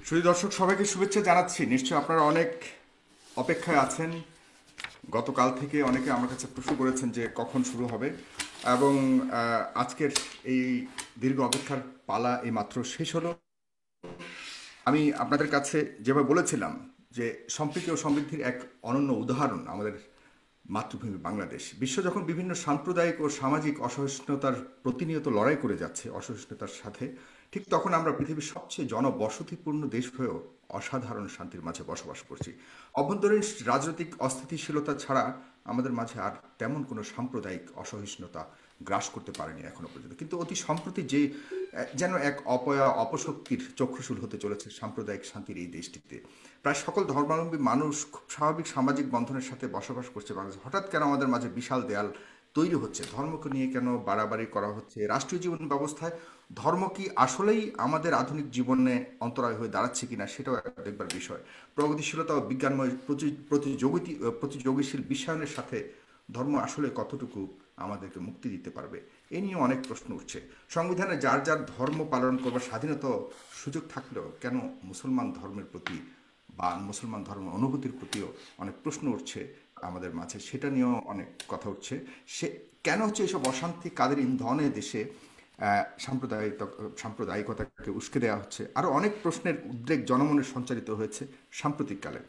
শুধু দর্শক সবাইকে শুভেচ্ছা জানাচ্ছি। নিশ্চয়ই আপনারা অনেক অপেক্ষায় আছেন। গতকাল থেকে অনেকে আমার কাছে প্রশ্ন করেছেন যে কখন শুরু হবে, এবং আজকের এই দীর্ঘ অপেক্ষার পালা এইমাত্র শেষ হলো। আমি আপনাদের কাছে যেভাবে বলেছিলাম যে সম্প্রীতি ও সমৃদ্ধির এক অনন্য উদাহরণ আমাদের মাতৃভূমি বাংলাদেশ। বিশ্ব যখন বিভিন্ন সাম্প্রদায়িক ও সামাজিক অসহিষ্ণুতার প্রতিনিয়ত লড়াই করে যাচ্ছে অসহিষ্ণুতার সাথে, ঠিক তখন আমরা পৃথিবীর সবচেয়ে জনবসতিপূর্ণ দেশ হয়েও অসাধারণ শান্তির মাঝে বসবাস করছি। অভ্যন্তরীণ রাজনৈতিক অস্থিতিশীলতা ছাড়া আমাদের মাঝে আর তেমন কোনো সাম্প্রদায়িক অসহিষ্ণুতা গ্রাস করতে পারেনি এখনো পর্যন্ত। কিন্তু অতি সম্প্রতি যে যেন এক অপশক্তির চক্ষুশূল হতে চলেছে সাম্প্রদায়িক শান্তির এই দেশটিতে। প্রায় সকল ধর্মাবলম্বী মানুষ খুব স্বাভাবিক সামাজিক বন্ধনের সাথে বসবাস করছে বাংলাদেশ। হঠাৎ কেন আমাদের মাঝে বিশাল দেয়াল তৈরি হচ্ছে? ধর্মকে নিয়ে কেন বাড়াবাড়ি করা হচ্ছে? রাষ্ট্রীয় জীবন ব্যবস্থায় ধর্ম কি আসলেই আমাদের আধুনিক জীবনে অন্তরায় হয়ে দাঁড়াচ্ছে কিনা, সেটাও একটা দেখবার বিষয়। প্রগতিশীলতা ও বিজ্ঞানময় প্রতিযোগীশীল বিশ্বায়নের সাথে ধর্ম আসলে কতটুকু আমাদেরকে মুক্তি দিতে পারবে, এ নিয়ে অনেক প্রশ্ন উঠছে। সংবিধানে যার যার ধর্ম পালন করবার স্বাধীনতা সুযোগ থাকলেও কেন মুসলমান ধর্মের প্রতি বা মুসলমান ধর্মের অনুভূতির প্রতিও অনেক প্রশ্ন উঠছে আমাদের মাঝে, সেটা নিয়েও অনেক কথা উঠছে। সে কেন হচ্ছে এসব অশান্তি, কাদের ইন্ধনে দেশে সাম্প্রদায়িকতাকে উস্কে দেওয়া হচ্ছে? আরও অনেক প্রশ্নের উদ্রেক জনমনে সঞ্চারিত হয়েছে সাম্প্রতিককালে।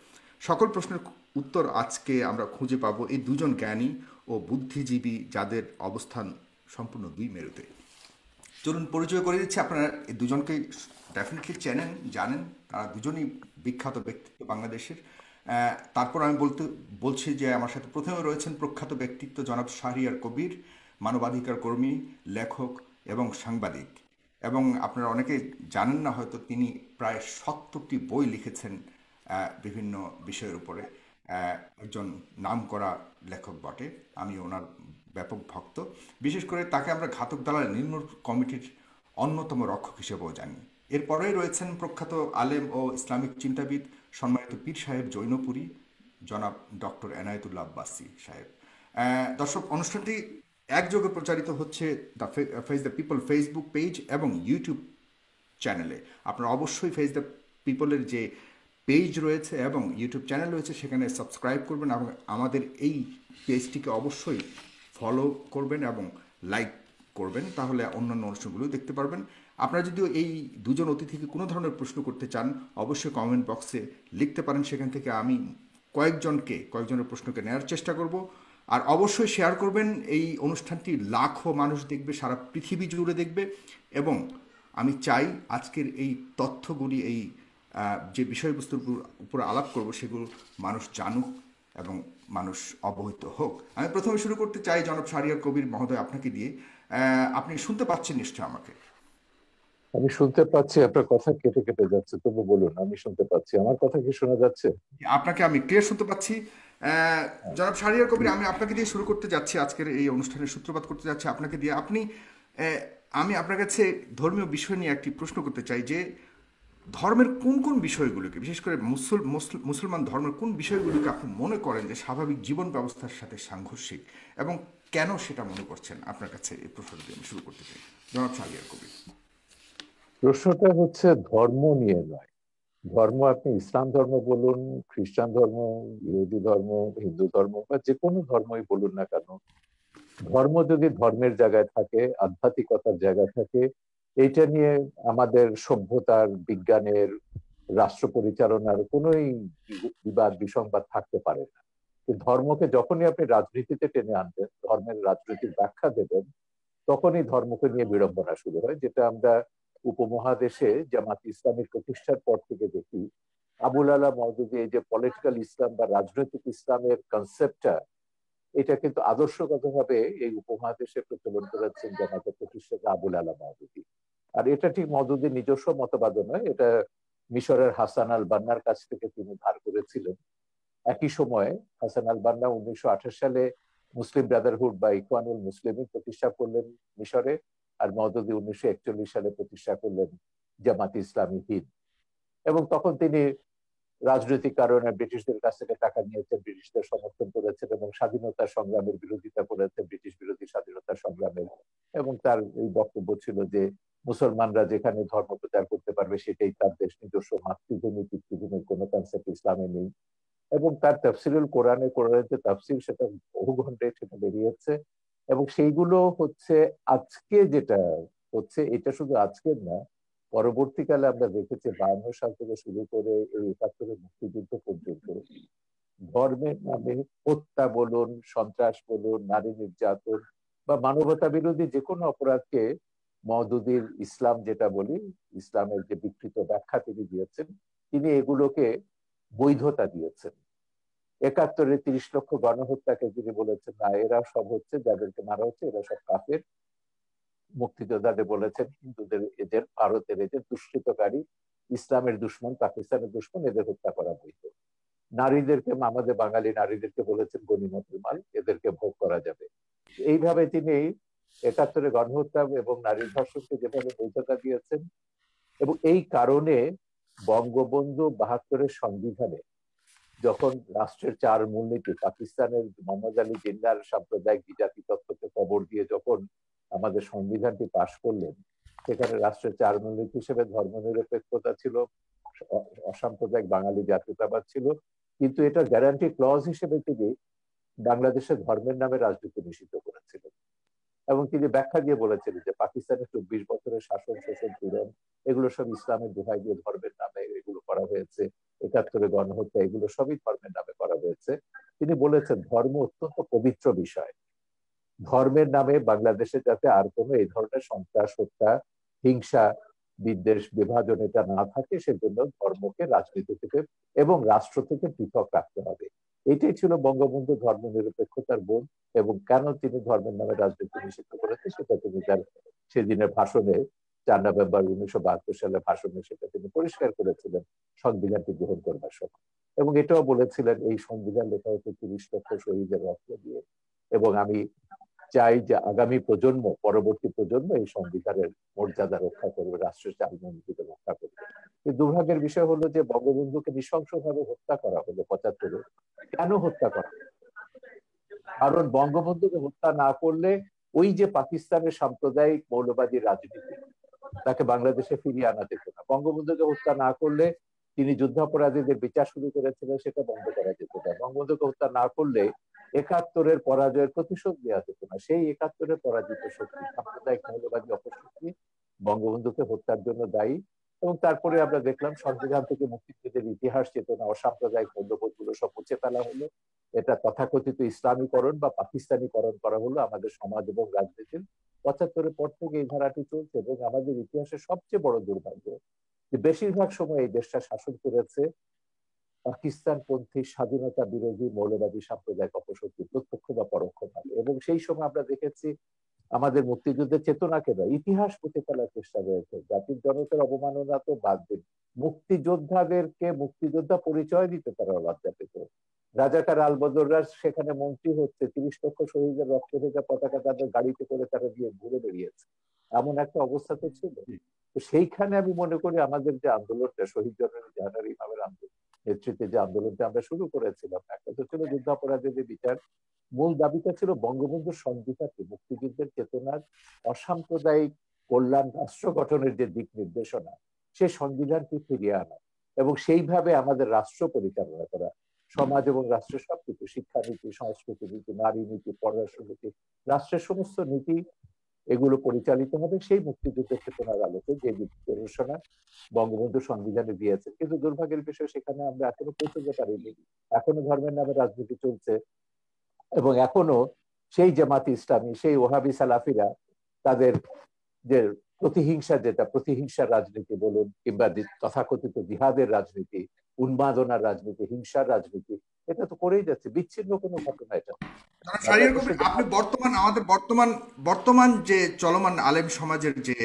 সকল প্রশ্নের উত্তর আজকে আমরা খুঁজে পাবো এই দুজন জ্ঞানী ও বুদ্ধিজীবী, যাদের অবস্থান সম্পূর্ণ দুই মেরুতে। চলুন পরিচয় করে দিচ্ছি। আপনারা এই দুজনকে ডেফিনেটলি চেনেন, জানেন। তারা দুজনই বিখ্যাত ব্যক্তিত্ব বাংলাদেশের। তারপর আমি বলছি যে আমার সাথে প্রথমে রয়েছেন প্রখ্যাত ব্যক্তিত্ব জনাব শাহরিয়ার কবির, মানবাধিকার কর্মী, লেখক এবং সাংবাদিক। এবং আপনারা অনেকে জানেন না হয়তো, তিনি প্রায় 70টি বই লিখেছেন বিভিন্ন বিষয়ের উপরে। একজন নামকরা লেখক বটে, আমি ওনার ব্যাপক ভক্ত। বিশেষ করে তাকে আমরা ঘাতক দালাল নির্মূল কমিটির অন্যতম রক্ষক হিসেবেও জানি। এরপরেই রয়েছেন প্রখ্যাত আলেম ও ইসলামিক চিন্তাবিদ, সম্মানিত পীর সাহেব জৈনপুরী, জনাব ডক্টর এনায়েতুল্লাহ আব্বাসী সাহেব। দর্শক, অনুষ্ঠানটি একযোগে প্রচারিত হচ্ছে দ্য পিপল ফেসবুক পেজ এবং ইউটিউব চ্যানেলে। আপনারা অবশ্যই ফেস দ্য পিপলের যে পেজ রয়েছে এবং ইউটিউব চ্যানেল রয়েছে সেখানে সাবস্ক্রাইব করবেন, এবং আমাদের এই পেজটিকে অবশ্যই ফলো করবেন এবং লাইক করবেন, তাহলে অন্যান্য অনুষ্ঠানগুলো দেখতে পারবেন। আপনারা যদি এই দুজন অতিথিকে কোনো ধরনের প্রশ্ন করতে চান, অবশ্যই কমেন্ট বক্সে লিখতে পারেন। সেখান থেকে আমি কয়েকজনের প্রশ্নকে নেওয়ার চেষ্টা করব। আর অবশ্যই শেয়ার করবেন। এই অনুষ্ঠানটি লাখো মানুষ দেখবে, সারা পৃথিবী জুড়ে দেখবে। এবং আমি চাই আজকের এই তথ্যগুলি, এই যে বিষয়বস্তুর উপর আলাপ করব, সেগুলো মানুষ জানুক এবং মানুষ অবহিত হোক। আমি প্রথমে শুরু করতে চাই জনাব শাহরিয়ার কবির মহোদয়, আপনাকে দিয়ে। আপনি শুনতে পাচ্ছেন নিশ্চয় আমাকে? আমি শুনতে পাচ্ছি, আপনার কথা কেটে কেটে যাচ্ছে, তবু বলুন। আমি শুনতে পাচ্ছি। আমার কথা কি শোনা যাচ্ছে? আপনাকে আমি ক্লিয়ার শুনতে পাচ্ছি। জনাব শাহরিয়ার কবির, আমি আপনাকে দিয়ে শুরু করতে যাচ্ছি, আজকের এই অনুষ্ঠানের সূত্রপাত করতে যাচ্ছি আপনাকে দিয়ে। আমি আপনার কাছে ধর্মীয় বিষয় নিয়ে একটি প্রশ্ন করতে চাই যে ধর্মের কোন কোন বিষয়গুলোকে, বিশেষ করে মুসলমান ধর্মের কোন বিষয়গুলোকে আপনি মনে করেন যে স্বাভাবিক জীবন ব্যবস্থার সাথে সাংঘর্ষিক, এবং কেন সেটা মনে করছেন? আপনার কাছে এই প্রশ্নটি দিয়ে আমি শুরু করতে চাই, জনাব শাহরিয়ার কবির। প্রশ্নটা হচ্ছে ধর্ম নিয়ে নয়। ধর্ম আপনি ইসলাম ধর্ম বলুন, খ্রিস্টান ধর্ম, ইহুদি ধর্ম, হিন্দু ধর্ম বা যে কোনো ধর্মই বলুন না কেন, ধর্ম যদি ধর্মের জায়গায় থাকে, আধ্যাত্মিকতার জায়গায় থাকে, এইটা নিয়ে আমাদের সভ্যতার, বিজ্ঞানের, রাষ্ট্র পরিচালনার কোনোই বিবাদ বিসংবাদ থাকতে পারে না। ধর্মকে যখনই আপনি রাজনীতিতে টেনে আনবেন, ধর্মের রাজনৈতিক ব্যাখ্যা দেবেন, তখনই ধর্মকে নিয়ে বিড়ম্বনা শুরু হয়, যেটা আমরা উপমহাদেশে জামাত ইসলামের প্রতিষ্ঠার পর থেকে দেখি। আবুল আলা মওদুদি এই যে পলিটিক্যাল ইসলাম বা রাজনৈতিক ইসলামের কনসেপ্টটা, এটা কিন্তু আদর্শগতভাবে এই উপমহাদেশে প্রচলন করেছেন জামাতের প্রতিষ্ঠাতা আবুল আলা মওদুদি। আর এটা ঠিক মওদুদির নিজস্ব মতবাদ নয়, এটা মিশরের হাসান আল বান্নার কাছ থেকে তিনি ধার করেছিলেন। একই সময়ে হাসান আল বান্না 1928 সালে মুসলিম ব্রাদারহুড বা ইখওয়ানুল মুসলিমিন প্রতিষ্ঠা করলেন মিশরে, আর মওদুদি 1941 সালে প্রতিষ্ঠা করলেন জামাত ইসলামী হিন্দ। এবং তখন তিনি রাজনৈতিক কারণে ব্রিটিশদের কাছ থেকে টাকা নিয়েছেন, ব্রিটিশদের সমর্থন করেছেন এবং স্বাধীনতা সংগ্রামের বিরোধিতা করেছেন, ব্রিটিশ বিরোধী স্বাধীনতা সংগ্রামের। এবং তার এই বক্তব্য ছিল যে মুসলমানরা যেখানে ধর্ম প্রচার করতে পারবে সেটাই তার দেশ, নিজস্ব মাতৃভূমি পিতৃভূমির কোনো কনসেপ্ট ইসলামে নেই। এবং তার তাফসিরুল কোরআনের যে তাফসির, সেটা বহু ঘন্টায় সেটা বেরিয়েছে। এবং সেইগুলো হচ্ছে আজকে যেটা হচ্ছে, এটা শুধু আজকের না, পরবর্তীকালে আমরা দেখেছি 52 সাল থেকে শুরু করে এই 71 মুক্তিযুদ্ধ পর্যন্ত ধর্মের নামে হত্যা বলুন, সন্ত্রাস বলুন, নারী নির্যাতন বা মানবতা বিরোধী যে কোনো অপরাধকে মওদুদির ইসলাম যেটা বলি, ইসলামের যে বিকৃত ব্যাখ্যা তিনি দিয়েছেন, তিনি এগুলোকে বৈধতা দিয়েছেন। 71-এ 30 লক্ষ গণহত্যাকে তিনি বলেছেন না, এরা সব হচ্ছে, যাদেরকে মারা হচ্ছে এরা সব কাফের। মুক্তিযোদ্ধাদের বলেছেন হিন্দুদের এদের, ভারতের এদের দুষ্কৃতকারী, ইসলামের দুশ্মন, পাকিস্তানের দুশ্মন, এদের হত্যা করা বৈধ। নারীদেরকে, আমাদের বাঙালি নারীদেরকে বলেছেন গনিমতের মাল, এদেরকে ভোগ করা যাবে। এইভাবে তিনি 71-এ গণহত্যা এবং নারী ধর্ষণকে যেভাবে বৈধতা দিয়েছেন, এবং এই কারণে বঙ্গবন্ধু 72-এর সংবিধানে যখন রাষ্ট্রের 4 মূলনীতি, পাকিস্তানের মোহাম্মদ আলী জিন্নাহর সাম্প্রদায়িক বিজাতি তত্ত্বকে কবর দিয়ে যখন আমাদের সংবিধানটি পাশ করলেন, সেখানে রাষ্ট্রের 4 মূলনীতি হিসেবে ধর্মনিরপেক্ষতা ছিল, অসাম্প্রদায়িক বাঙালি জাতীয়তাবাদ ছিল, কিন্তু এটা গ্যারান্টি ক্লজ হিসেবে তিনি বাংলাদেশে ধর্মের নামে রাজনীতি নিষিদ্ধ করেছিলেন। এবং তিনি ব্যাখ্যা দিয়ে বলেছিলেন যে পাকিস্তানের 24 বছরের শাসন, শোষণ, পীড়ন, এগুলো সব ইসলামের দোহাই দিয়ে ধর্মের নামে এগুলো করা হয়েছে। 71-এ গণহত্যা, এগুলো সবই ধর্মের নামে করা হয়েছে। তিনি বলেছেন ধর্ম অত্যন্ত পবিত্র বিষয়, ধর্মের নামে বাংলাদেশে যাতে আর কোনো এই ধরনের সন্ত্রাস, হত্যা, হিংসা, বিদ্বেষ, বিভাজন এটা না থাকে, সেজন্য ধর্মকে রাজনীতি থেকে এবং রাষ্ট্র থেকে পৃথক রাখতে হবে। এটাই ছিল বঙ্গবন্ধু ধর্ম নিরপেক্ষতার বোধ। এবং কেন তিনি ধর্মের নামে রাজনীতি নিষিদ্ধ করেছে সেটা তিনি তার সেদিনের ভাষণে, 4 নভেম্বর 1972 সালে ভাষণে সেটা তিনি পরিষ্কার করেছিলেন সংবিধানটি গ্রহণ করবার সময়। এবং এটাও বলেছিলেন এই সংবিধান লেখা হচ্ছে 30 লক্ষ শহীদের রক্ত দিয়ে, এবং আমি চাই যে আগামী প্রজন্ম, পরবর্তী প্রজন্ম এই সংবিধানের মর্যাদা রক্ষা করবে, রাষ্ট্রের চালমনীতিকে রক্ষা করবে। কিন্তু দুর্ভাগ্যের বিষয় হলো যে বঙ্গবন্ধুকে নৃশংসভাবে হত্যা করা হলো 75-এ। কেন হত্যা করা? কারণ বঙ্গবন্ধুকে হত্যা না করলে ওই যে পাকিস্তানের সাম্প্রদায়িক মৌলবাদী রাজনীতি, তাকে বাংলাদেশে ফিরিয়ে আনা যেত না। বঙ্গবন্ধুকে হত্যা না করলে, তিনি যুদ্ধাপরাধীদের বিচার শুরু করেছিলেন, সেটা বন্ধ করা যেত না। বঙ্গবন্ধুকে হত্যা না করলে 71-এর পরাজয়ের প্রতিশোধ নেওয়া যেত না। সেই 71-এর পরাজিত শক্তি, সাম্প্রদায়িক মৌলবাদী অপশক্তি বঙ্গবন্ধুকে হত্যার জন্য দায়ী। এবং তারপরে আমরা দেখলাম সংবিধান থেকে মুক্তিযুদ্ধের ইতিহাস, চেতনা, অসাম্প্রদায়িক মূল্যবোধ গুলো সব মুছে ফেলা হলো। এটা তথাকথিত ইসলামীকরণ বা পাকিস্তানিকরণ করা হলো আমাদের সমাজ এবং রাজনীতির। 75-এর পর থেকে এই ধারাটি চলছে। এবং আমাদের ইতিহাসের সবচেয়ে বড় দুর্ভাগ্য যে বেশিরভাগ সময় এই দেশটা শাসন করেছে পাকিস্তানপন্থী, স্বাধীনতা বিরোধী, মৌলবাদী সাম্প্রদায়িক অপশক্তি, প্রত্যক্ষ বা পরোক্ষভাবে। এবং সেই সময় আমরা দেখেছি আমাদের মুক্তিযুদ্ধের চেতনাকে বা ইতিহাস মুছে ফেলার চেষ্টা রয়েছে। জাতির জনকের অবমাননা তো বাদ দিন, মুক্তিযোদ্ধাদেরকে মুক্তিযোদ্ধা পরিচয় দিতে তারা লজ্জা পেত। রাজাকার আলবদররা সেখানে মন্ত্রী হচ্ছে, 30 লক্ষ শহীদের রক্ত ভেজা পতাকা তাদের গাড়িতে করে তারা দিয়ে ঘুরে বেরিয়েছে, এমন একটা অবস্থা তো ছিল। তো সেইখানে আমি মনে করি আমাদের যে আন্দোলনটা, শহীদ জননী জাহানারা ইমামের নেতৃত্বে যে আন্দোলনটা আমরা শুরু করেছিলাম, একটা তো ছিল যুদ্ধাপরাধীদের বিচার, মূল দাবিটা ছিল বঙ্গবন্ধুর সংবিধানকে, মুক্তিযুদ্ধের চেতনার, অসাম্প্রদায়িক কল্যাণ রাষ্ট্র গঠনের যে দিক নির্দেশনা, সেই সংবিধানকে ফিরিয়ে আনা এবং সেইভাবে আমাদের রাষ্ট্র পরিচালনা করা। সমাজ এবং রাষ্ট্রের সবকিছু, শিক্ষানীতি, সংস্কৃতি নীতি, নারী নীতি, পররাষ্ট্র নীতি, রাষ্ট্রের সমস্ত নীতি এগুলো পরিচালিত হবে সেই মুক্তিযুদ্ধের চেতনার আলোকে, যে নির্দেশনা বঙ্গবন্ধু সংবিধানে দিয়েছে। কিন্তু দুর্ভাগ্যের বিষয়, সেখানে আমরা এখনো পৌঁছতে পারিনি। এখনো ধর্মের নামে রাজনীতি চলছে এবং এখনো সেই জামাত ইসলামী, সেই ওহাবি সালাফিরা তাদের যে প্রতিহিংসা, যেটা প্রতিহিংসার রাজনীতি বলুন কিংবা তথাকথিত জিহাদের রাজনীতি, উন্মাদনার রাজনীতি, হিংসার রাজনীতি, এটা তো করেই যাচ্ছে। বিচ্ছিন্ন কোনো ঘটনা এটা। আপনি আমাদের বর্তমান যে চলমান আলেম সমাজের যে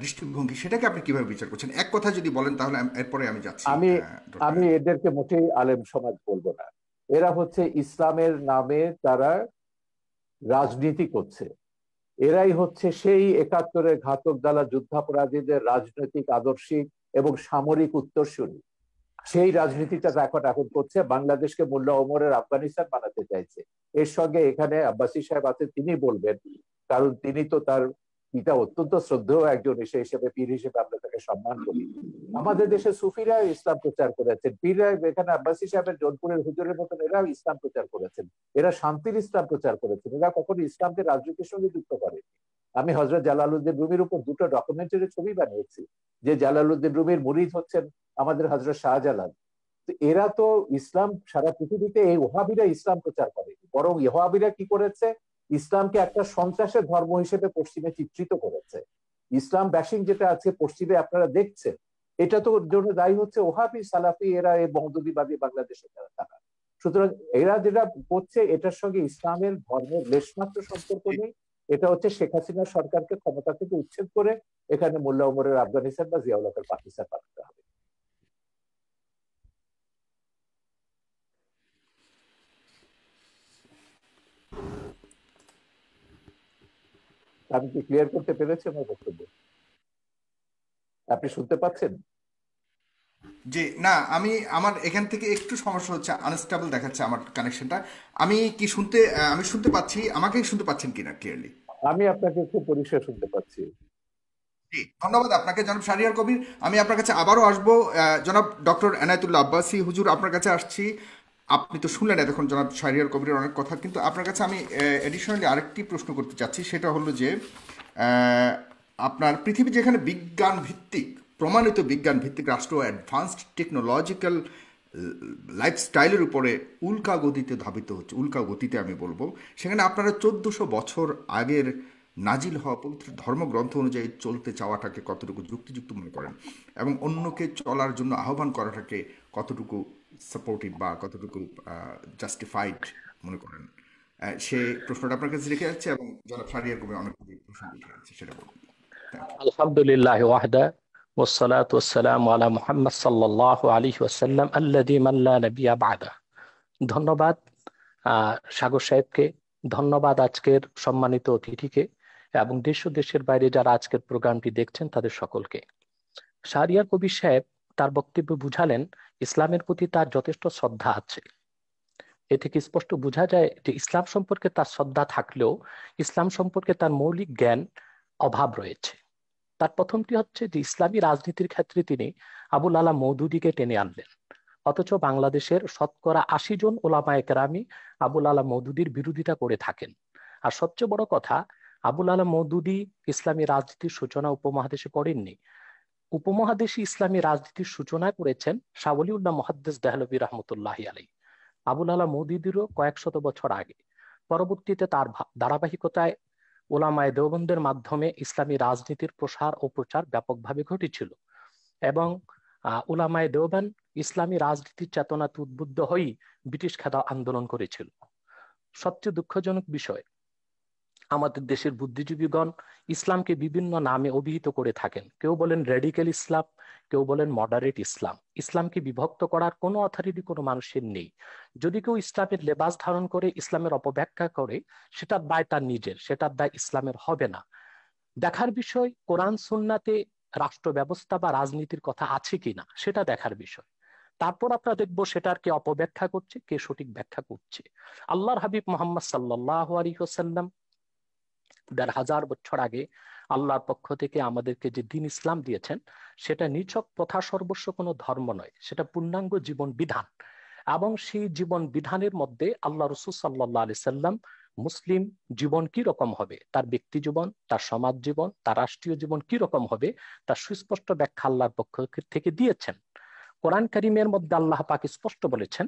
দৃষ্টিভঙ্গি, সেটাকে আপনি কিভাবে বিচার করছেন? এক কথা যদি বলেন তাহলে এরপরে আমি যাচ্ছি। আমি এদেরকে মোটেই আলেম সমাজ বলবো না। এরা হচ্ছে ইসলামের নামে তারা রাজনীতি করছে। এরাই হচ্ছে সেই 71-এর ঘাতক দালা যুদ্ধাপরাধীদের রাজনৈতিক, আদর্শিক এবং সামরিক উত্তরসূরি। সেই রাজনীতিটা এখন করছে, বাংলাদেশকে মোল্লা ওমরের আফগানিস্তান বানাতে চাইছে। এর সঙ্গে এখানে আব্বাসী সাহেব আছে, তিনি বলবেন, কারণ তিনি তো তার পিতা অত্যন্ত শ্রদ্ধেয় একজন, সে হিসেবে পীর হিসেবে আমরা তাকে সম্মান করি। আমাদের দেশে সুফিরা ইসলাম প্রচার করেছেন, পীররা এখানে আব্বাসী সাহেবের জোনপুরের হুজুরের মতন এরাও ইসলাম প্রচার করেছেন, এরা শান্তির ইসলাম প্রচার করেছেন, এরা কখনো ইসলামকে রাজনীতির সঙ্গে যুক্ত করেনি। আমি হযরত জালালউদ্দিন রুমির উপর দুটো ডকুমেন্টারি ছবি বানিয়েছি, যে জালালউদ্দিন রুমির মুরিদ হচ্ছেন আমাদের হযরত শাহজালাল। তো এরা তো ইসলাম সারা পৃথিবীতে, এই ওহাবিরা ইসলাম প্রচার করে, বরং ওহাবিরা কি করেছে, ইসলামকে একটা সন্ত্রাসের ধর্ম হিসেবে পশ্চিমে চিত্রিত করেছে। ইসলাম ব্যাশিং যেটা আছে পশ্চিমে আপনারা দেখছেন, এটা তো জন্য দায়ী হচ্ছে ওহাবি সালাফি, এরা এই মওদুদিবাদী বাংলাদেশে যারা তারা। সুতরাং এরা যেটা করছে এটার সঙ্গে ইসলামের ধর্মের লেশমাত্র সম্পর্ক নেই। এটা হচ্ছে শেখ হাসিনা সরকারকে ক্ষমতা থেকে উচ্ছেদ করে এখানে মোল্লা ওমরের আফগানিস্তান বা জিয়াউল হকের পাকিস্তান বানাতে হবে। আমি কি ক্লিয়ার করতে পেরেছি আমার বক্তব্য? আপনি শুনতে পাচ্ছেন? যে না, আমার এখান থেকে একটু সমস্যা হচ্ছে, আনস্টেবল দেখাচ্ছে আমার কানেকশনটা। আমি শুনতে পাচ্ছি, আমাকে শুনতে পাচ্ছেন কিনা ক্লিয়ারলি? আমি আপনাকে খুব পরিষ্কার শুনতে পাচ্ছি। জি, ধন্যবাদ আপনাকে জনাব শাহরিয়ার কবির। আমি আপনার কাছে আবারও আসবো। জনাব ডক্টর এনায়েতুল্লাহ আব্বাসী হুজুর, আপনার কাছে আসছি। আপনি তো শুনলেন এতক্ষণ জনাব শাহরিয়ার কবিরের অনেক কথা, কিন্তু আপনার কাছে আমি এডিশনালি আরেকটি প্রশ্ন করতে চাচ্ছি। সেটা হলো যে আহ, আপনার পৃথিবী যেখানে বিজ্ঞান ভিত্তিক, প্রমাণিত বিজ্ঞান ভিত্তিক রাষ্ট্র, অ্যাডভান্সড টেকনোলজিক্যাল লাইফস্টাইলের উপরে উল্কা গতিতে ধাবিত হচ্ছে, উল্কা গতিতে আমি বলবো, সেখানে আপনারা 1400 বছর আগের নাজিল হওয়া পবিত্র ধর্মগ্রন্থ অনুযায়ী চলতে চাওয়াটাকে কতটুকু যুক্তিযুক্ত মনে করেন, এবং অন্যকে চলার জন্য আহ্বান করাটাকে কতটুকু সাপোর্টিভ বা কতটুকু জাস্টিফাইড মনে করেন? সে প্রশ্নটা আপনার কাছে রেখে যাচ্ছে, এবং জনাব শাহরিয়ার কবির অনেক প্রশ্ন রেখে যাচ্ছে, সেটা বলবেন। Thank you. আলহামদুলিল্লাহ ওয়াহদা والصلاة والسلام على محمد صلى الله عليه وسلم الذي من لا نبي بعده। ধন্যবাদ সাগর সাহেবকে, ধন্যবাদ আজকের সম্মানিত অতিথিকে, এবং দেশ ও দেশের বাইরে যারা আজকের প্রোগ্রামটি দেখছেন তাদের সকলকে। শাহরিয়ার কবির সাহেব তার বক্তব্যে বুঝালেন ইসলামের প্রতি তার যথেষ্ট শ্রদ্ধা আছে। এ থেকে স্পষ্ট বোঝা যায় যে ইসলাম সম্পর্কে তার শ্রদ্ধা থাকলেও ইসলাম সম্পর্কে তার মৌলিক জ্ঞান অভাব রয়েছে। তার প্রথমটি হচ্ছে যে ইসলামী রাজনীতির ক্ষেত্রে তিনি আবুল আলা মওদুদীকে টেনে আনলেন, অথচ বাংলাদেশের শতকরা 80 জন ওলামায়ে কেরামি আবুল আলা মওদুদীর বিরোধিতা করে থাকেন। আর সবচেয়ে বড় কথা, আবুল আলা মওদুদী ইসলামী রাজনীতির সূচনা উপমহাদেশে করেননি। উপমহাদেশে ইসলামী রাজনীতির সূচনা করেছেন শাহ ওলিউল্লাহ মুহাদ্দিস দেহলভী রহমতুল্লাহি আলাইহি, আবুল আলা মওদুদীরও কয়েক শত বছর আগে। পরবর্তীতে তার ধারাবাহিকতায় ওলামায়ে দেওবন্দের মাধ্যমে ইসলামী রাজনীতির প্রসার ও প্রচার ব্যাপকভাবে ঘটেছিল, এবং উলামায়ে দেওবন্দ ইসলামী রাজনীতির চেতনাতে উদ্বুদ্ধ হয়েই ব্রিটিশ খেদা আন্দোলন করেছিল। সবচেয়ে দুঃখজনক বিষয়, আমাদের দেশের বুদ্ধিজীবীগণ ইসলামকে বিভিন্ন নামে অভিহিত করে থাকেন। কেউ বলেন রেডিক্যাল ইসলাম, কেউ বলেন মডারেট ইসলাম। ইসলামকে বিভক্ত করার কোনো অথরিটি কোনো মানুষের নেই। যদি কেউ ইসলামের লেবাস ধারণ করে ইসলামের অপব্যাখ্যা করে, সেটার দায় তার নিজের, সেটার দায় ইসলামের হবে না। দেখার বিষয় কোরআন সুন্নাতে রাষ্ট্র ব্যবস্থা বা রাজনীতির কথা আছে কিনা, সেটা দেখার বিষয়। তারপর আমরা দেখবো সেটার কে অপব্যাখ্যা করছে, কে সঠিক ব্যাখ্যা করছে। আল্লাহর হাবিব মোহাম্মদ সাল্লাল্লাহু আলাইহি ওয়াসাল্লাম ১,৫০০ বছর আগে আল্লাহর পক্ষ থেকে আমাদেরকে যে দিন ইসলাম দিয়েছেন, সেটা নিছক প্রথা সর্বস্ব কোনো ধর্ম নয়, সেটা পূর্ণাঙ্গ জীবন বিধান। এবং সেই জীবন বিধানের মধ্যে আল্লাহ রাসূল সাল্লাল্লাহু আলাইহি সাল্লাম মুসলিম জীবন কি রকম হবে, তার ব্যক্তি জীবন, তার সমাজ জীবন, তার রাষ্ট্রীয় জীবন কি রকম হবে, তার সুস্পষ্ট ব্যাখ্যা আল্লাহর পক্ষ থেকে দিয়েছেন। কোরআন কারীমের মধ্যে আল্লাহ পাক স্পষ্ট বলেছেন,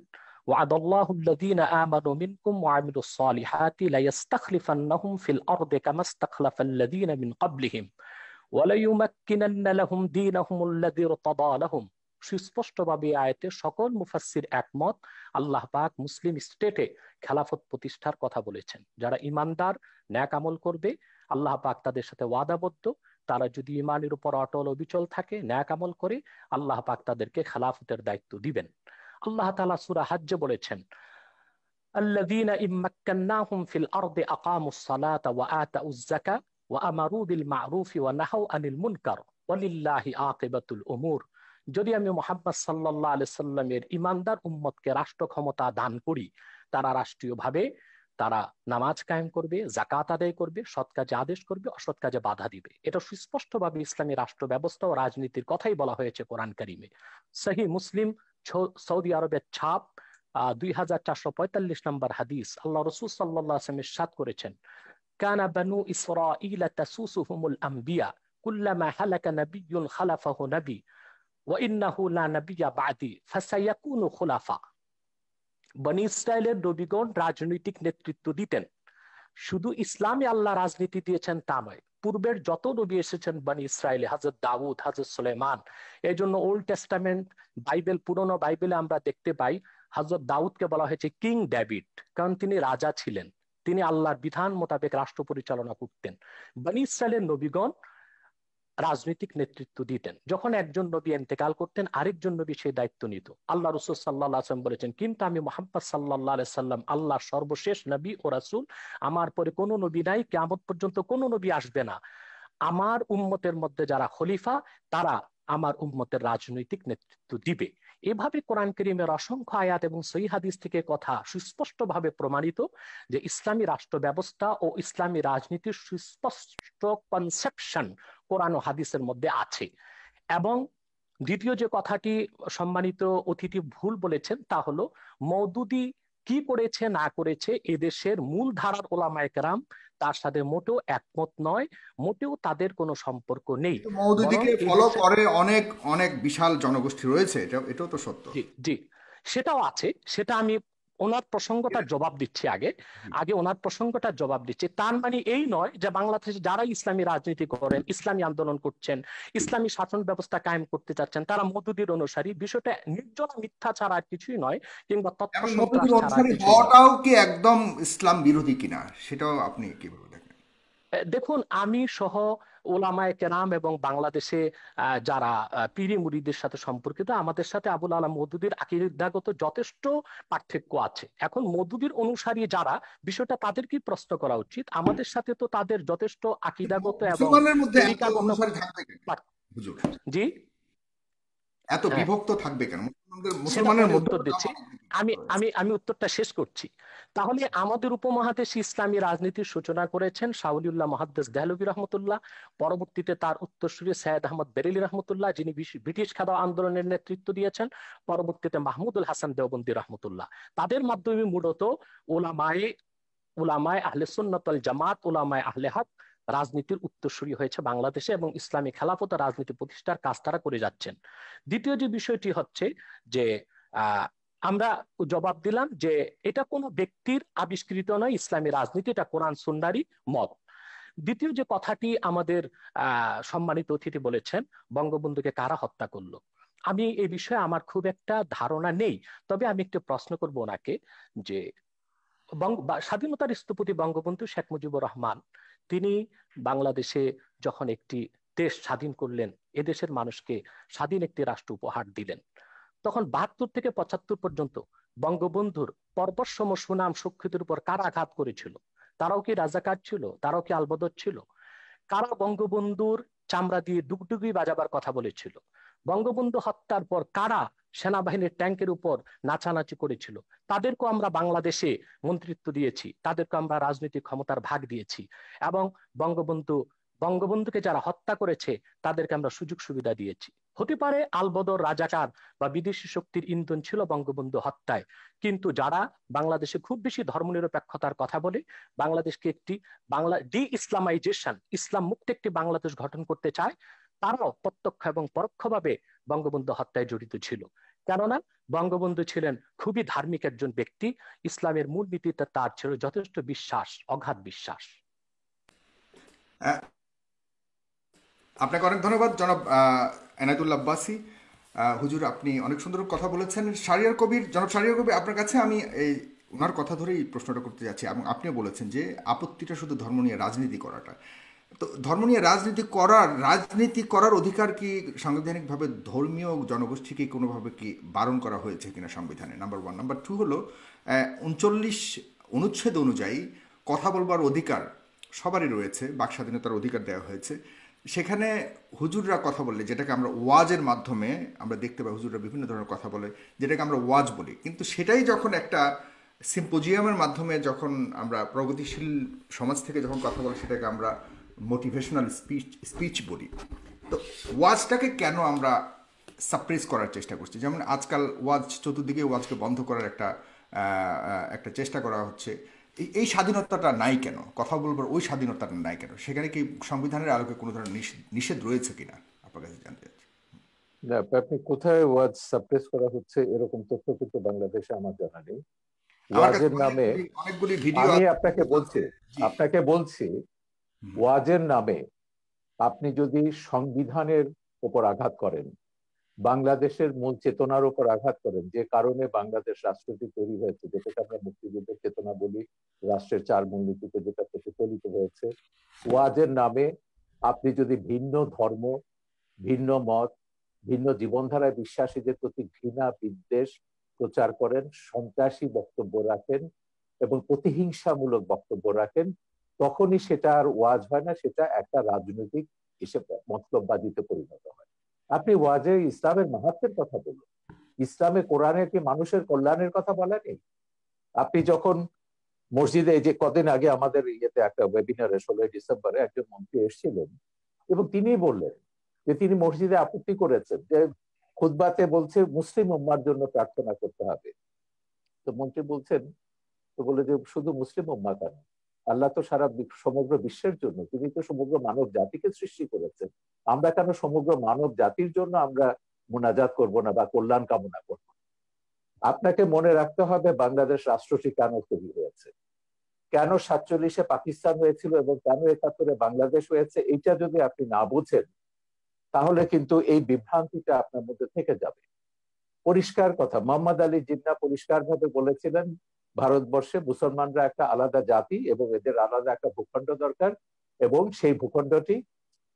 وعد الله الذين آمنوا منكم وعملوا الصالحات ليستخلفنهم في الأرض كما استخلف الذين من قبلهم وليمكنن لهم دينهم الذي ارتضى لهم। সুস্পষ্টভাবে আয়াতে সকল মুফাসসির একমত, আল্লাহ পাক মুসলিম স্টেটে খেলাফত প্রতিষ্ঠার কথা বলেছেন। যারা ইমানদার, ন্যাক আমল করবে, আল্লাহ পাক তাদের সাথে ওয়াদাবদ্ধ, তারা যদি ইমানের উপর অটল অবিচল থাকে, ন্যাক আমল করে, আল্লাহ পাক তাদেরকে খেলাফতের দায়িত্ব দিবেন। আল্লাহ তাআলা সূরা হজ্জে বলেছেন, الذين إن مكناهم في الأرض أقاموا الصلاة وآتوا الزكاة وأمروا بالمعروف ونهوا عن المنكر ولله عاقبة الأمور। যদি আমি মুহাম্মদ সাল্লাল্লাহু আলাইহি সাল্লামের ইমানদার উম্মতকে রাষ্ট্র ক্ষমতা দান করি, তারা রাষ্ট্রীয়ভাবে তারা নামাজ কায়েম করবে, জাকাত আদায় করবে, সৎ কাজে আদেশ করবে, অসৎ কাজে বাধা দিবে। এটা সুস্পষ্টভাবে ইসলামী রাষ্ট্র ব্যবস্থা ও রাজনীতির কথাই বলা হয়েছে কোরআন কারিমে। সহিহ মুসলিম, সৌদি আরবের ছাপ, 2445 নম্বর হাদিস, আল্লাহ রসুল সাল্লাল্লাহু আলাইহি ওয়াসাল্লাম ইরশাদ করেছেন, কানা বানু ইসরাঈল তাসুসুহুমুল আম্বিয়া কুল্লামা হালাকা নাবিয়্যুন খালাফাহু নবী ওয়া ইন্নাহু লা নাবিয়্যা বা'দি ফাসায়াকুনু খুলাফা। বনি ইসরায়েলের নবীগণ রাজনৈতিক নেতৃত্ব দিতেন। শুধু ইসলামে আল্লাহ রাজনীতি দিয়েছেন তা নয়, পূর্বের যত নবী এসেছেন বনি ইসরায়েলে, হযরত দাউদ, হযরত সুলাইমান। এই জন্য ওল্ড টেস্টামেন্ট বাইবেল, পুরনো বাইবেলে আমরা দেখতে পাই হযরত দাউদকে বলা হয়েছে কিং ডেভিড, কারণ তিনি রাজা ছিলেন, তিনি আল্লাহর বিধান মোতাবেক রাষ্ট্র পরিচালনা করতেন। বনি ইসরায়েলের নবীগণ রাজনৈতিক নেতৃত্ব দিতেন। যখন একজন নবী ইন্তেকাল করতেন, আরেকজন নবী সেই দায়িত্ব নিত। আল্লাহ রাসূল সাল্লাল্লাহু আলাইহি ওয়াসাল্লাম বলেছেন, কিন্তু আমি মুহাম্মদ সাল্লাল্লাহু আলাইহি সাল্লাম আল্লাহর সর্বশেষ নবী ও রাসূল, আমার পরে কোনো নবী নাই, কিয়ামত পর্যন্ত কোনো নবী আসবে না। আমার উম্মতের মধ্যে যারা খলিফা, তারা আমার উম্মতের রাজনৈতিক নেতৃত্ব দিবে। এভাবে কোরআন কারীমের অসংখ্য আয়াত এবং সহিহ হাদিস থেকে কথা সুস্পষ্টভাবে প্রমাণিত যে ইসলামী রাষ্ট্র ব্যবস্থা ও ইসলামী রাজনীতির সুস্পষ্ট কনসেপশন কোরআন ও হাদিসের মধ্যে আছে। এবং দ্বিতীয় যে কথাটি সম্মানিত অতিথি ভুল বলেছেন, তা হলো মওদুদি কি করেছে না করেছে এদেশের মূল ধারার ওলামায়ে কেরাম তার সাথে মোটেও একমত নয়, মোটেও তাদের কোনো সম্পর্ক নেই। কিন্তু বরং মওদুদিকে ফলো এদেশে, করে অনেক অনেক বিশাল জনগোষ্ঠী রয়েছে, এটাও তো সত্য। জি জি, সেটাও আছে। সেটা আমি ওনার প্রসঙ্গটার জবাব দিচ্ছি আগে, জি। ওনার প্রসঙ্গটার জবাব দিচ্ছি। তার মানে এই নয় যে বাংলাদেশে যারা ইসলামী রাজনীতি করেন, ইসলামী আন্দোলন করছেন, ইসলামী শাসন ব্যবস্থা কায়েম করতে চাচ্ছেন, তারা মওদুদির অনুসারী। বিষয়টা নির্জন মিথ্যা ছাড়া আর কিছুই নয়, কিংবা তথ্য এবং সন্ত্রাস মওদুদির ছাড়া আর অনুসারী কিছুই নয়। হওয়াটাও কি একদম ইসলাম বিরোধী কিনা, সেটাও আপনি কিভাবে দেখেন? দেখুন, আমি সহ ওলামায়ে কেরাম এবং বাংলাদেশে যারা পীরি মুরিদের সাথে সম্পর্কিত, আমাদের সাথে আবুল আলাম মওদুদির আকীদাগত যথেষ্ট পার্থক্য আছে। এখন মওদুদির অনুসারী যারা, বিষয়টা তাদেরকেই প্রশ্ন করা উচিত। আমাদের সাথে তো তাদের যথেষ্ট আকীদাগত এবং মুসলমানের মধ্যে এত তরিকাগত অনুসারী থাকবে কেন হুজুর? জি, এত হ্যাঁ, বিভক্ত থাকবে কেন সেটা মুসলমানের পরে মধ্যে? উত্তর দিচ্ছি। আমি আমি আমি উত্তরটা শেষ করছি। তাহলে আমাদের উপমহাদেশে ইসলামী রাজনীতির সূচনা করেছেন শাওলিউল্লাহ মুহাদ্দিস দেহলভী রহমতুল্লাহ, পরবর্তীতে তার উত্তরসূরি সৈয়দ আহমদ বেরেলী রহমতুল্লাহ, যিনি ব্রিটিশ খেদা আন্দোলনের নেতৃত্ব দিয়েছেন, পরবর্তীতে মাহমুদুল হাসান দেওবন্দি রহমতুল্লাহ। তাদের মাধ্যমে মূলত ওলামায়ে উলামায়ে আহলে সুন্নাত ওয়াল জামাত, উলামায়ে আহলে হক রাজনীতির উত্তরসূরি হয়েছে বাংলাদেশে, এবং ইসলামী খেলাফত রাজনীতি প্রতিষ্ঠার কাজ তারা করে যাচ্ছেন। দ্বিতীয় যে বিষয়টি হচ্ছে যে আহ, আমরা জবাব দিলাম যে এটা কোনো ব্যক্তির আবিষ্কৃত নয়, ইসলামী রাজনীতি এটা কোরআন সুন্নাহরই মত। দ্বিতীয় যে কথাটি আমাদের সম্মানিত অতিথি বলেছেন, বঙ্গবন্ধুকে কারা হত্যা করলো, আমি এই বিষয়ে আমার খুব একটা ধারণা নেই। তবে আমি একটু প্রশ্ন করব ওনাকে যে স্বাধীনতার স্থপতি বঙ্গবন্ধু শেখ মুজিবুর রহমান, তিনি বাংলাদেশে যখন একটি দেশ স্বাধীন করলেন, এদেশের মানুষকে স্বাধীন একটি রাষ্ট্র উপহার দিলেন, তখন 72 থেকে 75 পর্যন্ত বঙ্গবন্ধুর পর্বতসম সুনাম সুখ্যাতির উপর কারা আঘাত করেছিল? তারাও কি রাজাকার ছিল? তারাও কি আলবদর ছিল? কারা বঙ্গবন্ধুর চামড়া দিয়ে ডুগডুগি বাজাবার কথা বলেছিল? বঙ্গবন্ধু হত্যার পর কারা সেনাবাহিনীর ট্যাঙ্কের উপর নাচানাচি করেছিল? তাদেরকে আমরা বাংলাদেশে মন্ত্রিত্ব দিয়েছি, তাদেরকে আমরা রাজনৈতিক ক্ষমতার ভাগ দিয়েছি, এবং বঙ্গবন্ধুকে যারা হত্যা করেছে তাদেরকে আমরা সুযোগ সুবিধা দিয়েছি। হতে পারে আলবদর, রাজাকার বা বিদেশি শক্তির ইন্ধন ছিল বঙ্গবন্ধু হত্যায়, কিন্তু যারা বাংলাদেশে খুব বেশি ধর্মনিরপেক্ষতার কথা বলে, বাংলাদেশকে একটি ডি ইসলামাইজেশন, ইসলাম মুক্ত একটি বাংলাদেশ গঠন করতে চায়, তারাও প্রত্যক্ষ এবং পরোক্ষভাবে বঙ্গবন্ধু হত্যায় জড়িত ছিল। কেননা বঙ্গবন্ধু ছিলেন খুবই ধার্মিক একজন ব্যক্তি, ইসলামের মূলনীতিতে তার ছিল যথেষ্ট বিশ্বাস, অগাধ বিশ্বাস। আহ, আপনাকে অনেক ধন্যবাদ জনাব এনায়েতুল্লাহ আব্বাসী। হুজুর, আপনি অনেক সুন্দর কথা বলেছেন। জনাব শাহরিয়ার কবির, আপনার কাছে আমি এই ওনার কথা ধরেই প্রশ্নটা করতে যাচ্ছি, এবং আপনিও বলেছেন যে আপত্তিটা শুধু ধর্ম নিয়ে রাজনীতি করাটা। তো ধর্ম নিয়ে রাজনীতি করার অধিকার কি সাংবিধানিকভাবে ধর্মীয় জনগোষ্ঠীকে কোনোভাবে কি বারণ করা হয়েছে কিনা সংবিধানে? Number one. নাম্বার টু হলো 39 অনুচ্ছেদ অনুযায়ী কথা বলবার অধিকার সবারই রয়েছে, বাক স্বাধীনতার অধিকার দেওয়া হয়েছে। সেখানে হুজুররা কথা বললে, যেটাকে আমরা ওয়াজের মাধ্যমে আমরা দেখতে পাই, হুজুররা বিভিন্ন ধরনের কথা বলে, যেটাকে আমরা ওয়াজ বলি, কিন্তু সেটাই যখন একটা সিম্পোজিয়ামের মাধ্যমে যখন আমরা প্রগতিশীল সমাজ থেকে যখন কথা বলি সেটাকে আমরা মোটিভেশনাল স্পিচ বলি। তো ওয়াজটাকে কেন আমরা সাপ্রেস করার চেষ্টা করছি? যেমন আজকাল ওয়াজ, চতুর্দিকে ওয়াজকে বন্ধ করার একটা চেষ্টা করা হচ্ছে। এই স্বাধীনতাটা নাই কেন? কথা বলবার ওই স্বাধীনতাটা নাই কেন? সেখানে কি সংবিধানের আলোকে কোনো ধরনের নিষেধ রয়েছে কিনা আপনার কাছে জানতে চাচ্ছি। না, আপনি কোথায় ওয়াজ সাপ্রেস করা হচ্ছে এরকম তথ্য কিন্তু বাংলাদেশে আমার জানা নেই। আমার কাছে ওয়াজের নামে অনেকগুলি ভিডিও আমি আছে। জি। আপনাকে বলছি ওয়াজের নামে আপনি যদি সংবিধানের উপর আঘাত করেন, বাংলাদেশের মূল চেতনার উপর আঘাত করেন, যে কারণে বাংলাদেশ রাষ্ট্রটি তৈরি হয়েছে, যেটাকে আমরা মুক্তিযুদ্ধের চেতনা বলি, রাষ্ট্রের 4 মূলনীতিতে যেটা প্রতিফলিত হয়েছে, ওয়াজের নামে আপনি যদি ভিন্ন ধর্ম, ভিন্ন মত, ভিন্ন জীবনধারায় বিশ্বাসীদের প্রতি ঘৃণা বিদ্বেষ প্রচার করেন, সন্ত্রাসী বক্তব্য রাখেন এবং প্রতিহিংসামূলক বক্তব্য রাখেন, তখনই সেটা আর ওয়াজ হয় না, সেটা একটা রাজনৈতিক হিসেবে মতলববাজিতে পরিণত হয়। আপনি ওয়াজে ইসলামের মাহাত্ম্যের কথা বলুন, ইসলামে কোরআনে কি মানুষের কল্যাণের কথা বলা নেই? আপনি যখন মসজিদে, এই যে কদিন আগে আমাদের ইয়েতে একটা ওয়েবিনারে 16 ডিসেম্বরে একজন মন্ত্রী এসেছিলেন এবং তিনি বললেন যে তিনি মসজিদে আপত্তি করেছেন যে খুতবাতে বলছে মুসলিম উম্মার জন্য প্রার্থনা করতে হবে। তো মন্ত্রী বলছেন, তো বলে যে শুধু মুসলিম উম্মা কেন, আল্লাহ তো সারা সমগ্র বিশ্বের জন্য, তিনি তো সমগ্র মানব জাতিকে সৃষ্টি করেছেন, আমরা কেন সমগ্র মানব জাতির জন্য আমরা মোনাজাত করব না বা কল্যাণ কামনা করব? আপনাকে মনে রাখতে হবে বাংলাদেশ রাষ্ট্রটি কেন তৈরি হয়েছে, কেন 47-এ পাকিস্তান হয়েছিল এবং কেন 71-এ বাংলাদেশ হয়েছে। এইটা যদি আপনি না বুঝেন তাহলে কিন্তু এই বিভ্রান্তিটা আপনার মধ্যে থেকে যাবে। পরিষ্কার কথা, মোহাম্মদ আলী জিন্নাহ পরিষ্কার ভাবে বলেছিলেন ভারতবর্ষে মুসলমানরা একটা আলাদা জাতি এবং এদের আলাদা একটা ভূখণ্ড দরকার, এবং সেই ভূখণ্ডটি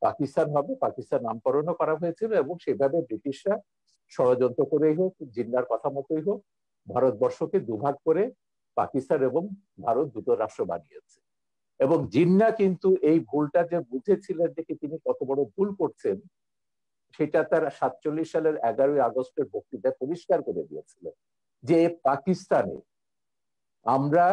পাকিস্তান হবে। পাকিস্তান নামকরণও করা হয়েছিল এবং সেভাবে ব্রিটিশরা ষড়যন্ত্র করেই হোক, জিন্নাহর কথা মতোই হোক, ভারতবর্ষকে দুভাগ করে পাকিস্তান এবং ভারত দুটো রাষ্ট্র বানিয়েছে। এবং জিন্নাহ কিন্তু এই ভুলটা যে বুঝেছিলেন, দেখে তিনি কত বড় ভুল করছেন সেটা তার 47 সালের 11ই আগস্টের বক্তৃতায় পরিষ্কার করে দিয়েছিলেন যে পাকিস্তানে আমরা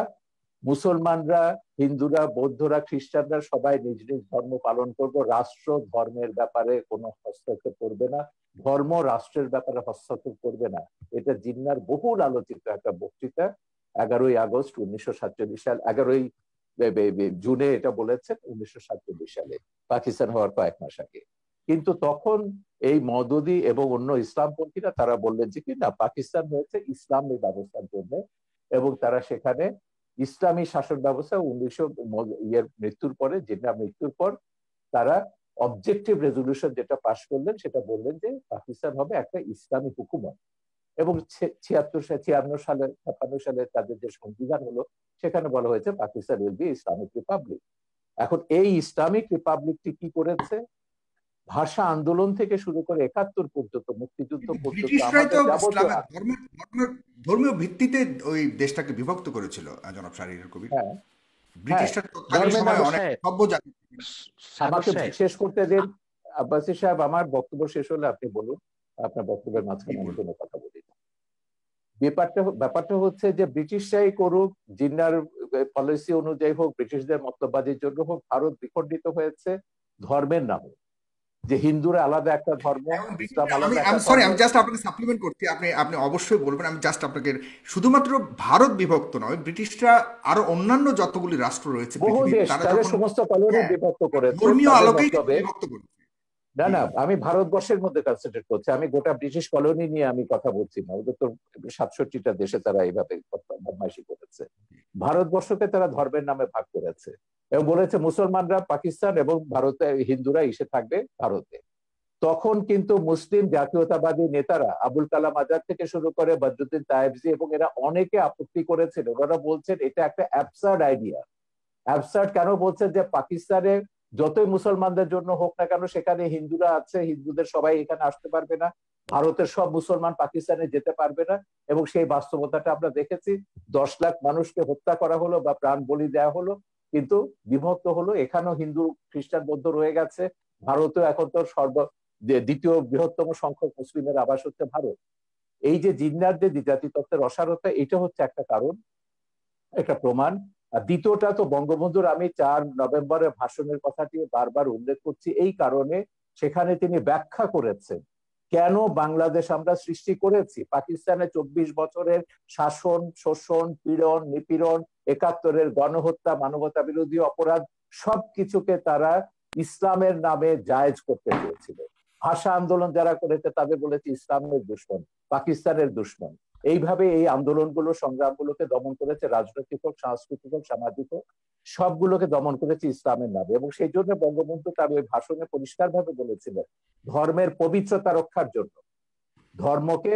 মুসলমানরা, হিন্দুরা, বৌদ্ধরা, খ্রিস্টানরা সবাই নিজ নিজ ধর্ম পালন করব, রাষ্ট্র ধর্মের ব্যাপারে কোনো হস্তক্ষেপ করবে না, ধর্ম রাষ্ট্রের ব্যাপারে হস্তক্ষেপ করবে না। এটা জিন্নাহর বহুল আলোচিত একটা বক্তৃতা, 11ই আগস্ট 1947 সাল, 11ই জুনে এটা বলেছেন 1947 সালে, পাকিস্তান হওয়ার কয়েক মাস আগে। কিন্তু তখন এই মওদুদি এবং অন্য ইসলামপন্থীরা তারা বললেন যে কি না, পাকিস্তান হয়েছে ইসলামী ব্যবস্থার জন্য, এবং তারা সেখানে ইসলামী শাসন ব্যবস্থা 1900 মৃত্যুর পরে, জিন্নাহ মৃত্যুর পর তারা অবজেক্টিভ রেজলিউশন যেটা পাশ করলেন সেটা বললেন যে পাকিস্তান হবে একটা ইসলামী হুকুমত। এবং 56 সালে 56 সালে তাদের যে সংবিধান হলো সেখানে বলা হয়েছে Pakistan will be Islamic Republic. এখন এই ইসলামিক রিপাবলিকটি কি করেছে, ভাষা আন্দোলন থেকে শুরু করে 71 পর্যন্ত, মুক্তিযুদ্ধ পর্যন্ত, ব্রিটিশরাই তো আমাদের যাবতীয়, ধর্মীয় ভিত্তিতে ওই দেশটাকে বিভক্ত করেছিল। জনাব শাহরিয়ার কবির, হ্যাঁ হ্যাঁ, ব্রিটিশরা তৎকালীন ধর্মের সময় নামে। অনেক সভ্য জাতি। সাগর আমাকে সাহেব, শেষ করতে দিন আব্বাসী সাহেব, আমার বক্তব্য শেষ হলে আপনি বলুন, আপনার বক্তব্যের মাঝখানে আমি কোনো কথা বলি না। ব্যাপারটা হচ্ছে যে ব্রিটিশরাই করুক, জিন্নাহর পলিসি অনুযায়ী হোক, ব্রিটিশদের মতবাদের জন্য হোক, ভারত বিখণ্ডিত হয়েছে ধর্মের নামে, যে হিন্দুরা আলাদা একটা ধর্ম, ইসলাম আলাদা একটা সরি, ধর্ম। আমি জাস্ট আপনাকে সাপ্লিমেন্ট করছি, আপনি আপনি অবশ্যই বলবেন। আমি জাস্ট আপনাকে, শুধুমাত্র ভারত বিভক্ত নয়, ব্রিটিশরা আরো অন্যান্য যতগুলি রাষ্ট্র রয়েছে বহু পৃথিবীর, দেশ তারা তাদের যখন সমস্ত কলোনি বিভক্ত করেছে ধর্মীয় তাদের আলোকেই মতলবে। বিভক্ত করেছে। না না, আমি ভারতবর্ষের মধ্যে কনসেন্ট্রেট করছি, আমি গোটা ব্রিটিশ কলোনি নিয়ে আমি কথা বলছি না। ওদের তো 67টা দেশে তারা এইভাবে বদমাইশি করেছে। ভারতবর্ষকে তারা ধর্মের নামে ভাগ করেছে এবং বলেছে মুসলমানরা পাকিস্তান এবং ভারতে, হিন্দুরা এসে থাকবে ভারতে। তখন কিন্তু মুসলিম জাতীয়তাবাদী নেতারা আবুল কালাম আজাদ থেকে শুরু করে বদরুদ্দিন তায়েবজি এবং এরা অনেকে আপত্তি করেছেন। ওনারা বলছেন এটা একটা অ্যাবসার্ড আইডিয়া। অ্যাবসার্ড কেন বলছেন, যে পাকিস্তানে যতই মুসলমানদের জন্য হোক না কেন, সেখানে হিন্দুরা আছে, হিন্দুদের সবাই এখানে আসতে পারবে না, ভারতের সব মুসলমান পাকিস্তানে যেতে পারবে না। এবং সেই বাস্তবতাটা আমরা দেখেছি, 10 লাখ মানুষকে হত্যা করা হলো বা প্রাণ বলি দেওয়া হলো, কিন্তু বিভক্ত হলো। এখানেও হিন্দু, খ্রিস্টান, বৌদ্ধ রয়ে গেছে। ভারতেও এখন তো দ্বিতীয় বৃহত্তম সংখ্যক মুসলিমের আবাস হচ্ছে ভারত। এই যে জিন্নাহর যে দ্বিজাতি তত্ত্বের অসারতা, এটা হচ্ছে একটা কারণ। একটা প্রমাণ। আর দ্বিতীয়টা তো বঙ্গবন্ধুর আমি 4 নভেম্বরের ভাষণের কথাটি বারবার উল্লেখ করছি এই কারণে, সেখানে তিনি ব্যাখ্যা করেছেন কেন বাংলাদেশ আমরা সৃষ্টি করেছি। পাকিস্তানে 24 বছরের শাসন, শোষণ, পীড়ন, নিপীড়ন, 71-এর গণহত্যা, মানবতা বিরোধী অপরাধ সবকিছুকে তারা ইসলামের নামে জায়েজ করতে চেয়েছিল। ভাষা আন্দোলন যারা করেছে তাদের বলেছে ইসলামের দুশ্মন, পাকিস্তানের দুশ্মন। এইভাবে এই আন্দোলনগুলো, সংগ্রামগুলোকে দমন করেছে, রাজনৈতিক হোক, সাংস্কৃতিক হোক, সামাজিক হোক, সবগুলোকে দমন করেছে ইসলামের নামে। এবং সেই জন্য বঙ্গবন্ধু তার ওই ভাষণে পরিষ্কারভাবে বলেছিলেন ধর্মের পবিত্রতা রক্ষার জন্য ধর্মকে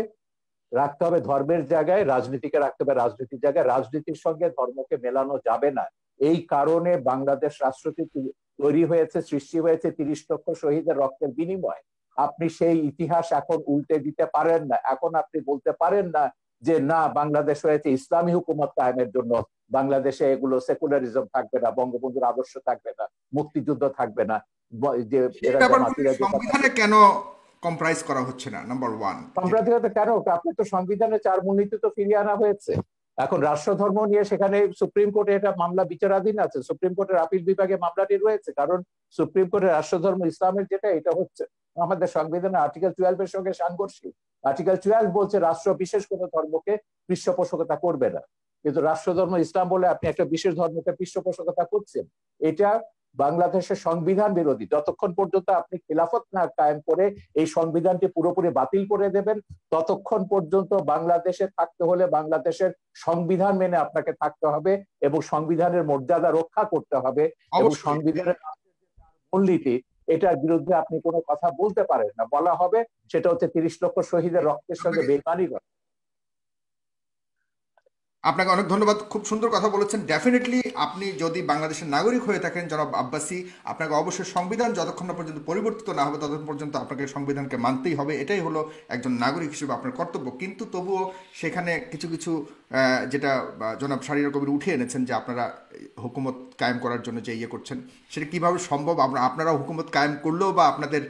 রাখতে হবে ধর্মের জায়গায়, রাজনীতিকে রাখতে হবে রাজনীতির জায়গায়, রাজনীতির সঙ্গে ধর্মকে মেলানো যাবে না। এই কারণে বাংলাদেশ রাষ্ট্রটি তৈরি হয়েছে, সৃষ্টি হয়েছে 30 লক্ষ শহীদের রক্তের বিনিময়। আপনি সেই ইতিহাস এখন উল্টে দিতে পারেন না। এখন আপনি বলতে পারেন না যে না, বাংলাদেশ হয়েছে ইসলামী হুকুমত কায়েমের জন্য, বাংলাদেশে এগুলো সেকুলারিজম থাকবে না, বঙ্গবন্ধুর আদর্শ থাকবে না, মুক্তিযুদ্ধ থাকবে না, যে সেই এরা ব্যাপারগুলো জামাতিরা যে কথা। সংবিধানে কেন কম্প্রাইজ করা হচ্ছে না, নাম্বার ওয়ান। সাম্প্রদায়িকতা কেন? আপনি তো সংবিধানে 4 মূলনীতি তো ফিরিয়ে আনা হয়েছে। এখন রাষ্ট্রধর্ম নিয়ে সেখানে সুপ্রিম কোর্টে এটা মামলা বিচারাধীন আছে, সুপ্রিম কোর্টের আপিল বিভাগে মামলাটি রয়েছে, কারণ সুপ্রিম কোর্টের রাষ্ট্রধর্ম ইসলামের যেটা, এটা হচ্ছে আমাদের সংবিধানের আর্টিকেল 12-এর সঙ্গে সাংঘর্ষিক। আর্টিকেল 12 বলছে রাষ্ট্র বিশেষ কোনো ধর্মকে পৃষ্ঠপোষকতা করবে না, কিন্তু রাষ্ট্রধর্ম ইসলাম বলে আপনি একটা বিশেষ ধর্মকে পৃষ্ঠপোষকতা করছেন। এটা বাংলাদেশের সংবিধান বিরোধী। যতক্ষণ পর্যন্ত আপনি খিলাফত না কায়েম করে এই সংবিধানটি পুরোপুরি বাতিল করে দেবেন, ততক্ষণ পর্যন্ত বাংলাদেশে থাকতে হলে বাংলাদেশের সংবিধান মেনে আপনাকে থাকতে হবে এবং সংবিধানের মর্যাদা রক্ষা করতে হবে। এবং অবশ্যই। সংবিধানের মূলনীতি, এটার বিরুদ্ধে আপনি কোনো কথা বলতে পারেন না। বলা হবে সেটা হচ্ছে 30 লক্ষ শহীদের রক্তের সঙ্গে বেইমানি করা। আপনাকে অনেক ধন্যবাদ, খুব সুন্দর কথা বলেছেন। ডেফিনেটলি আপনি যদি বাংলাদেশের নাগরিক হয়ে থাকেন জনাব আব্বাসী, আপনাকে অবশ্যই সংবিধান যতক্ষণ না পর্যন্ত পরিবর্তিত না হবে ততক্ষণ পর্যন্ত আপনাকে সংবিধানকে মানতেই হবে। এটাই হলো একজন নাগরিক হিসেবে আপনার কর্তব্য। কিন্তু তবুও সেখানে কিছু কিছু যেটা জনাব শাহরিয়ার কবির উঠে এনেছেন যে আপনারা হুকুমত কায়েম করার জন্য যে ইয়ে করছেন, সেটা কিভাবে সম্ভব? আপনারা হুকুমত কায়েম করলেও বা আপনাদের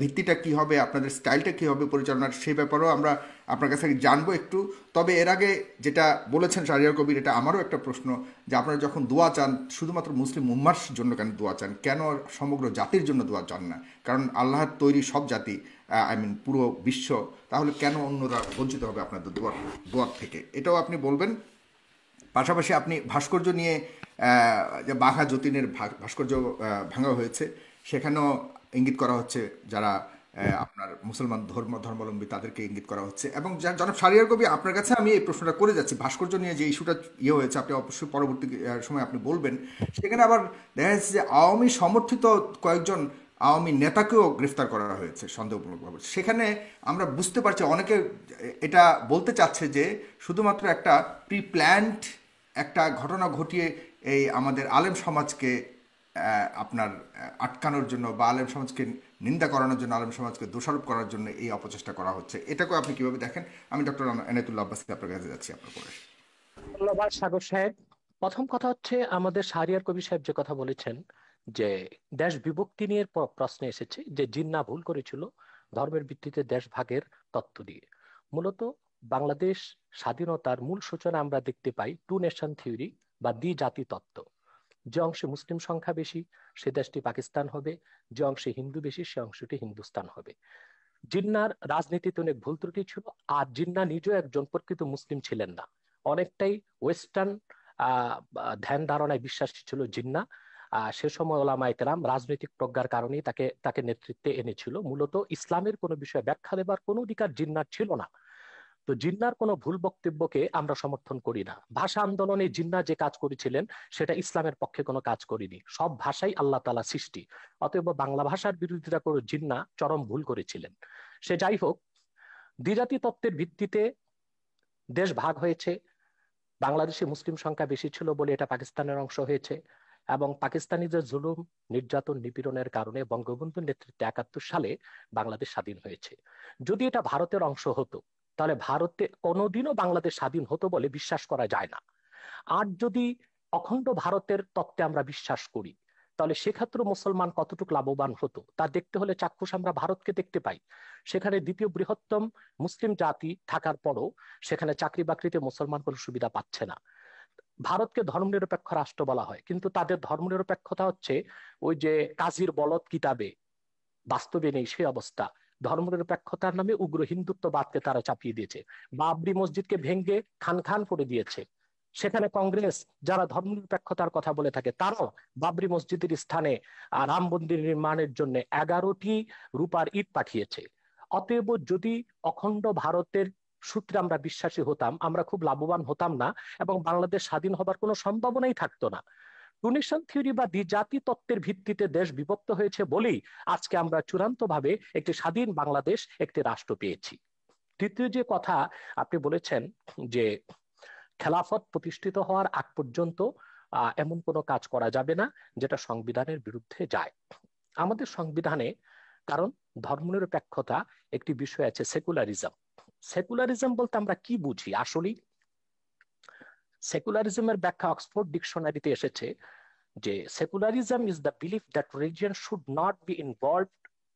ভিত্তিটা কি হবে, আপনাদের স্টাইলটা কী হবে পরিচালনার, সেই ব্যাপারেও আমরা আপনার কাছ থেকে জানবো একটু। তবে এর আগে যেটা বলেছেন শাহরিয়ার কবির, এটা আমারও একটা প্রশ্ন, যে আপনারা যখন দোয়া চান শুধুমাত্র মুসলিম উম্মার জন্য কেন দোয়া চান, কেন সমগ্র জাতির জন্য দোয়া চান না? কারণ আল্লাহর তৈরি সব জাতি, পুরো বিশ্ব, তাহলে কেন অন্যরা বঞ্চিত হবে আপনাদের দোয়ার থেকে? এটাও আপনি বলবেন। পাশাপাশি আপনি ভাস্কর্য নিয়ে, যে বাঘা যতীনের ভাস্কর্য ভাঙা হয়েছে, সেখানেও ইঙ্গিত করা হচ্ছে যারা আপনার মুসলমান ধর্মাবলম্বী তাদেরকে ইঙ্গিত করা হচ্ছে। এবং জনাব শাহরিয়ার কবি, আপনার কাছে আমি এই প্রশ্নটা করে যাচ্ছি, ভাস্কর্য নিয়ে যে ইস্যুটা হয়েছে, আপনি অবশ্যই পরবর্তী সময় আপনি বলবেন। সেখানে আবার দেখা যাচ্ছে যে আওয়ামী সমর্থিত কয়েকজন আওয়ামী নেতাকেও গ্রেফতার করা হয়েছে সন্দেহমূলকভাবে। সেখানে আমরা বুঝতে পারছি অনেকে এটা বলতে চাচ্ছে যে শুধুমাত্র একটা প্রি প্ল্যান্ড একটা ঘটনা ঘটিয়ে এই আমাদের আলেম সমাজকে আপনার আটকানোর জন্য বা আলেম সমাজকে নিন্দা করানোর জন্য, আলেম সমাজকে দোষারোপ করার জন্য এই অপচেষ্টা করা হচ্ছে। এটাকেও আপনি কিভাবে দেখেন? আমি ডক্টর এনায়েতুল্লাহ আব্বাসী আপনার কাছে যাচ্ছি আপনার পরে। ধন্যবাদ সাগর সাহেব। প্রথম কথা হচ্ছে, আমাদের শাহরিয়ার কবি সাহেব যে কথা বলেছেন যে দেশ বিভক্তি নিয়ে প্রশ্ন এসেছে যে জিন্নাহ ভুল করেছিল ধর্মের ভিত্তিতে দেশ ভাগের তত্ত্ব দিয়ে। মূলত বাংলাদেশ স্বাধীনতার মূল সূচনা আমরা দেখতে পাই টু নেশন থিওরি বা দ্বিজাতি তত্ত্ব। যে অংশে মুসলিম সংখ্যা বেশি সে দেশটি পাকিস্তান হবে, যে অংশে হিন্দু বেশি সে অংশটি হিন্দুস্তান হবে। জিন্নার রাজনীতিতে অনেক ভুল ত্রুটি ছিল, আর জিন্না নিজেও একজন প্রকৃত মুসলিম ছিলেন না, অনেকটাই ওয়েস্টার্ন ধ্যান ধারণায় বিশ্বাসী ছিল জিন্না। সে সময় ওলামায়ে কেরাম রাজনৈতিক প্রজ্ঞার কারণেই তাকে তাকে নেতৃত্বে এনেছিল। মূলত ইসলামের কোনো বিষয়ে ব্যাখ্যা দেবার কোনো অধিকার জিন্নার ছিল না। তো জিন্নার কোনো ভুল বক্তব্যকে আমরা সমর্থন করি না। ভাষা আন্দোলনে জিন্না যে কাজ করেছিলেন সেটা ইসলামের পক্ষে কোনো কাজ করেনি। সব ভাষাই আল্লাহ তাআলা সৃষ্টি, অতএব বাংলা ভাষার বিরোধিতা করে জিন্না চরম ভুল করেছিলেন। সে যাই হোক, দ্বিজাতি তত্ত্বের ভিত্তিতে দেশ ভাগ হয়েছে। বাংলাদেশে মুসলিম সংখ্যা বেশি ছিল বলে এটা পাকিস্তানের অংশ হয়েছে, এবং পাকিস্তানিদের জুলুম, নির্যাতন, নিপীড়নের কারণে বঙ্গবন্ধুর নেতৃত্বে 71 সালে বাংলাদেশ স্বাধীন হয়েছে। যদি এটা ভারতের অংশ হতো তাহলে ভারতে কোনোদিনও বাংলাদেশ স্বাধীন হতো বলে বিশ্বাস করা যায় না। আর যদি অখণ্ড ভারতের তত্ত্বে আমরা বিশ্বাস করি তাহলে সেক্ষেত্রে মুসলমান কতটুকু লাভবান হতো তা দেখতে হলে চাক্ষুষ আমরা ভারতকে দেখতে পাই। সেখানে দ্বিতীয় বৃহত্তম মুসলিম জাতি থাকার পরও সেখানে চাকরি বাকরিতে মুসলমান কোনো সুবিধা পাচ্ছে না। ভারতকে ধর্মনিরপেক্ষ রাষ্ট্র বলা হয়, কিন্তু তাদের ধর্মনিরপেক্ষতা হচ্ছে ওই যে কাজীর বলদ কিতাবে, বাস্তবে নেই সেই অবস্থা। ধর্মনিরপেক্ষতার নামে উগ্র হিন্দুত্ববাদকে তারা চাপিয়ে দিয়েছে, বাবরি মসজিদকে ভেঙ্গে খান খান করে দিয়েছে। সেখানে কংগ্রেস যারা ধর্মনিরপেক্ষতার কথা বলে থাকে, তারাও বাবরি মসজিদের স্থানে রাম মন্দির নির্মাণের জন্য 11টি রূপার ইট পাঠিয়েছে। অতএব যদি অখণ্ড ভারতের সূত্রে আমরা বিশ্বাসী হতাম, আমরা খুব লাভবান হতাম না, এবং বাংলাদেশ স্বাধীন হবার কোনো সম্ভাবনাই থাকতো না। টুনিশন থিওরি বা দ্বিজাতি তত্ত্বের ভিত্তিতে দেশ বিভক্ত হয়েছে বলেই আজকে আমরা চূড়ান্তভাবে একটি স্বাধীন বাংলাদেশ, একটি রাষ্ট্র পেয়েছি। তৃতীয় যে কথা আপনি বলেছেন যে খেলাফত প্রতিষ্ঠিত হওয়ার আগ পর্যন্ত এমন কোনো কাজ করা যাবে না যেটা সংবিধানের বিরুদ্ধে যায়। আমাদের সংবিধানে, কারণ ধর্মনিরপেক্ষতা একটি বিষয় আছে, সেকুলারিজম। সেকুলারিজম বলতে আমরা কি বুঝি আসলে? সেকুলারিজমের ব্যাখ্যা অক্সফোর্ড ডিকশনারিতে এসেছে যে secularism is the belief that religion should not be involved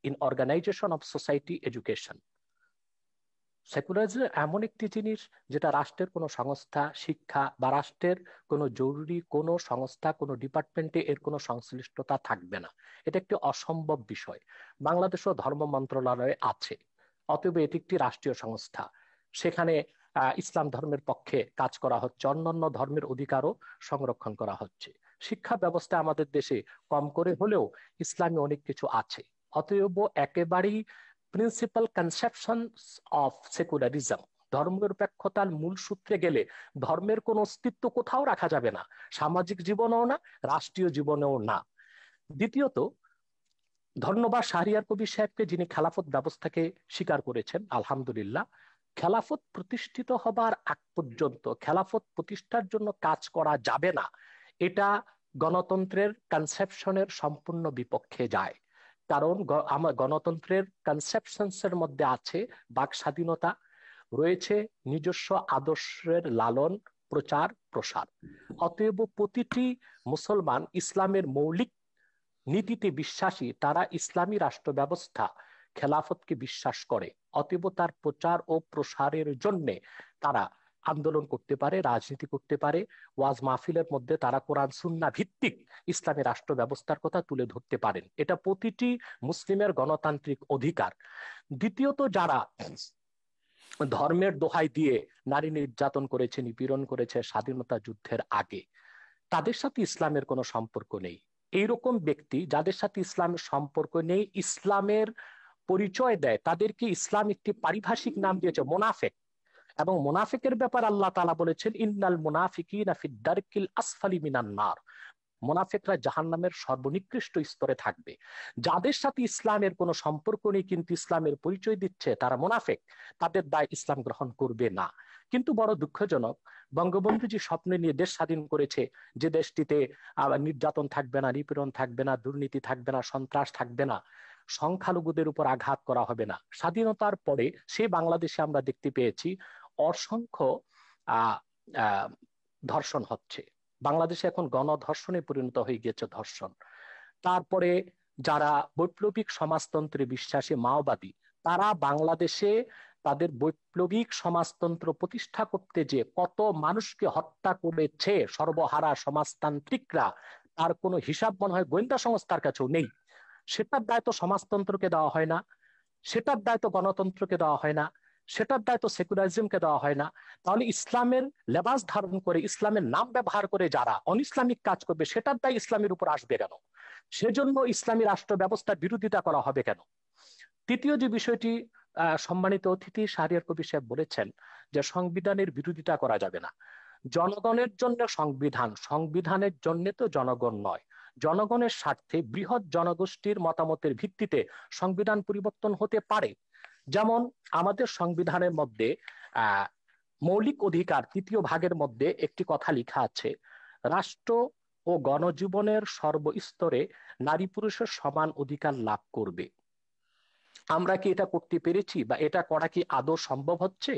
in organisation of society, education. Secularism এমন একটি জিনিস যেটা রাষ্ট্রের কোনো সংস্থা, শিক্ষা বা রাষ্ট্রের কোনো জরুরি কোনো সংস্থা, কোনো ডিপার্টমেন্টে এর কোনো সংশ্লিষ্টতা থাকবে না। এটা একটি অসম্ভব বিষয়। বাংলাদেশও ধর্ম মন্ত্রণালয়ে আছে, অতএব এটি একটি রাষ্ট্রীয় সংস্থা। সেখানে ইসলাম ধর্মের পক্ষে কাজ করা হচ্ছে, অন্যান্য ধর্মের অধিকারও সংরক্ষণ করা হচ্ছে। শিক্ষা ব্যবস্থা আমাদের দেশে কম করে হলেও ইসলামী অনেক কিছু আছে। অতএব একেবারেই প্রিন্সিপাল কনসেপশন অফ সেকুলারিজম, ধর্মনিরপেক্ষতার মূল সূত্রে গেলে ধর্মের কোনো অস্তিত্ব কোথাও রাখা যাবে না, সামাজিক জীবনেও না, রাষ্ট্রীয় জীবনেও না। দ্বিতীয়ত, ধন্যবাদ শাহরিয়ার কবির সাহেবকে, যিনি খেলাফত ব্যবস্থাকে স্বীকার করেছেন। আলহামদুলিল্লাহ, খেলাফত প্রতিষ্ঠিত হবার আগ পর্যন্ত খেলাফত প্রতিষ্ঠার জন্য কাজ করা যাবে না, এটা গণতন্ত্রের কনসেপশনের সম্পূর্ণ বিপক্ষে যায়। কারণ আমার গণতন্ত্রের কনসেপশনস এর মধ্যে আছে বাক স্বাধীনতা, রয়েছে নিজস্ব আদর্শের লালন প্রচার প্রসার। অতএব প্রতিটি মুসলমান ইসলামের মৌলিক নীতিতে বিশ্বাসী, তারা ইসলামী রাষ্ট্র ব্যবস্থা খেলাফতকে বিশ্বাস করে। অতএব তার প্রচার ও প্রসারের জন্য তারা আন্দোলন করতে পারে, রাজনীতি করতে পারে, ওয়াজ মাহফিলের মধ্যে তারা কোরআন সুন্নাহ ভিত্তিক ইসলামী রাষ্ট্র ব্যবস্থার কথা তুলে ধরতে পারেন। এটা প্রতিটি মুসলিমের গণতান্ত্রিক অধিকার। দ্বিতীয়ত, যারা ধর্মের দোহাই দিয়ে নারী নির্যাতন করেছে, নিপীড়ন করেছে স্বাধীনতা যুদ্ধের আগে, তাদের সাথে ইসলামের কোনো সম্পর্ক নেই। এইরকম ব্যক্তি যাদের সাথে ইসলামের সম্পর্ক নেই, ইসলামের পরিচয় দেয়, তাদেরকে ইসলাম একটি পারিভাষিক নাম দিয়েছে মোনাফেক। এবং মোনাফিকের ব্যাপার আল্লাহ তাআলা বলেছেন, ইন্নাল মুনাফিকিনা ফিদ দারকিল আসফালি মিনান নার। মোনাফিকরা জাহান্নামের সর্বনিকৃষ্ট স্তরে থাকবে। যাদের সাথে ইসলামের কোনো সম্পর্ক নেই কিন্তু ইসলামের পরিচয় দিচ্ছে, তারা মোনাফিক, তাদের দায় ইসলাম গ্রহণ করবে না। কিন্তু বড় দুঃখজনক, বঙ্গবন্ধু যে স্বপ্ন নিয়ে দেশ স্বাধীন করেছে, যে দেশটিতে নির্যাতন থাকবে না, নিপীড়ন থাকবে না, দুর্নীতি থাকবে না, সন্ত্রাস থাকবে না, সংখ্যালঘুদের উপর আঘাত করা হবে না, স্বাধীনতার পরে সে বাংলাদেশে আমরা দেখতে পেয়েছি অসংখ্য আহ আহ ধর্ষণ হচ্ছে। বাংলাদেশে এখন গণধর্ষণে পরিণত হয়ে গিয়েছে ধর্ষণ। তারপরে যারা বৈপ্লবিক সমাজতন্ত্রে বিশ্বাসী মাওবাদী, তারা বাংলাদেশে তাদের বৈপ্লবিক সমাজতন্ত্র প্রতিষ্ঠা করতে যে কত মানুষকে হত্যা করেছে সর্বহারা সমাজতান্ত্রিকরা, তার কোনো হিসাব মনে হয় গোয়েন্দা সংস্থার কাছেও নেই। সেটার দায়িত্ব সমাজতন্ত্রকে দেওয়া হয় না, সেটার দায়িত্ব গণতন্ত্রকে দেওয়া হয় না, সেটার দায়িত্ব সেকুলারিজমকে দেওয়া হয় না। তাহলে ইসলামের লেবাস ধারণ করে, ইসলামের নাম ব্যবহার করে যারা অনইসলামিক কাজ করবে, সেটার দায় ইসলামের উপর আসবে কেন? সেজন্য ইসলামী রাষ্ট্র ব্যবস্থার বিরোধিতা করা হবে কেন? তৃতীয় যে বিষয়টি সম্মানিত অতিথি শাহরিয়ার কবির সাহেব বলেছেন, যে সংবিধানের বিরোধিতা করা যাবে না। জনগণের জন্য সংবিধান, সংবিধানের জন্য তো জনগণ নয়। জনগণের স্বার্থে বৃহৎ জনগোষ্ঠীর মতামতের ভিত্তিতে সংবিধান পরিবর্তন হতে পারে। যেমন আমাদের সংবিধানের মধ্যে আহ মৌলিক অধিকার 3য় ভাগের মধ্যে একটি কথা লেখা আছে, রাষ্ট্র ও গণজীবনের সর্বস্তরে নারী পুরুষের সমান অধিকার লাভ করবে। আমরা কি এটা করতে পেরেছি, বা এটা করা কি আদৌ সম্ভব হচ্ছে?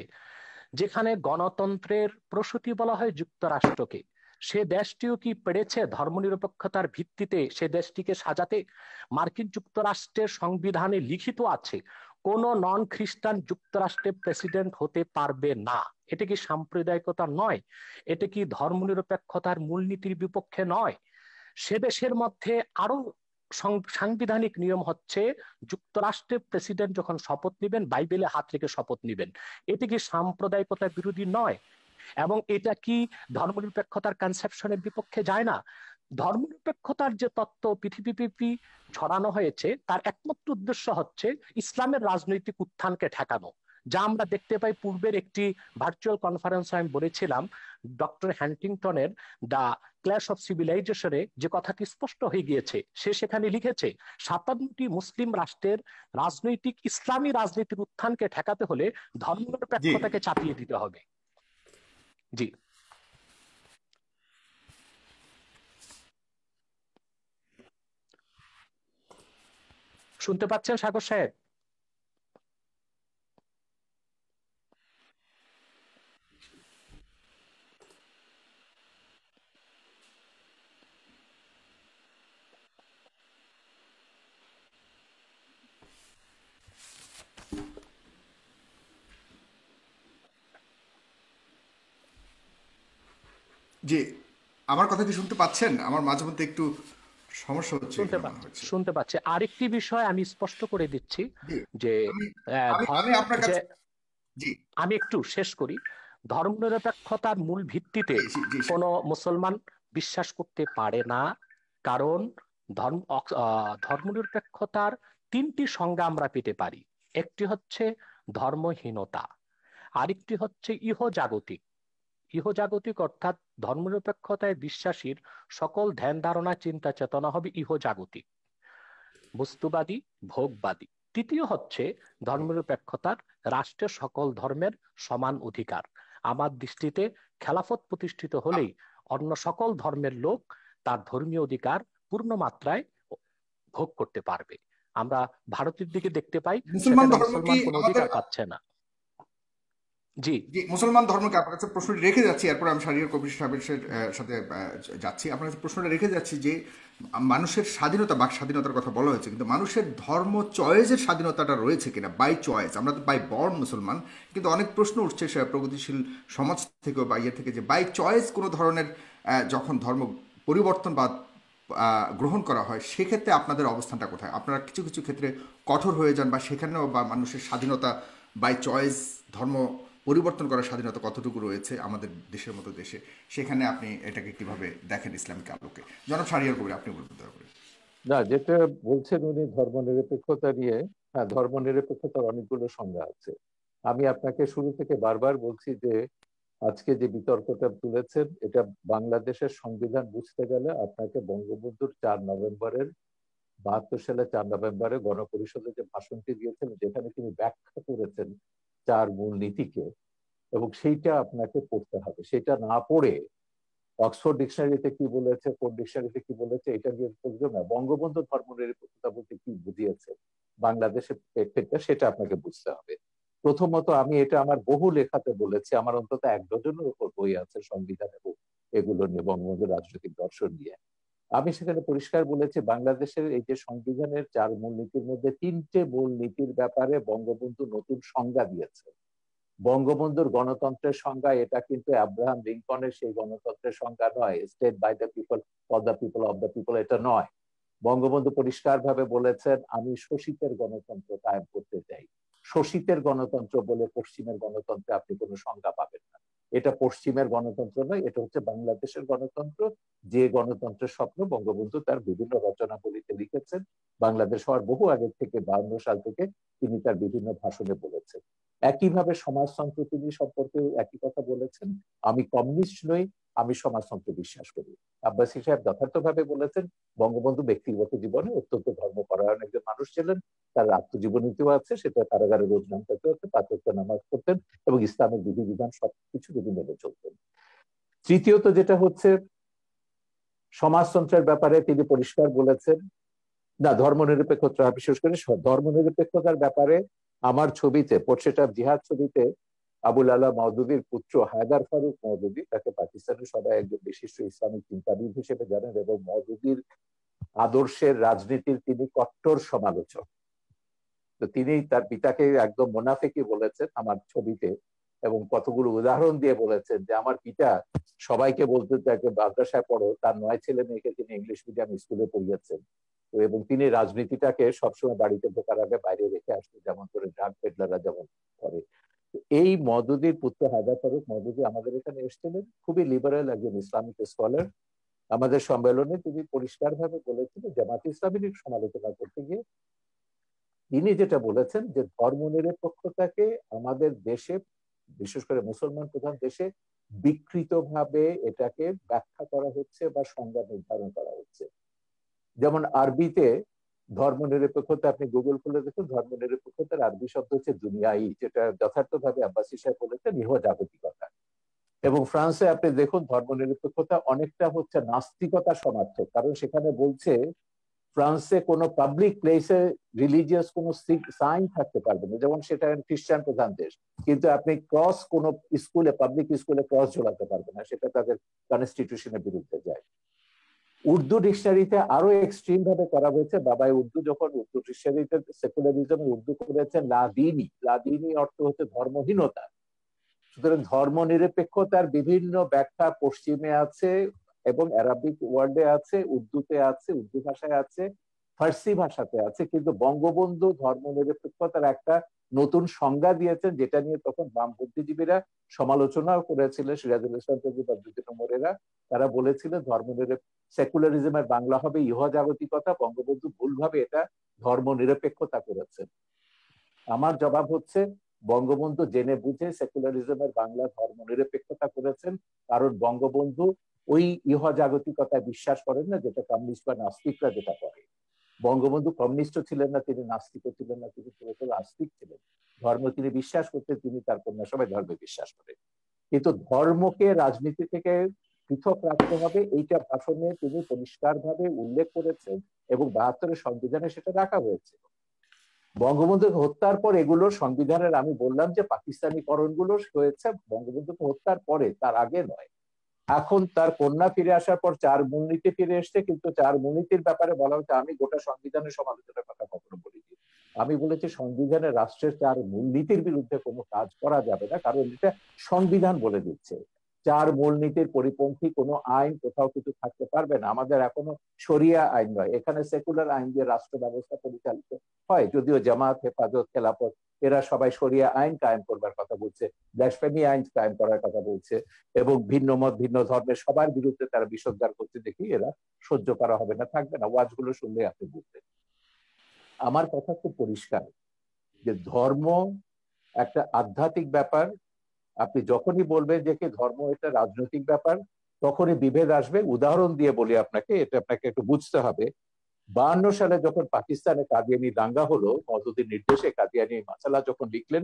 যেখানে গণতন্ত্রের প্রসূতি বলা হয় যুক্তরাষ্ট্রকে, সে দেশটিও কি পেরেছে ধর্মনিরপেক্ষতার ভিত্তিতে সে দেশটিকে সাজাতে? মার্কিন যুক্তরাষ্ট্রের সংবিধানে লিখিত আছে কোন নন খ্রিস্টান যুক্তরাষ্ট্রের প্রেসিডেন্ট হতে পারবে না। এটা কি সাম্প্রদায়িকতা নয়? এটা কি ধর্মনিরপেক্ষতার মূলনীতির বিপক্ষে নয়? সে দেশের মধ্যে আরো সাংবিধানিক নিয়ম হচ্ছে, যুক্তরাষ্ট্রের প্রেসিডেন্ট যখন শপথ নেবেন বাইবেলে হাত রেখে শপথ নেবেন। এটি কি সাম্প্রদায়িকতা বিরোধী নয়? এবং এটা কি ধর্মনিরপেক্ষতার কনসেপশনের বিপক্ষে যায় না? ধর্মনিরপেক্ষতার যে তত্ত্ব পৃথিবীব্যাপী ছড়ানো হয়েছে, তার একমাত্র উদ্দেশ্য হচ্ছে ইসলামের রাজনৈতিক উত্থানকে ঠেকানো। যা আমরা দেখতে পাই পূর্বের একটি ভার্চুয়াল কনফারেন্সে আমি বলেছিলাম, ডক্টর হ্যান্টিংটনের দ্য ক্ল্যাশ অফ সিভিলাইজেশনে যে কথাটি স্পষ্ট হয়ে গিয়েছে। সে সেখানে লিখেছে 57টি মুসলিম রাষ্ট্রের রাজনৈতিক ইসলামী রাজনীতির উত্থানকে ঠেকাতে হলে জি ধর্মনিরপেক্ষতাকে চাপিয়ে দিতে হবে। জি, শুনতে পাচ্ছেন সাগর সাহেব? জি, আমার কথা কি শুনতে পাচ্ছেন? আমার মাঝে মধ্যে একটু সমস্যা হচ্ছে শুনতে এখানে মনে পাচ্ছি, হচ্ছে। শুনতে পাচ্ছি। আরেকটি বিষয় আমি স্পষ্ট করে দিচ্ছি জি, যে আমি আহ, আমি ধ- আমি আপনার যে কাছে, জি আমি একটু শেষ করি। ধর্মনিরপেক্ষতার মূল ভিত্তিতে জি জি জি কোনো মুসলমান বিশ্বাস করতে পারে না। কারণ ধর্মনিরপেক্ষতার তিনটি সংজ্ঞা আমরা পেতে পারি। একটি হচ্ছে ধর্মহীনতা, আরেকটি হচ্ছে ইহজাগতিক। ইহজাগতিক অর্থাৎ ধর্মনিরপেক্ষতায় বিশ্বাসীর সকল ধ্যান ধারণা চিন্তা চেতনা হবে ইহজাগতিক, বস্তুবাদী, ভোগবাদী। তৃতীয় হচ্ছে ধর্মনিরপেক্ষতার রাষ্ট্রের সকল ধর্মের সমান অধিকার। আমার দৃষ্টিতে খেলাফত প্রতিষ্ঠিত হলেই অন্য সকল ধর্মের লোক তার ধর্মীয় অধিকার পূর্ণ মাত্রায় ভোগ করতে পারবে। আমরা ভারতের দিকে দেখতে পাই, মুসলমান সেখানে ধর্ম কি মুসলমান কোনো আমাদের, অধিকার পাচ্ছে না। জি, জি মুসলমান ধর্মকে আপনার কাছে প্রশ্নটি রেখে যাচ্ছি, এরপর আমি শাহরিয়ার কবির সাহেবের সাথে যাচ্ছি। আপনার কাছে প্রশ্নটা রেখে যাচ্ছি যে মানুষের স্বাধীনতা, বাক স্বাধীনতার কথা বলা হয়েছে, কিন্তু মানুষের ধর্ম চয়েসের স্বাধীনতাটা রয়েছে কিনা, বাই চয়েস। আমরা তো বাই বর্ন মুসলমান, কিন্তু অনেক প্রশ্ন উঠছে প্রগতিশীল সমাজ থেকে বা ইয়ে থেকে, যে বাই চয়েস কোনো ধরনের যখন ধর্ম পরিবর্তন বা গ্রহণ করা হয়, সেক্ষেত্রে আপনাদের অবস্থানটা কোথায়? আপনারা কিছু কিছু ক্ষেত্রে কঠোর হয়ে যান, বা সেখানেও বা মানুষের স্বাধীনতা বাই চয়েস, ধর্ম পরিবর্তন করার স্বাধীনতা কতটুকু রয়েছে আমাদের দেশের মতো দেশে, সেখানে আপনি এটাকে কিভাবে দেখেন ইসলামিক আলোকে? জনাব শাহরিয়ার কবির, আপনি বলতে দয়া করে। না, যেটা বলছেন উনি ধর্মনিরপেক্ষতা নিয়ে, হ্যাঁ, ধর্মনিরপেক্ষতার অনেকগুলো সংজ্ঞা আছে। আমি আপনাকে শুরু থেকে বারবার বলছি যে আজকে যে বিতর্কটা তুলেছেন, এটা বাংলাদেশের সংবিধান বুঝতে গেলে আপনাকে বঙ্গবন্ধুর 4 নভেম্বরের 72 সালে 4 নভেম্বরে গণপরিষদে যে ভাষণটি দিয়েছেন, যেখানে তিনি ব্যাখ্যা করেছেন 4 মূলনীতিকে, এবং সেইটা আপনাকে পড়তে হবে। সেটা না পড়ে অক্সফোর্ড ডিকশনারিতে কি বলেছে, কোন ডিকশনারিতে কি বলেছে, এটা দিয়ে বুঝবে না। বঙ্গবন্ধু ধর্মনিরপেক্ষতা বলতে কি বুঝিয়েছে বাংলাদেশের প্রেক্ষিতটা, সেটা আপনাকে বুঝতে হবে। প্রথমত, আমি এটা আমার বহু লেখাতে বলেছি, আমার অন্তত 1 ডজনের উপর বই আছে সংবিধান এবং এগুলো নিয়ে, বঙ্গবন্ধুর রাজনৈতিক দর্শন নিয়ে। আমি সেখানে পরিষ্কার বলেছি, বাংলাদেশের এই যে সংবিধানের 4 মূলনীতির মধ্যে 3টে মূলনীতির ব্যাপারে বঙ্গবন্ধু নতুন সংজ্ঞা দিয়েছে। বঙ্গবন্ধুর গণতন্ত্রের সংজ্ঞা এটা কিন্তু আব্রাহাম লিঙ্কনের সেই গণতন্ত্রের সংজ্ঞা নয়, state by the people, for the people, of the people, এটা নয়। বঙ্গবন্ধু পরিষ্কার ভাবে বলেছেন, আমি শোষিতের গণতন্ত্র কায়েম করতে চাই। শোষিতের গণতন্ত্র বলে পশ্চিমের গণতন্ত্রে আপনি কোনো সংজ্ঞা পাবেন না। এটা পশ্চিমের গণতন্ত্র নয়, এটা হচ্ছে বাংলাদেশের গণতন্ত্র, যে গণতন্ত্রের স্বপ্ন বঙ্গবন্ধু তার বিভিন্ন রচনাবলিতে লিখেছেন। বাংলাদেশ হওয়ার বহু আগে থেকে, 52 সাল থেকে তিনি তার বিভিন্ন ভাষণে বলেছেন। একইভাবে সমাজতন্ত্র তিনি সম্পর্কে একই কথা বলেছেন, আমি কমিউনিস্ট নই, আমি সমাজতন্ত্রে বিশ্বাস করি। আব্বাসী সাহেব যথার্থভাবে বলেছেন, বঙ্গবন্ধু ব্যক্তিগত জীবনে অত্যন্ত ধর্মপরায়ণ একজন মানুষ ছিলেন। তার আত্মজীবনীতেও আছে, সেটা কারাগারে রোজ নাম করতে হতো, 5 ওয়াক্ত নামাজ পড়তেন এবং ইসলামের বিধিবিধান সবকিছু তিনি মেনে চলতেন। তৃতীয়ত যেটা হচ্ছে, সমাজতন্ত্রের ব্যাপারে তিনি পরিষ্কার বলেছেন, না ধর্মনিরপেক্ষতা, বিশেষ করে ধর্মনিরপেক্ষতার ব্যাপারে আমার ছবিতে, পোর্ট্রেট অফ জিহাদ ছবিতে, আবুল আলা মওদুদির পুত্র হায়দার ফারুক মওদুদি, তাকে পাকিস্তানের সবাই একজন বিশিষ্ট ইসলামিক চিন্তাবিদ হিসেবে জানেন, এবং মওদুদির আদর্শের রাজনীতির তিনি কট্টর সমালোচক। তো তিনি তার পিতাকে একদম মোনাফেকি বলেছেন আমার ছবিতে, এবং কতগুলো উদাহরণ দিয়ে বলেছেন যে আমার পিতা সবাইকে বলতে তাকে মাদ্রাসায় পড়ো, তার 9 ছেলে মেয়েকে তিনি ইংলিশ মিডিয়াম স্কুলে পড়িয়েছেন। তো এবং তিনি রাজনীতিটাকে সবসময় বাড়িতে ঢোকার আগে বাইরে রেখে আসতেন, যেমন করে ড্রাগ পেডলাররা যেমন করে। এই মওদুদির পুত্র হায়দার ফারুক মওদুদি আমাদের এখানে এসেছিলেন, খুবই লিবারেল একজন ইসলামিক স্কলার। আমাদের সম্মেলনে তিনি পরিষ্কারভাবে বলেছিলেন, জামাত ইসলামীর সমালোচনা করতে গিয়ে তিনি যেটা বলেছেন যে ধর্মনিরপেক্ষতাকে আমাদের দেশে, বিশেষ করে মুসলমান প্রধান দেশে, বিকৃতভাবে এটাকে ব্যাখ্যা করা হচ্ছে বা সংজ্ঞা নির্ধারণ করা হচ্ছে। যেমন আরবিতে ধর্মনিরপেক্ষতা, আপনি গুগল খুলে দেখুন, ধর্মনিরপেক্ষতার আরবি শব্দ হচ্ছে দুনিয়াই, যেটা যথার্থভাবে আব্বাসী সাহেব বলেছেন ইহজাগতিকতা। এবং ফ্রান্সে আপনি দেখুন ধর্মনিরপেক্ষতা অনেকটা হচ্ছে নাস্তিকতা সমার্থক, কারণ সেখানে বলছে ফ্রান্সে কোনো পাবলিক প্লেসে রিলিজিয়াস কোনো সাইন থাকতে পারবে না, যেমন সেটা খ্রিস্টান প্রধান দেশ, কিন্তু আপনি ক্রস কোনো স্কুলে, পাবলিক স্কুলে ক্রস ঝোলাতে পারবে না, সেটা তাদের কনস্টিটিউশনের বিরুদ্ধে যায়। উর্দু ডিকশনারিতে আরো এক্সট্রিম ভাবে করা হয়েছে। বাবাই উর্দু যখন উর্দু ডিকশনারিতে সেকুলারিজম উর্দু করেছেন লাদিনী, লাদিনী অর্থ হচ্ছে ধর্মহীনতা। সুতরাং ধর্মনিরপেক্ষতার বিভিন্ন ব্যাখ্যা পশ্চিমে আছে এবং অ্যারাবিক ওয়ার্ডে আছে, উর্দুতে আছে, উর্দু ভাষায় আছে, ফার্সি ভাষাতে আছে, কিন্তু বঙ্গবন্ধু ধর্মনিরপেক্ষতার একটা নতুন সংজ্ঞা দিয়েছেন, যেটা নিয়ে তখন বাম বুদ্ধিজীবীরা সমালোচনাও করেছিলেন, সিরাজুল ইসলাম তৈয়ব, বদরুদ্দীন উমরেরা। তারা বলেছিলেন সেকুলারিজমের বাংলা হবে ইহজাগতিকতা, বঙ্গবন্ধু ভুলভাবে এটা ধর্মনিরপেক্ষতা করেছেন। আমার জবাব হচ্ছে বঙ্গবন্ধু জেনে বুঝে সেকুলারিজমের বাংলা ধর্মনিরপেক্ষতা করেছেন, কারণ বঙ্গবন্ধু ওই ইহজাগতিকতায় বিশ্বাস করেন না যেটা কমিউনিস্ট বা নাস্তিকরা যেটা করে। বঙ্গবন্ধু কমিউনিস্টও ছিলেন না, তিনি নাস্তিকও ছিলেন না, তিনি পুরোপুরি আস্তিক ছিলেন। ধর্ম তিনি বিশ্বাস করতেন, তিনি তার কন্যা সবাই ধর্মে বিশ্বাস করেন, কিন্তু ধর্মকে রাজনীতি থেকে পৃথক রাখতে হবে, এইটা ভাষণে তিনি পরিষ্কারভাবে উল্লেখ করেছেন এবং 72-এর সংবিধানে সেটা রাখা হয়েছে। বঙ্গবন্ধুকে হত্যার পর এগুলো সংবিধানের, আমি বললাম যে পাকিস্তানিকরণ গুলো হয়েছে বঙ্গবন্ধুকে হত্যার পরে, তার আগে নয়। এখন তার কন্যা ফিরে আসার পর 4 মূলনীতি ফিরে এসছে, কিন্তু 4 মূলনীতির ব্যাপারে বলা হচ্ছে, আমি গোটা সংবিধানের সমালোচনার কথা কখনো বলিনি। আমি বলেছি সংবিধানে রাষ্ট্রের 4 মূলনীতির বিরুদ্ধে কোনো কাজ করা যাবে না, কারণ এটা সংবিধান বলে দিচ্ছে। 4 মূলনীতির পরিপন্থী কোনো আইন কোথাও কিছু থাকতে পারবে না। আমাদের এখনো শরিয়া আইন নয়, এখানে সেকুলার আইন দিয়ে রাষ্ট্র ব্যবস্থা পরিচালিত হয়, যদিও জামাত, হেফাজত, খেলাফত এরা সবাই শরিয়া আইন কায়েম করবার কথা বলছে, ব্লাসফেমি আইন কায়েম করার কথা বলছে, এবং ভিন্ন মত ভিন্ন ধর্মের সবার বিরুদ্ধে তারা বিষোদ্গার করতে দেখি এরা সহ্য করা হবে না, থাকবে না। ওয়াজগুলো শুনলে আপনি বুঝবেন। আমার কথা খুব পরিষ্কার যে ধর্ম একটা আধ্যাত্মিক ব্যাপার। আপনি যখনই বলবেন যে কি ধর্ম এটা রাজনৈতিক ব্যাপার, তখনই বিভেদ আসবে। উদাহরণ দিয়ে বলি আপনাকে, এটা আপনাকে একটু বুঝতে হবে। 52 সালে যখন পাকিস্তানে কাদিয়ানি দাঙ্গা হলো, মওদুদির নির্দেশে কাদিয়ানি মাসালা যখন লিখলেন,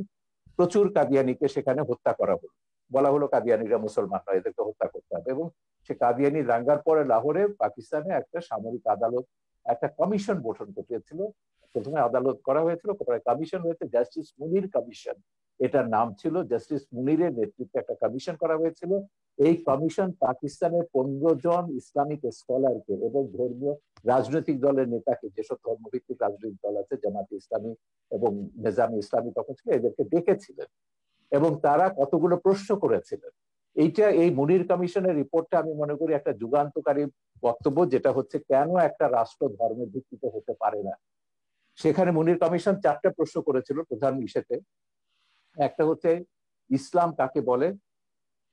প্রচুর কাদিয়ানিকে সেখানে হত্যা করা হলো। বলা হলো কাদিয়ানিরা মুসলমান নয়, এদেরকে হত্যা করতে হবে। এবং সে কাদিয়ানি দাঙ্গার পরে লাহোরে পাকিস্তানে একটা সামরিক আদালত, একটা কমিশন গঠন করেছিল। প্রথমে আদালত করা হয়েছিল, পরে কমিশন হয়েছে, জাস্টিস মুনির কমিশন এটার নাম ছিল। জাস্টিস মুনিরের নেতৃত্বে একটা কমিশন করা হয়েছিল। এই কমিশন পাকিস্তানের 15 জন ইসলামিক স্কলারকে এবং ধর্মীয় রাজনৈতিক দলের নেতাকে, যেসব ধর্মভিত্তিক রাজনৈতিক দল আছে, জামাত ইসলামী এবং নিজামী ইসলামী তখন ছিল, এদেরকে ডেকেছিলেন এবং তারা কতগুলো প্রশ্ন করেছিলেন। এই মুনির কমিশনের রিপোর্টটা আমি মনে করি একটা যুগান্তকারী বক্তব্য, যেটা হচ্ছে কেন একটা রাষ্ট্র ধর্মের ভিত্তিতে হতে পারে না। সেখানে মুনির কমিশন 4টা প্রশ্ন করেছিল প্রধান ইস্যুতে। একটা হচ্ছে ইসলাম কাকে বলে,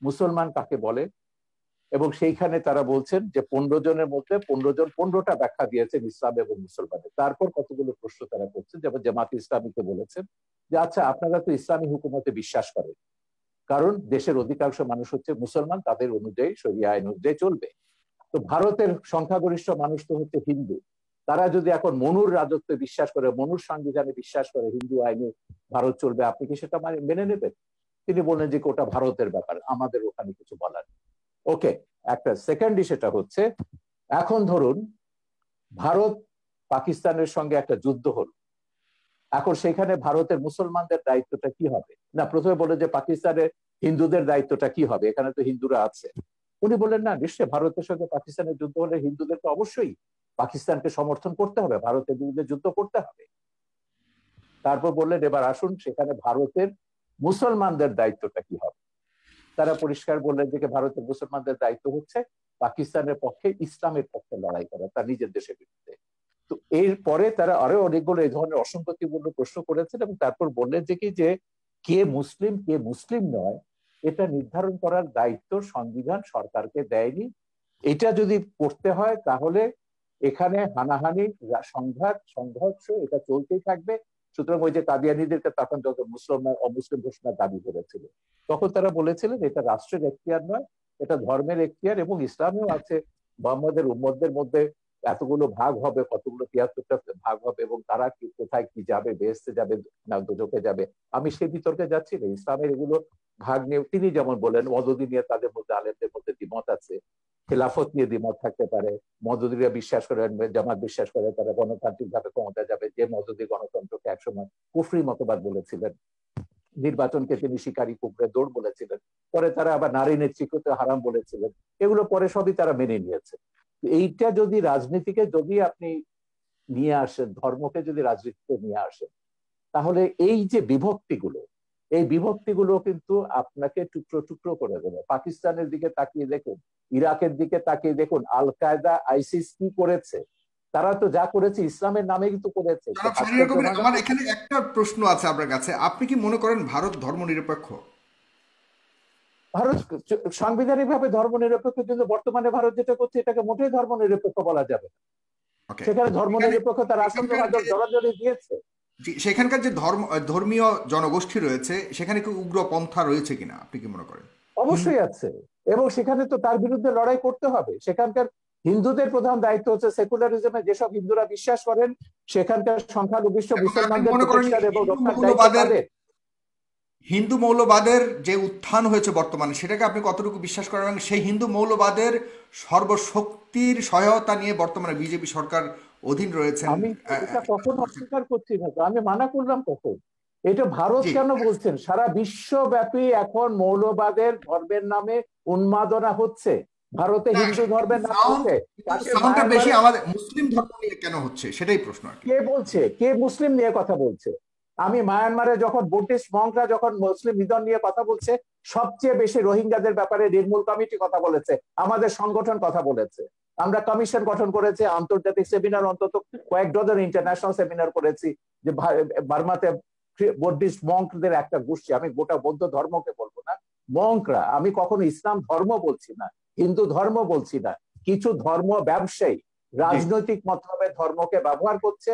মুসলমান কাকে বলে, এবং সেইখানে তারা বলছেন যে 15 জনের মধ্যে 15 জন 15টা ব্যাখ্যা দিয়েছেন ইসলাম এবং মুসলমানের। তারপর কতগুলো প্রশ্ন তারা করছেন, যেমন জামাত ইসলামীকে বলেছেন যে আচ্ছা আপনারা তো ইসলামী হুকুমতে বিশ্বাস করেন, কারণ দেশের অধিকাংশ মানুষ হচ্ছে মুসলমান, তাদের অনুযায়ী শরিয়া আইন অনুযায়ী চলবে। তো ভারতের সংখ্যাগরিষ্ঠ মানুষ তো হচ্ছে হিন্দু, তারা যদি এখন মনুর রাজত্বে বিশ্বাস করে, মনুর সংবিধানে বিশ্বাস করে, হিন্দু আইনে ভারত চলবে, আপনি কি সেটা মেনে নেবেন? তিনি বললেন যে ওটা ভারতের ব্যাপার, আমাদের ওখানে কিছু বলার। ওকে, একটা সেকেন্ড সেটা হচ্ছে, এখন ধরুন ভারত পাকিস্তানের সঙ্গে একটা যুদ্ধ হলো, এখন সেখানে ভারতের মুসলমানদের দায়িত্বটা কি হবে? না, প্রথমে বলে যে পাকিস্তানের হিন্দুদের দায়িত্বটা কি হবে, এখানে তো হিন্দুরা আছে। উনি বললেন না, নিশ্চয়ই ভারতের সঙ্গে পাকিস্তানের যুদ্ধ হলে হিন্দুদেরকে অবশ্যই পাকিস্তানকে সমর্থন করতে হবে, ভারতের বিরুদ্ধে যুদ্ধ করতে হবে। তারপর বললেন এবার আসুন সেখানে ভারতের মুসলমানদের দায়িত্বটা কি হবে। তারা পরিষ্কার বললেন যে ভারতের মুসলমানদের দায়িত্ব হচ্ছে পাকিস্তানের পক্ষে, ইসলামের পক্ষে লড়াই করা, তার নিজের দেশের বিরুদ্ধে। তো এরপরে তারা আরো অনেকগুলো এই ধরনের অসঙ্গতিপূর্ণ প্রশ্ন করেছেন এবং তারপর বললেন যে কে মুসলিম কে মুসলিম নয় এটা নির্ধারণ করার দায়িত্ব সংবিধান সরকারকে দেয়নি। এটা যদি করতে হয় তাহলে এখানে হানাহানি, সংঘাত, সংঘর্ষ এটা চলতেই থাকবে। সুতরাং ওই যে কাদিয়ানীদেরকে তখন যত মুসলমান অমুসলিম ঘোষণার দাবি করেছিল, তখন তারা বলেছিলেন এটা রাষ্ট্রের এখতিয়ার নয়, এটা ধর্মের এখতিয়ার, এবং ইসলামেও আছে মোহাম্মদের উম্মতদের মধ্যে এতগুলো ভাগ হবে, কতগুলো ৭৩টা ভাগ হবে, এবং তারা কি কোথায় কি যাবে, বেহেশতে যাবে না দোজখে যাবে, আমি সেই বিতর্কে যাচ্ছি না। ইসলামের এগুলো ভাগ নিয়ে তিনি যেমন বলেন মদদি নিয়ে তাদের মধ্যে আলেমদের মধ্যে দ্বিমত আছে, খেলাফত নিয়ে দ্বিমত থাকতে পারে, মদদিরা বিশ্বাস করেন, জামাত বিশ্বাস করে তারা গণতান্ত্রিক ভাবে ক্ষমতা যাবে, যে মদদি গণতন্ত্রকে একসময় কুফরি মতবাদ বলেছিলেন, নির্বাচনকে তিনি শিকারী কুকুরের দৌড় বলেছিলেন, পরে তারা আবার নারী নেতৃত্বকে হারাম বলেছিলেন, এগুলো পরে সবই তারা মেনে নিয়েছে। এইটা যদি রাজনীতিকে যদি আপনি নিয়ে আসেন, ধর্মকে যদি রাজনীতিতে নিয়ে আসেন, তাহলে এই যে বিভক্তিগুলো, এই বিভক্তিগুলো কিন্তু আপনাকে টুকরো টুকরো করে দেবে। পাকিস্তানের দিকে তাকিয়ে দেখুন, ইরাকের দিকে তাকিয়ে দেখুন, আল কায়দা আইসিস কি করেছে, তারা তো যা করেছে ইসলামের নামে কিন্তু করেছে। আমার এখানে একটা প্রশ্ন আছে আপনার কাছে, আপনি কি মনে করেন ভারত ধর্মনিরপেক্ষ? ভারত সাংবিধানিক ভাবে ধর্মনিরপেক্ষ, কিন্তু বর্তমানে ভারত যেটা করছে এটাকে মোটেই ধর্মনিরপেক্ষ বলা যাবে। সেখানে ধর্মনিরপেক্ষতা রাষ্ট্রকে জড়াজড়ি দিয়েছে। সেখানকার যে ধর্মীয় জনগোষ্ঠী রয়েছে সেখানে কি উগ্র পন্থা রয়েছে কিনা আপনি কি মনে করেন? অবশ্যই আছে, এবং সেখানে তো তার বিরুদ্ধে লড়াই করতে হবে। সেখানকার হিন্দুদের প্রধান দায়িত্ব হচ্ছে সেকুলারিজমে যেসব হিন্দুরা বিশ্বাস করেন সেখানকার সংখ্যালঘু মুসলমানদের এবং হিন্দু মৌলবাদের যে উত্থান হয়েছে বর্তমানে সেটাকে আপনি কতটুকু বিশ্বাস করেন, এবং সেই হিন্দু মৌলবাদের সর্বশক্তির সহায়তা নিয়ে বর্তমানে বিজেপি সরকার অধীন রয়েছেন? আমি এটা কখন অস্বীকার করছি না, আমি মানা করলাম কখন? এটা ভারত কেন বলছেন? সারা বিশ্বব্যাপী এখন মৌলবাদের ধর্মের নামে উন্মাদনা হচ্ছে, ভারতে হিন্দু ধর্মের নামে হচ্ছে, বেশি আমাদের মুসলিম ধর্ম নিয়ে কেন হচ্ছে সেটাই প্রশ্ন। কে বলছে? কে মুসলিম নিয়ে কথা বলছে? আমি মায়ানমারে যখন বুদ্ধিস্ট মঙ্করা যখন মুসলিম নিধন নিয়ে কথা বলছে, সবচেয়ে বেশি রোহিঙ্গাদের ব্যাপারে নির্মূল কমিটি কথা বলেছে, আমাদের সংগঠন কথা বলেছে, আমরা কমিশন গঠন করেছি, আন্তর্জাতিক সেমিনার অন্তত কয়েক ডজন ইন্টারন্যাশনাল সেমিনার করেছি যে বার্মাতে বুদ্ধিস্ট মঙ্কদের একটা গোষ্ঠী, আমি গোটা বৌদ্ধ ধর্মকে বলবো না, মঙ্করা, আমি কখনো ইসলাম ধর্ম বলছি না, হিন্দু ধর্ম বলছি না, কিছু ধর্ম ব্যবসায়ী রাজনৈতিক মতলবে ধর্মকে ব্যবহার করছে,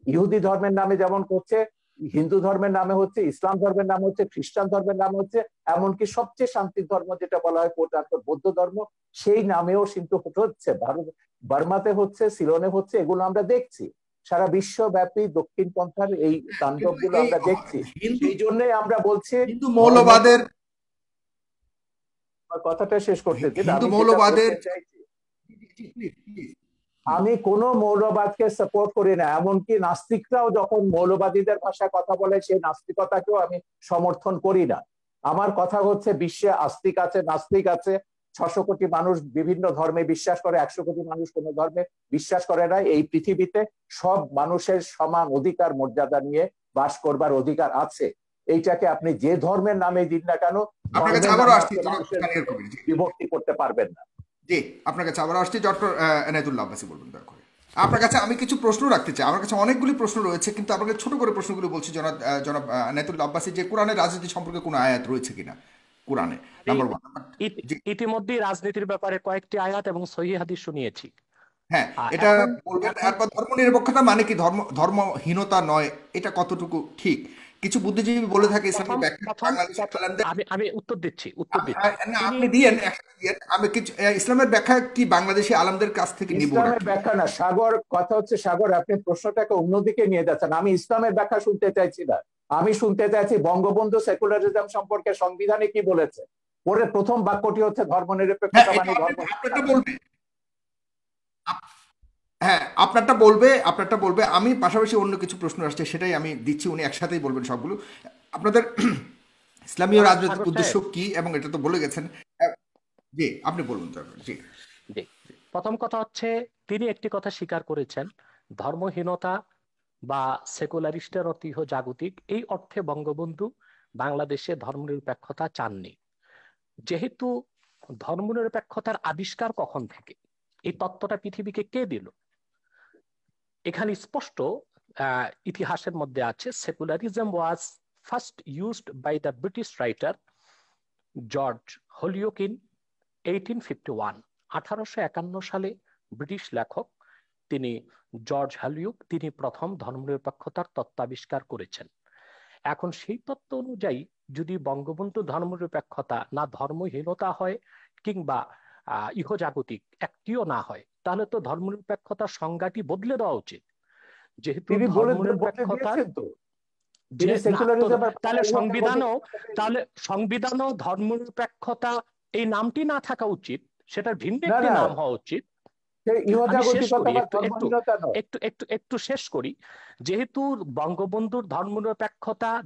ইহুদি ধর্মের নামে যেমন করছে, হিন্দু ধর্মের নামে হচ্ছে, ইসলাম ধর্মের নাম হচ্ছে, খ্রিস্টান ধর্মের নাম হচ্ছে, এমনকি সবচেয়ে শান্তির ধর্ম যেটা বলা হয় বৌদ্ধ ধর্ম, সেই নামেও কিন্তু হচ্ছে, ভারত বার্মাতে হচ্ছে, সিলনে হচ্ছে, এগুলো আমরা দেখছি। সারা বিশ্বব্যাপী দক্ষিণ পন্থার এই তাণ্ডব গুলো আমরা দেখছি। সেই জন্যই আমরা বলছি হিন্দু মৌলবাদের কথাটা শেষ করতে দিন। হিন্দু মৌলবাদের আমি কোন মৌলবাদকে সাপোর্ট করি না, এমনকি নাস্তিকরাও যখন মৌলবাদীদের ভাষায় কথা বলে সেই নাস্তিকতাকেও আমি সমর্থন করি না। আমার কথা হচ্ছে বিশ্বে আস্তিক আছে, নাস্তিক আছে, ৬০০ কোটি মানুষ বিভিন্ন ধর্মে বিশ্বাস করে, ১০০ কোটি মানুষ কোন ধর্মে বিশ্বাস করে না। এই পৃথিবীতে সব মানুষের সমান অধিকার মর্যাদা নিয়ে বাস করবার অধিকার আছে। এইটাকে আপনি যে ধর্মের নামে দিন না কেন বিভক্তি করতে পারবেন না। জি, আপনার কাছে আবার আসছি ডক্টর এনায়েতুল্লাহ আব্বাসী, বলবেন দয়া করে। আপনার কাছে আমি কিছু প্রশ্ন রাখতে চাই, আমার কাছে অনেকগুলি প্রশ্ন রয়েছে, কিন্তু আপনাকে ছোট করে প্রশ্নগুলো বলছি। জনাব এনায়েতুল্লাহ আব্বাসী, যে কোরআনের রাজনীতি সম্পর্কে কোনো আয়াত রয়েছে কিনা কোরআনে? নাম্বার 1। ইতিমধ্যে রাজনীতির ব্যাপারে কয়েকটি আয়াত এবং সহিহ হাদিস শুনিয়েছি। হ্যাঁ, এটা বলবেন। তারপর ধর্মনিরপেক্ষতা মানে কি, ধর্মহীনতা নয়, এটা কতটুকু ঠিক? কিছু বুদ্ধিজীবী বলে থাকে আমি উত্তর দিচ্ছি আপনি দিয়েন, আমি কিছু ইসলামের ব্যাখ্যা কি বাংলাদেশি আলেমদের কাছ থেকে নিব? ইসলামের ব্যাখ্যা না সাগর, কথা হচ্ছে সাগর আপনি প্রশ্নটাকে অন্যদিকে নিয়ে যাচ্ছেন। আমি ইসলামের ব্যাখ্যা শুনতে চাইছি না, আমি শুনতে চাইছি বঙ্গবন্ধু সেকুলারিজম সম্পর্কে সংবিধানে কি বলেছে। পরে প্রথম বাক্যটি হচ্ছে ধর্মনিরপেক্ষতা মানে ধর্ম। হ্যাঁ, আপনারটা বলবে। আমি পাশাপাশি অন্য কিছু প্রশ্ন আসছে সেটাই আমি দিচ্ছি, উনি একসাথেই বলবেন সবগুলো। আপনাদের ইসলামীয় রাজনৈতিক উদ্দেশ্য কি, এবং এটা তো বলে গেছেন। জি, আপনি বলুন। জি, প্রথম কথা হচ্ছে তিনি একটি কথা স্বীকার করেছেন, ধর্মহীনতা বা সেকুলারিস্টের অর্থ জাগতিক, এই অর্থে বঙ্গবন্ধু বাংলাদেশে ধর্মনিরপেক্ষতা চাননি। যেহেতু ধর্মনিরপেক্ষতার আবিষ্কার কখন থেকে, এই তত্ত্বটা পৃথিবীকে কে দিল, এখানে স্পষ্ট ইতিহাসের মধ্যে আছে, secularism was first used by the British writer George Holyoake in 1851। 1851 সালে ব্রিটিশ লেখক তিনি জর্জ হলিওক তিনি প্রথম ধর্মনিরপেক্ষতার তত্ত্ব আবিষ্কার করেছেন। এখন সেই তত্ত্ব অনুযায়ী যদি বঙ্গবন্ধু ধর্মনিরপেক্ষতা না ধর্মহীনতা হয় কিংবা ইহজাগতিক একটিও না হয়, তাহলে তো ধর্মনিরপেক্ষতার সংজ্ঞাটি বদলে দেওয়া উচিত। যেহেতু তিনি বদলে ধর্মনিরপেক্ষতার দিয়েছেন তো, যে তিনি না তো, সেকুলারিজম তাহলে সংবিধানও ধর্মনিরপেক্ষতা এই নামটি না থাকা উচিত, সেটার ভিন্ন না একটি না, নাম হওয়া উচিত। সে আমি শেষ ইহজাগতিকতা করি, বা একটু একটু ধর্মহীনতা নয়। একটু একটু একটু শেষ করি। যেহেতু বঙ্গবন্ধুর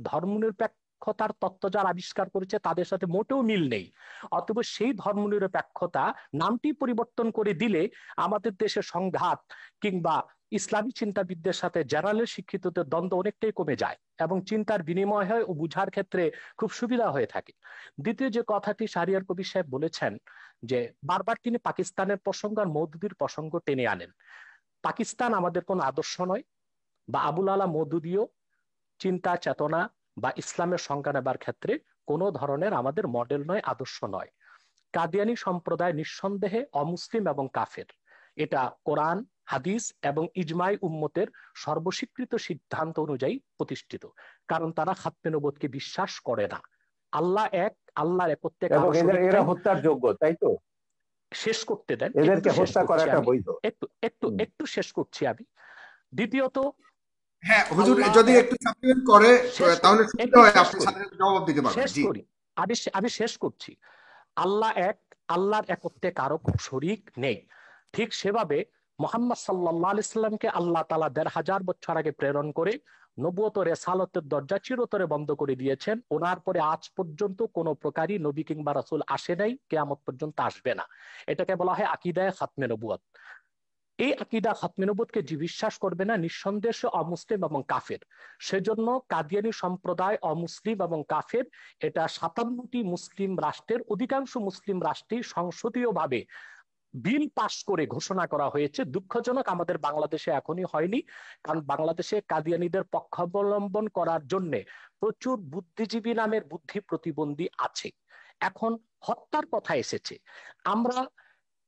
ধর্মনিরপেক্ষতার তত্ত্ব যারা আবিষ্কার করেছে তাদের সাথে মোটেও মিল নেই, অতএব সেই ধর্মনিরপেক্ষতা নামটি পরিবর্তন করে দিলে আমাদের দেশে সংঘাত কিংবা ইসলামী চিন্তাবিদদের সাথে জেনারেল শিক্ষিতদের দ্বন্দ্ব অনেকটাই কমে যায় এবং চিন্তার বিনিময় হয় ও বুঝার ক্ষেত্রে খুব সুবিধা হয়ে থাকে। দ্বিতীয় যে কথাটি শাহরিয়ার কবির সাহেব বলেছেন, যে বারবার তিনি পাকিস্তানের প্রসঙ্গ আর মওদুদির প্রসঙ্গ টেনে আনেন। পাকিস্তান আমাদের কোন আদর্শ নয়, বা আবুল আলা মওদুদিও চিন্তা চেতনা বা ইসলামের সংজ্ঞা নেবার ক্ষেত্রে কোনো ধরনের আমাদের মডেল নয়, আদর্শ নয়। কাদিয়ানি সম্প্রদায় নিঃসন্দেহে অমুসলিম এবং কাফের, এটা কোরআন হাদিস এবং ইজমাই উম্মতের সর্বস্বীকৃত সিদ্ধান্ত অনুযায়ী প্রতিষ্ঠিত, কারণ তারা খাতমে নবুয়তকে বিশ্বাস করে না। আল্লাহ এক, আল্লাহর একত্বে এবং কারো শরীক এরা নাই। হত্যার যোগ্য, তাই তো? শেষ করতে দেন, এদেরকে হত্যা করাটা বৈধ। একটু একটু একটু শেষ করছি আমি। দ্বিতীয়ত, হ্যাঁ হুজুর, আল্লাহ যদি এক, একটু সাপ্লিমেন্ট করে শেষ করি তাহলে সুবিধা একটু হয়, শেষ আপনি করি সাথে সাথে জবাব দিতে পারবেন। শেষ জি। করি আমি শেষ করছি। আল্লাহ এক, আল্লাহর একত্বে কারো শরীক নেই। ঠিক সেভাবে মোহাম্মদ সাল্লাল্লাহু আলাইহি সাল্লামকে আল্লাহ তাআলা ১৫০০ বছর আগে প্রেরণ করে নবুয়ত ও রিসালাতের দরজা চিরতরে বন্ধ করে দিয়েছেন। ওনার পরে আজ পর্যন্ত কোনো প্রকারই নবী কিংবা রাসূল আসে নাই, কিয়ামত পর্যন্ত আসবে না। এটাকে বলা হয় আকীদায়ে খাতমে নবুয়ত। এই আকীদা খাতমে নবুয়তকে যে বিশ্বাস করবে না, নিঃসন্দেহে সে অমুসলিম এবং কাফের। সেজন্য কাদিয়ানী সম্প্রদায় অমুসলিম এবং কাফের, এটা ৫৭টি মুসলিম রাষ্ট্রের অধিকাংশ মুসলিম রাষ্ট্রেই সংসদীয়ভাবে বিল পাশ করে ঘোষণা করা হয়েছে। দুঃখজনক আমাদের বাংলাদেশে এখনই হয়নি, কারণ বাংলাদেশে কাদিয়ানীদের পক্ষাবলম্বন করার জন্য প্রচুর বুদ্ধিজীবী নামের বুদ্ধি প্রতিবন্ধী আছে। এখন হত্যার কথা এসেছে, আমরা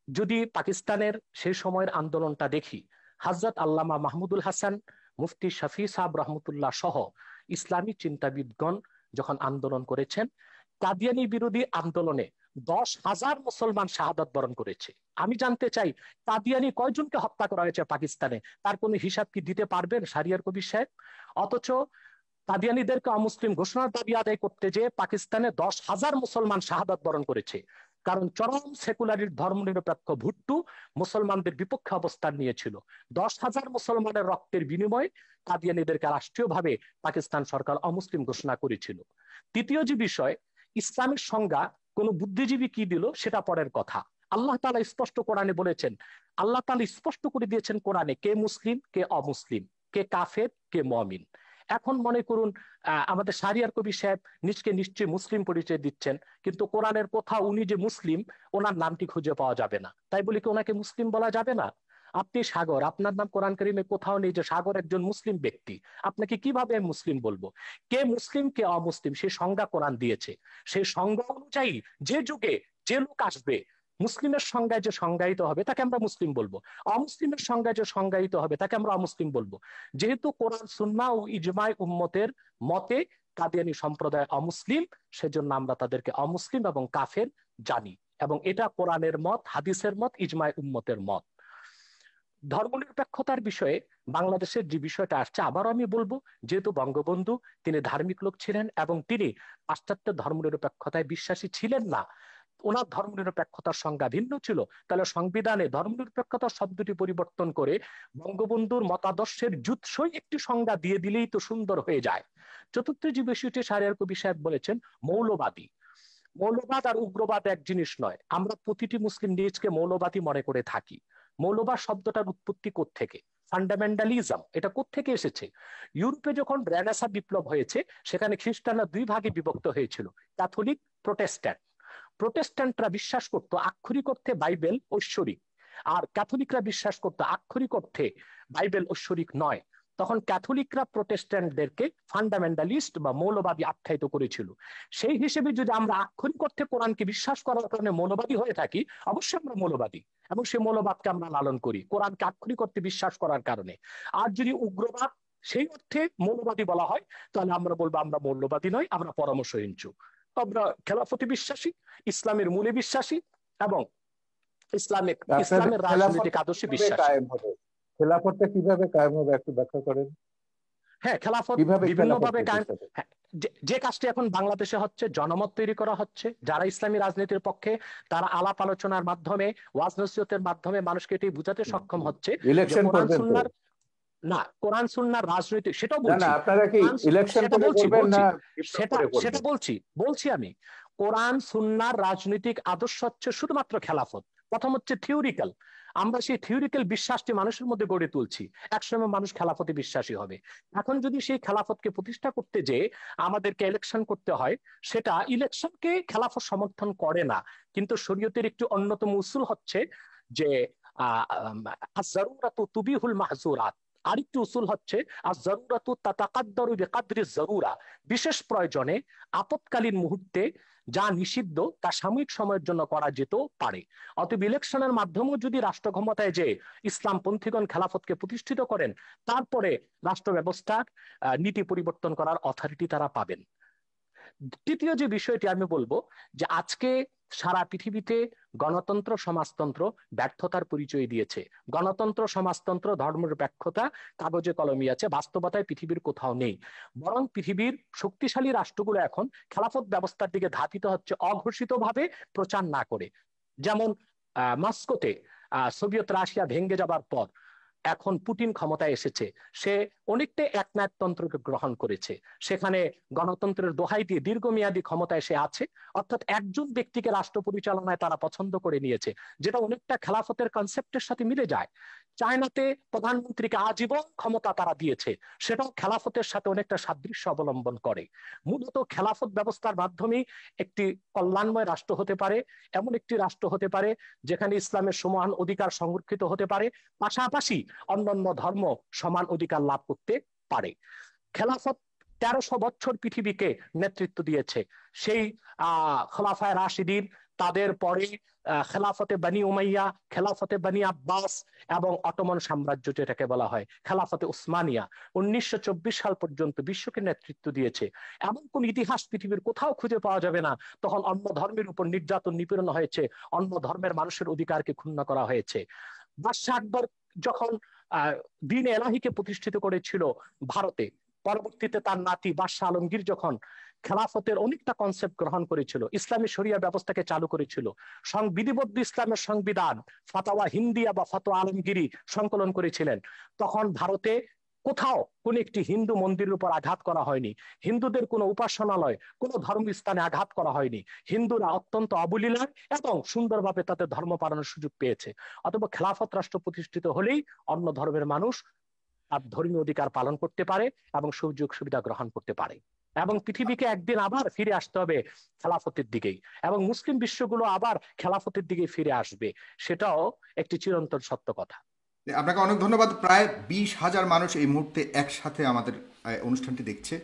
যদি পাকিস্তানের সেই সময়ের আন্দোলনটা দেখি, হযরত আল্লামা মাহমুদুল হাসান, মুফতি শফি সাহেব রহমতুল্লাহ সহ ইসলামী চিন্তাবিদগণ যখন আন্দোলন করেছেন, কাদিয়ানী বিরোধী আন্দোলনে ১০,০০০ মুসলমান শাহাদাত বরণ করেছে। আমি জানতে চাই, কাদিয়ানী কয়জনকে হত্যা করা হয়েছে পাকিস্তানে, তার কোনো হিসাব কি দিতে পারবেন শাহরিয়ার কবির সাহেব? অথচ কাদিয়ানীদেরকে অমুসলিম ঘোষণার দাবি আদায় করতে যে পাকিস্তানে ১০,০০০ মুসলমান শাহাদাত বরণ করেছে, কারণ চরম সেকুলারির ধর্মনিরপেক্ষ ভুট্টো মুসলমানদের বিপক্ষে অবস্থান নিয়েছিল। ১০,০০০ মুসলমানের রক্তের বিনিময়ে কাদিয়ানীদেরকে রাষ্ট্রীয়ভাবে পাকিস্তান সরকার অমুসলিম ঘোষণা করেছিল। তৃতীয় যে বিষয়, ইসলামের সংজ্ঞা কোন বুদ্ধিজীবী কি দিল সেটা পরের কথা। আল্লাহ তাআলা স্পষ্ট কোরআনে বলেছেন, আল্লাহ তাআলা স্পষ্ট করে দিয়েছেন কোরআনে, কে মুসলিম কে অমুসলিম, কে কাফের কে মুমিন। এখন মনে করুন আমাদের শাহরিয়ার কবির সাহেব নিজকে নিশ্চয়ই মুসলিম পরিচয় দিচ্ছেন, কিন্তু কোরআনের কোথাও উনি যে মুসলিম ওনার নামটি খুঁজে পাওয়া যাবে না। তাই বলে কি ওনাকে মুসলিম বলা যাবে না? আপনি সাগর, আপনার নাম কোরআন কারীমে কোথাও নেই যে সাগর একজন মুসলিম ব্যক্তি। আপনাকে কিভাবে মুসলিম বলবো? কে মুসলিম কে অমুসলিম সেই সংজ্ঞা কোরআন দিয়েছে। সেই সংজ্ঞা অনুযায়ী যে যুগে যে লোক আসবে, মুসলিমের সংজ্ঞায় যে সংজ্ঞায়িত হবে তাকে আমরা মুসলিম বলবো, অমুসলিমের সংজ্ঞায় যে সংজ্ঞায়িত হবে তাকে আমরা অমুসলিম বলবো। যেহেতু কোরআন সুন্নাহ ও ইজমাই উম্মতের মতে কাদিয়ানী সম্প্রদায় অমুসলিম, সেজন্য আমরা তাদেরকে অমুসলিম এবং কাফের জানি, এবং এটা কোরআনের মত, হাদিসের মত, ইজমাই উম্মতের মত। ধর্মনিরপেক্ষতার বিষয়ে বাংলাদেশের যে বিষয়টা আসছে, আবারও আমি বলবো, যেহেতু বঙ্গবন্ধু তিনি ধার্মিক লোক ছিলেন এবং তিনি পাশ্চাত্য ধর্মনিরপেক্ষতায় বিশ্বাসী ছিলেন না, ওনার ধর্মনিরপেক্ষতার সংজ্ঞা ভিন্ন ছিল, তাহলে সংবিধানে ধর্মনিরপেক্ষতা শব্দটি পরিবর্তন করে বঙ্গবন্ধুর মতাদর্শের জুৎসই একটি সংজ্ঞা দিয়ে দিলেই তো সুন্দর হয়ে যায়। চতুর্থ যে বিষয়টি শাহরিয়ার কবির সাহেব বলেছেন, মৌলবাদী। মৌলবাদ আর উগ্রবাদ এক জিনিস নয়। আমরা প্রতিটি মুসলিম নিজকে মৌলবাদী মনে করে থাকি। মৌলবাদ শব্দটার উৎপত্তি কোত্থেকে? ফান্ডামেন্টালিজম এটা কোত্থেকে এসেছে? ইউরোপে যখন রেনেসাঁ বিপ্লব হয়েছে, সেখানে খ্রিস্টানরা দুই ভাগে বিভক্ত হয়েছিল, ক্যাথলিক, প্রোটেস্ট্যান্ট। প্রোটেস্ট্যান্টরা বিশ্বাস করতো আক্ষরিক অর্থে বাইবেল ঐশ্বরিক, আর ক্যাথলিকরা বিশ্বাস করতো আক্ষরিক অর্থে বাইবেল ঐশ্বরিক নয়। তখন ক্যাথলিকরা প্রোটেস্ট্যান্টদেরকে ফান্ডামেন্টালিস্ট বা মৌলবাদী আখ্যায়িত করেছিল। সেই হিসেবে যদি আমরা আক্ষরিক অর্থে কোরআনকে বিশ্বাস করার কারণে মৌলবাদী হয়ে থাকি, অবশ্যই আমরা মৌলবাদী, এবং সেই মৌলবাদকে আমরা লালন করি কোরআনকে আক্ষরিক অর্থে বিশ্বাস করার কারণে। আর যদি উগ্রবাদ সেই অর্থে মৌলবাদী বলা হয়, তাহলে আমরা বলবো আমরা মৌলবাদী নয়, আমরা পরামর্শহীনচু। আমরা খেলাফতি বিশ্বাসী, ইসলামের মূলে বিশ্বাসী, এবং ইসলামের রাজনৈতিক আদর্শে বিশ্বাসী। খেলাফতটা কিভাবে কায়েম হবে একটু ব্যাখ্যা করেন। হ্যাঁ, খেলাফত বিভিন্ন ভাবে কায়েম। যে কাজটি এখন বাংলাদেশে হচ্ছে, জনমত তৈরি করা হচ্ছে, যারা ইসলামী রাজনীতির পক্ষে তারা আলাপ আলোচনার মাধ্যমে, ওয়াজ নসিহতের মাধ্যমে মানুষকে এটি বুঝাতে সক্ষম হচ্ছে ইলেকশন কোরআন সুন্নাহর না, কোরআন সুন্নাহর রাজনৈতিক, সেটাও বলছি, আপনারা কি ইলেকশন করবেন না? সেটা বলছি আমি। কোরআন সুন্নাহর রাজনৈতিক আদর্শ হচ্ছে শুধুমাত্র খেলাফত। প্রথম হচ্ছে থিওরিক্যাল, আমরা সেই থিওরিক্যাল বিশ্বাসটি মানুষের মধ্যে গড়ে তুলছি, একসময় মানুষ খেলাফতে বিশ্বাসী হবে। এখন যদি সেই খেলাফতকে প্রতিষ্ঠা করতে যে আমাদেরকে ইলেকশন করতে হয়, সেটা ইলেকশনকে খেলাফত সমর্থন করে না। কিন্তু শরীয়তের একটি অন্যতম উসুল হচ্ছে যে আয-যারুরাতু তুবিহুল মাহযুরাত। আরেকটি উসুল হচ্ছে আয-যারুরাতু তাতাকাদ্দারু বিকাদরি যারুরা। বিশেষ প্রয়োজনে, আপৎকালীন মুহূর্তে যা নিষিদ্ধ তা সাময়িক সময়ের জন্য করা যেত পারে। অতএব ইলেকশনের মাধ্যমেও যদি রাষ্ট্র ক্ষমতায় যে ইসলামপন্থীগণ খেলাফতকে প্রতিষ্ঠিত করেন, তারপরে রাষ্ট্র ব্যবস্থার নীতি পরিবর্তন করার অথরিটি তারা পাবেন। তৃতীয় যে বিষয়টি আমি বলবো, যে আজকে সারা পৃথিবীতে গণতন্ত্র সমাজতন্ত্র ব্যর্থতার পরিচয় দিয়েছে। গণতন্ত্র সমাজতন্ত্র ধর্মনিরপেক্ষতা কাগজে কলমে আছে, বাস্তবতায় পৃথিবীর কোথাও নেই। বরং পৃথিবীর শক্তিশালী রাষ্ট্রগুলো এখন খেলাফত ব্যবস্থার দিকে ধাবিত হচ্ছে, অঘোষিতভাবে, প্রচার না করে। যেমন মস্কোতে সোভিয়েত রাশিয়া ভেঙে যাবার পর এখন পুতিন ক্ষমতায় এসেছে, সে অনেকটা একনায়কতন্ত্রকে গ্রহণ করেছে। সেখানে গণতন্ত্রের দোহাই দিয়ে দীর্ঘমেয়াদী ক্ষমতায় সে আছে, অর্থাৎ একজন ব্যক্তিকে রাষ্ট্র পরিচালনায় তারা পছন্দ করে নিয়েছে, যেটা অনেকটা খেলাফতের কনসেপ্টের সাথে মিলে যায়। চায়নাতে প্রধানমন্ত্রীকে আজীবন ক্ষমতা তারা দিয়েছে, সেটাও খেলাফতের সাথে অনেকটা সাদৃশ্য অবলম্বন করে। মূলত খেলাফত ব্যবস্থার মাধ্যমে একটি কল্যাণময় রাষ্ট্র হতে পারে, এমন একটি রাষ্ট্র হতে পারে যেখানে ইসলামের সমান অধিকার সংরক্ষিত হতে পারে, পাশাপাশি অন্যান্য ধর্ম সমান অধিকার লাভ করতে পারে। খেলাফত 1300 বছর পৃথিবীকে নেতৃত্ব দিয়েছে। সেই খোলাফায়ে রাশিদিন, তাদের পরে খেলাফতে বনি উমাইয়া, খেলাফতে বনি আব্বাস, এবং অটোমান সাম্রাজ্য যেটাকে বলা হয় খেলাফতে উসমানিয়া, 1924 সাল পর্যন্ত বিশ্বকে নেতৃত্ব দিয়েছে। এমন কোন ইতিহাস পৃথিবীর কোথাও খুঁজে পাওয়া যাবে না তখন অন্য ধর্মের উপর নির্যাতন নিপীড়ন হয়েছে, অন্য ধর্মের মানুষের অধিকারকে ক্ষুণ্ণ করা হয়েছে। বাদশাহ আকবর যখন দ্বীন এলাহিকে প্রতিষ্ঠিত করেছিল ভারতে, পরবর্তীতে তার নাতি বাদশাহ আলমগীর যখন খেলাফতের অনেকটা কনসেপ্ট গ্রহণ করেছিল, ইসলামী শরিয়া ব্যবস্থাকে চালু করেছিল, বিধিবদ্ধ ইসলামের সংবিধান ফাতাওয়া হিন্দিয়া বা ফাতোয়া আলমগীরি সংকলন করেছিলেন, তখন ভারতে কোথাও কোন একটি হিন্দু মন্দিরের উপর আঘাত করা হয়নি, হিন্দুদের কোনো উপাসনালয়, কোনো ধর্মস্থানে আঘাত করা হয়নি। হিন্দুরা অত্যন্ত অবলীলায় এবং সুন্দরভাবে তাদের ধর্ম পালনের সুযোগ পেয়েছে। অথবা খেলাফত রাষ্ট্র প্রতিষ্ঠিত হলেই অন্য ধর্মের মানুষ আর ধর্মীয় অধিকার পালন করতে পারে এবং সুযোগ সুবিধা গ্রহণ করতে পারে, এবং পৃথিবীকে একদিন আবার ফিরে আসতে হবে খেলাফতের দিকেই, এবং মুসলিম বিশ্বগুলো আবার খেলাফতের দিকে ফিরে আসবে, সেটাও একটি চিরন্তন সত্য কথা। আপনাকে অনেক ধন্যবাদ। প্রায় 20,000 মানুষ এই মুহূর্তে একসাথে আমাদের অনুষ্ঠানটি দেখছে।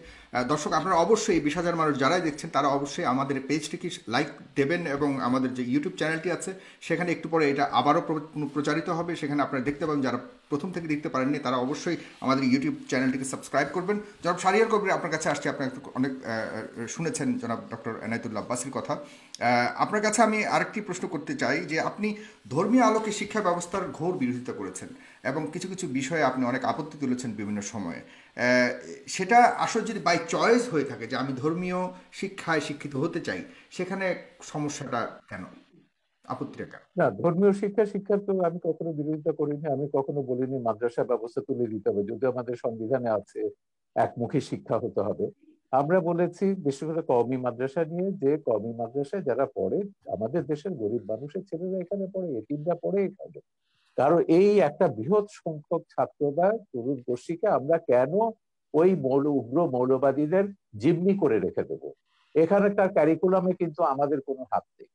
দর্শক, আপনারা অবশ্যই 20,000 মানুষ যারাই দেখছেন তারা অবশ্যই আমাদের পেজটিকে লাইক দেবেন, এবং আমাদের যে ইউটিউব চ্যানেলটি আছে সেখানে একটু পরে এটা আবারও প্রচারিত হবে, সেখানে আপনারা দেখতে পাবেন। যারা প্রথম থেকে দেখতে পারেননি তারা অবশ্যই আমাদের ইউটিউব চ্যানেলটিকে সাবস্ক্রাইব করবেন। জনাব শাহরিয়ার কবির আপনার কাছে আসছে, আপনার অনেক শুনেছেন জনাব ডক্টর এনায়েতুল্লাহ আব্বাসীর কথা। আপনার কাছে আমি আরেকটি প্রশ্ন করতে চাই, যে আপনি ধর্মীয় আলোকে শিক্ষা ব্যবস্থার ঘোর বিরোধিতা করেছেন এবং কিছু কিছু বিষয়ে আপনি অনেক আপত্তি তুলেছেন বিভিন্ন সময়ে। সেটা আসলে যদি বাই চয়েস হয়ে থাকে যে আমি ধর্মীয় শিক্ষায় শিক্ষিত হতে চাই, সেখানে সমস্যাটা কেন, আপত্তিটা কেন? না, ধর্মীয় শিক্ষা তো আমি কখনো বিরোধিতা করিনি। আমি কখনো বলিনি মাদ্রাসা ব্যবস্থা তুলে দিতে হবে, যদি আমাদের সংবিধানে আছে একমুখী শিক্ষা হতে হবে। আমরা বলেছি বিশেষ করে কওমি মাদ্রাসা নিয়ে, যে কওমি মাদ্রাসায় যারা পড়ে, আমাদের দেশের গরিব মানুষের ছেলেরা এখানে পড়ে, এতিমরা পড়ে এখানে, কারণ এই একটা বৃহৎ সংখ্যক ছাত্র বা তরুণ গোষ্ঠীকে আমরা কেন ওই উগ্র মৌলবাদীদের জিম্মি করে রেখে দেবো? এখানকার ক্যারিকুলামে কিন্তু আমাদের কোনো হাত নেই।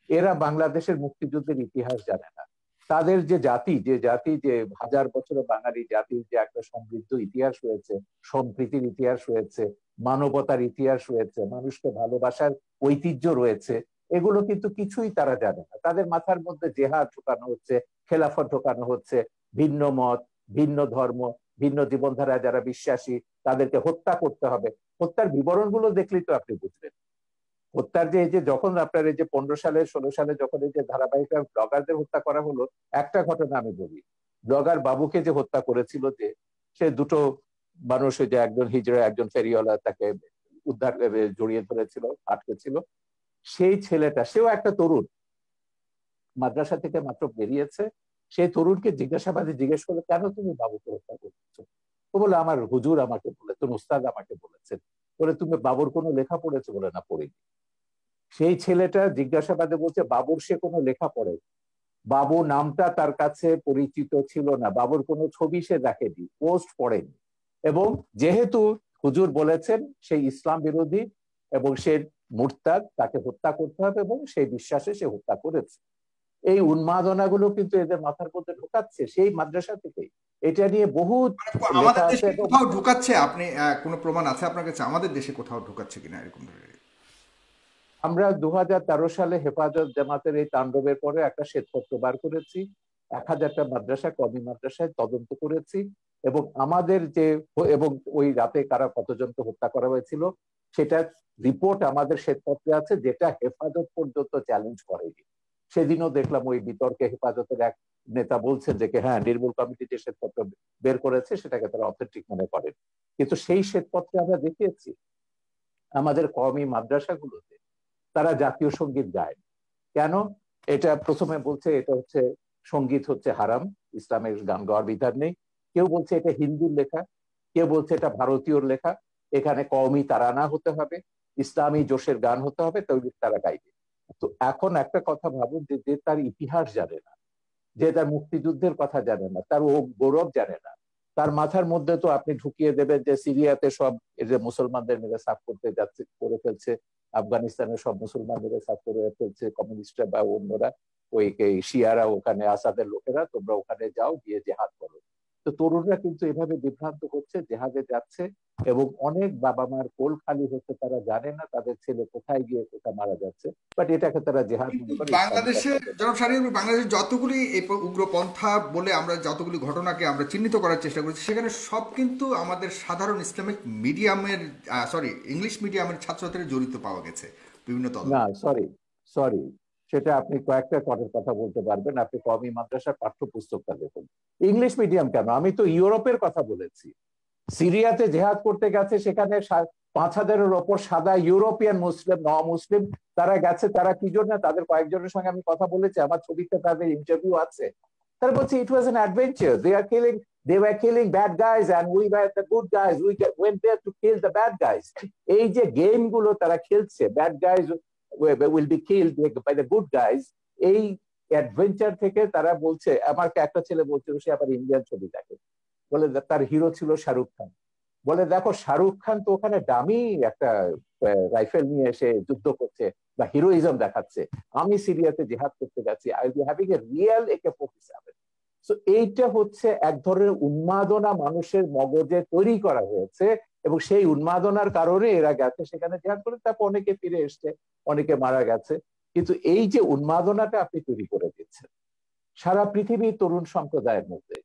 এরা বাংলাদেশের মুক্তিযুদ্ধের ইতিহাস জানে না। তাদের যে জাতি যে হাজার বছরের বাঙালি জাতির যে একটা সমৃদ্ধ ইতিহাস রয়েছে, সম্প্রীতির ইতিহাস রয়েছে, মানবতার ইতিহাস রয়েছে, মানুষকে ভালোবাসার ঐতিহ্য রয়েছে, এগুলো কিন্তু কিছুই তারা জানে না। তাদের মাথার মধ্যে জেহাদ ঢোকানো হচ্ছে, খেলাফত ঢোকানো হচ্ছে, ভিন্ন মত, ভিন্ন ধর্ম, ভিন্ন জীবনধারায় যারা বিশ্বাসী তাদেরকে হত্যা করতে হবে। হত্যার বিবরণগুলো দেখলেই তো আপনি বুঝবেন। হত্যার যে এই যে যখন আপনার এই যে 15 সালে 16 সালে যখন এই যে ধারাবাহিক ব্লগারদের হত্যা করা হলো, একটা ঘটনা আমি বলি। ব্লগার বাবুকে যে হত্যা করেছিল, যে সে দুটো মানুষ, যে একজন হিজড়া একজন ফেরিওয়ালা তাকে উদ্ধার জড়িয়ে ধরেছিল, আটকে ছিল, সেই ছেলেটা সেও একটা তরুণ, মাদ্রাসা থেকে মাত্র বেরিয়েছে। সেই তরুণকে জিজ্ঞাসাবাদে জিজ্ঞেস করলো, কেন তুমি বাবুকে হত্যা করছো? ও বলে, আমার হুজুর আমাকে বলেছেন, উস্তাদ আমাকে বলেছেন। বলে, তুমি বাবুর কোনো লেখা পড়েছো? বলে, না, পড়িনি। সেই ছেলেটা জিজ্ঞাসাবাদে বলছে, বাবুর সে কোনো লেখা পড়ে, বাবু নামটা তার কাছে পরিচিত ছিল না, বাবুর কোনো ছবি সে দেখেনি, পোস্ট পড়েনি। এবং যেহেতু হুজুর বলেছেন সেই ইসলাম বিরোধী এবং সে মুরতাদ, তাকে হত্যা করতে হবে, এবং সেই বিশ্বাসে সে হত্যা করেছে। এই উন্মাদনাগুলো কিন্তু এদের মাথার মধ্যে ঢোকাচ্ছে সেই মাদ্রাসা থেকেই। এটা নিয়ে বহুত মানে লেখা আমাদের আছে দেশে এবং কোথাও ঢুকাচ্ছে? আপনি কোনো প্রমাণ আছে আপনার কাছে আমাদের দেশে কোথাও ঢুকাচ্ছে কিনা এরকম ধরনের? আমরা 2013 সালে হেফাজত জামাতের এই তাণ্ডবের পরে একটা শ্বেতপত্র বার করেছি, 1000টা মাদ্রাসা, কওমি মাদ্রাসায় তদন্ত করেছি, এবং আমাদের যে এবং ওই রাতে কারা কতজনকে হত্যা করা হয়েছিল সেটা রিপোর্ট আমাদের শ্বেতপত্রে আছে, যেটা হেফাজত পর্যন্ত চ্যালেঞ্জ করেনি। সেদিনও দেখলাম ওই বিতর্কে হেফাজতের এক নেতা বলছেন যে হ্যাঁ, নির্মূল কমিটি যে শ্বেতপত্র বের করেছে সেটাকে তারা অথেন্টিক মনে করেন। কিন্তু সেই শ্বেতপত্রে আমরা দেখিয়েছি আমাদের কওমি মাদ্রাসাগুলোতে তারা জাতীয় সঙ্গীত গায়। কেন? এটা প্রথমে বলছে এটা হচ্ছে সঙ্গীত হচ্ছে হারাম, ইসলামের গান গাওয়ার বিধান নেই। কেউ বলছে এটা হিন্দুর লেখা, কেউ বলছে এটা ভারতীয়র লেখা, এখানে কওমি তারানা হতে হবে, ইসলামী জোশের গান হতে হবে, তবে তারা গাইবে। তো এখন একটা কথা ভাবুন, যে তার ইতিহাস জানে না, যে তার মুক্তিযুদ্ধের কথা জানে না, তার ও গৌরব জানে না, তার মাথার মধ্যে তো আপনি ঢুকিয়ে দেবেন যে সিরিয়াতে সব এই যে মুসলমানদের মেরে সাফ করতে যাচ্ছে, করে ফেলছে, আফগানিস্তানের সব মুসলমানদের সাফ করে ফেলছে কমিউনিস্টরা বা অন্যরা, ওই শিয়ারা, ওখানে আসাদের লোকেরা, তোমরা ওখানে যাও, গিয়ে জেহাদ করো। তো তরুণরা কিন্তু এভাবে বিভ্রান্ত হচ্ছে, জেহাদে যাচ্ছে, এবং অনেক বাবা মার কোল খালি হচ্ছে, তারা জানে না তাদের ছেলে কোথায় গিয়ে কোথায় মারা যাচ্ছে, বাট এটাকে তারা জেহাদ কিন্তু মনে করে, বাংলাদেশে জনাব শাহরিয়ার, বাংলাদেশের যতগুলি এই উগ্রপন্থা বলে আমরা যতগুলি ঘটনাকে আমরা চিহ্নিত করার চেষ্টা করেছি, সেখানে সব কিন্তু আমাদের সাধারণ ইসলামিক মিডিয়ামের, সরি, ইংলিশ মিডিয়ামের ছাত্রছাত্রীরা জড়িত পাওয়া গেছে বিভিন্ন না, তদন্ত। সরি, সরি, সেটা আপনি কয়েকটা কটের কথা বলতে পারবেন। আপনি কওমি মাদ্রাসার পাঠ্যপুস্তকটা দেখুন। ইংলিশ মিডিয়াম কেন, আমি তো ইউরোপের কথা বলেছি। সিরিয়াতে জেহাদ করতে গেছে, সেখানে 5000-এর ওপর সাদা ইউরোপিয়ান মুসলিম, মুসলিম তারা গেছে। তারা কি জন্য? তাদের কয়েকজনের সঙ্গে আমি কথা বলেছি, আমার ছবিতে তাদের ইন্টারভিউ আছে। তারা বলছে it was an adventure, they were killing bad guys and we were the good guys, we went there to kill the bad guys। এই যে গেম গুলো তারা খেলছে, bad guys will be killed by the good guys, এই adventure থেকে তারা বলছে। আমার একটা ছেলে বলছিল সে আবার ইন্ডিয়ান ছবি দেখে, বলে তার হিরো ছিল শাহরুখ খান। বলে, দেখো শাহরুখ খান তো ওখানে দামি একটা রাইফেল নিয়ে এসে যুদ্ধ করছে বা হিরোইজম দেখাচ্ছে, আমি সিরিয়াতে জেহাদ করতে গেছি, I will be having a real AK-47। তো এইটা হচ্ছে এক ধরনের উন্মাদনা মানুষের মগজে তৈরি করা হয়েছে, এবং সেই উন্মাদনার কারণে এরা গেছে সেখানে জেহাদ করে, তারপর অনেকে ফিরে এসছে, অনেকে মারা গেছে। কিন্তু এই যে উন্মাদনাটা আপনি তৈরি করে দিচ্ছেন সারা পৃথিবীর তরুণ সম্প্রদায়ের মধ্যে,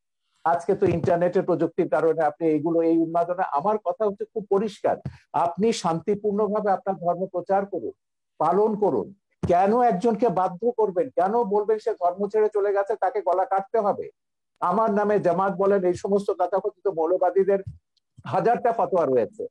আজকে তো ইন্টারনেটের প্রযুক্তির কারণে আপনি এইগুলো, এই উন্মাদনা, আমার কথা হচ্ছে খুব পরিষ্কার, আপনি শান্তিপূর্ণভাবে আপনার ধর্ম প্রচার করুন, পালন করুন। কেন একজনকে বাধ্য করবেন? কেন বলবেন সে ধর্ম ছেড়ে চলে গেছে তাকে গলা কাটতে হবে? আমার নামে জামাত বলেন, এই সমস্ত তথাকথিত মৌলবাদীদের হাজারটা ফতোয়া রয়েছে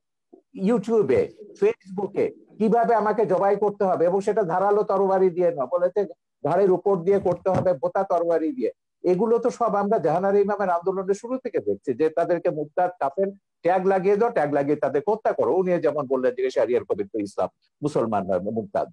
ইউটিউবে, ফেসবুকে, কিভাবে আমাকে জবাই করতে হবে, এবং সেটা ধারালো তরবারি দিয়ে না, বলেছে ঘাড়ের উপর দিয়ে করতে হবে, বোতা তরবারি দিয়ে। এগুলো তো সব আমরা জাহানারা ইমামের আন্দোলনের শুরু থেকে দেখছি, যে তাদেরকে মুরতাদ, কাফের ট্যাগ লাগিয়ে দাও, ট্যাগ লাগিয়ে তাদের হত্যা করো। উনি যেমন বললেন যে শারিয়ার কবির তো ইসলাম, মুসলমান মুরতাদ।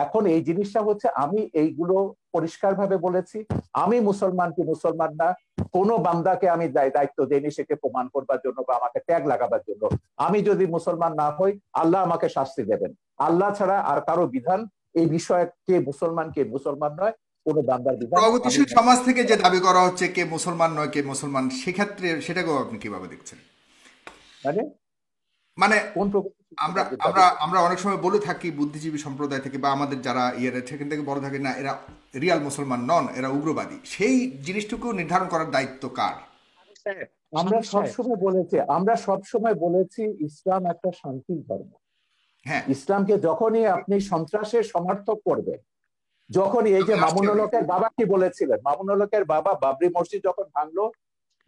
এখন এই জিনিসটা হচ্ছে, আমি এইগুলো পরিষ্কার ভাবে বলেছি, আমি মুসলমান কি মুসলমান না কোন বান্দাকে আমি দায়িত্ব দেইনি সেকে প্রমাণ করবার জন্য বা আমাকে ট্যাগ লাগাবার জন্য। আমি যদি মুসলমান না হই, আল্লাহ আমাকে শাস্তি দেবেন। আল্লাহ ছাড়া আর কারো বিধান এই বিষয়ে কে মুসলমান নয় কোন বান্দার বিধান প্রগতিশীল সমাজ থেকে যে দাবি করা হচ্ছে কে মুসলমান নয় কে মুসলমান, সেক্ষেত্রে সেটাকেও আপনি কিভাবে দেখছেন? মানে মানে কোন আমরা আমরা আমরা অনেক সময় বলে থাকি বুদ্ধিজীবী সম্প্রদায় থেকে বা আমাদের যারা ইয়ের সেখান থেকে বড় থাকে, না এরা রিয়াল মুসলমান নন, এরা উগ্রবাদী। সেই জিনিসটুকু নির্ধারণ করার দায়িত্ব কার? আমরা সবসময় বলেছি ইসলাম একটা শান্তির ধর্ম। হ্যাঁ, ইসলামকে যখনই আপনি সন্ত্রাসের সমর্থক করবেন, যখনই এই যে মামুনুল হকের বাবা কি বলেছিলেন, মামুনুল হকের বাবা বাবরি মসজিদ যখন ভাঙলো,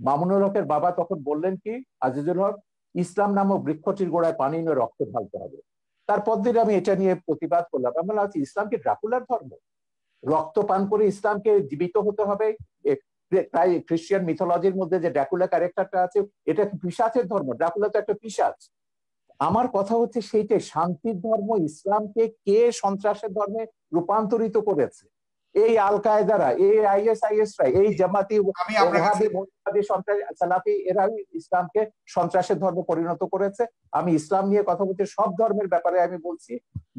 মামুনুল হকের বাবা তখন বললেন কি, আজিজুল হক, ইসলাম নামক বৃক্ষটির গোড়ায় পানি নিয়ে রক্ত ঢালতে হবে। তারপর দিন আমি এটা নিয়ে প্রতিবাদ করলাম। আমরা বলছি ইসলাম কি ড্রাকুলার ধর্ম? রক্ত পান করে ইসলামকে জীবিত হতে হবে? তাই খ্রিস্টান মিথোলজির মধ্যে যে ড্রাকুলা ক্যারেক্টারটা আছে, এটা কি পিশাচের ধর্ম? ড্রাকুলা তো একটা পিশাচ। আমার কথা হচ্ছে সেইটাই, শান্তির ধর্ম ইসলামকে কে সন্ত্রাসের ধর্মে রূপান্তরিত করেছে? এই আল কায়দারা, এই আইএসআইএসরা, এই জামাতি সালাফি, এরা ইসলামকে সন্ত্রাসের ধর্মে পরিণত করেছে। আমি ইসলাম নিয়ে কথা বলছি, সব ধর্মের ব্যাপারে আমি বলছি,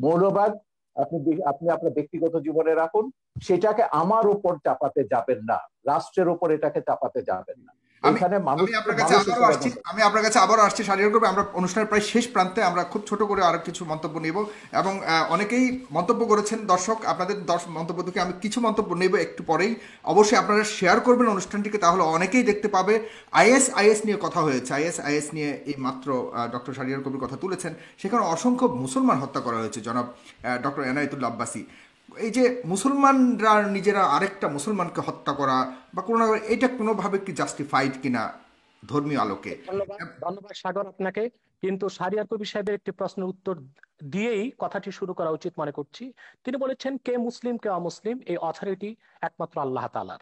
মৌলবাদ আপনি আপনি আপনার ব্যক্তিগত জীবনে রাখুন, সেটাকে আমার উপর চাপাতে যাবেন না, রাষ্ট্রের উপর এটাকে চাপাতে যাবেন না। আমি আপনার কাছে আবারও আসছি শারীরিক রূপে। আমরা অনুষ্ঠানের প্রায় শেষ প্রান্তে, আমরা খুব ছোট করে আরো কিছু মন্তব্য নেব এবং অনেকেই মন্তব্য করেছেন দর্শক, আপনাদের মন্তব্য থেকে আমি কিছু মন্তব্য নেব একটু পরেই। অবশ্যই আপনারা শেয়ার করবেন অনুষ্ঠানটিকে, তাহলে অনেকেই দেখতে পাবে। আইএস নিয়ে কথা হয়েছে, আইএস নিয়ে এই মাত্র ডক্টর শাহরিয়ার কবির কথা তুলেছেন, সেখানে অসংখ্য মুসলমান হত্যা করা হয়েছে জনাব ডক্টর এনায়েতুল্লাহ আব্বাসী। এই যে মুসলমানরা নিজেরা আরেকটা মুসলমানকে হত্যা করা বা কোনো, এটা কোনোভাবে কি জাস্টিফাইড কিনা ধর্মীয় আলোকে? ধন্যবাদ সাগর আপনাকে। কিন্তু শাহরিয়ার কবির সাহেবের একটি প্রশ্নের উত্তর দিয়েই কথাটি শুরু করা উচিত মনে করছি। তিনি বলেছেন কে মুসলিম কে অমুসলিম এই অথরিটি একমাত্র আল্লাহ তাআলার।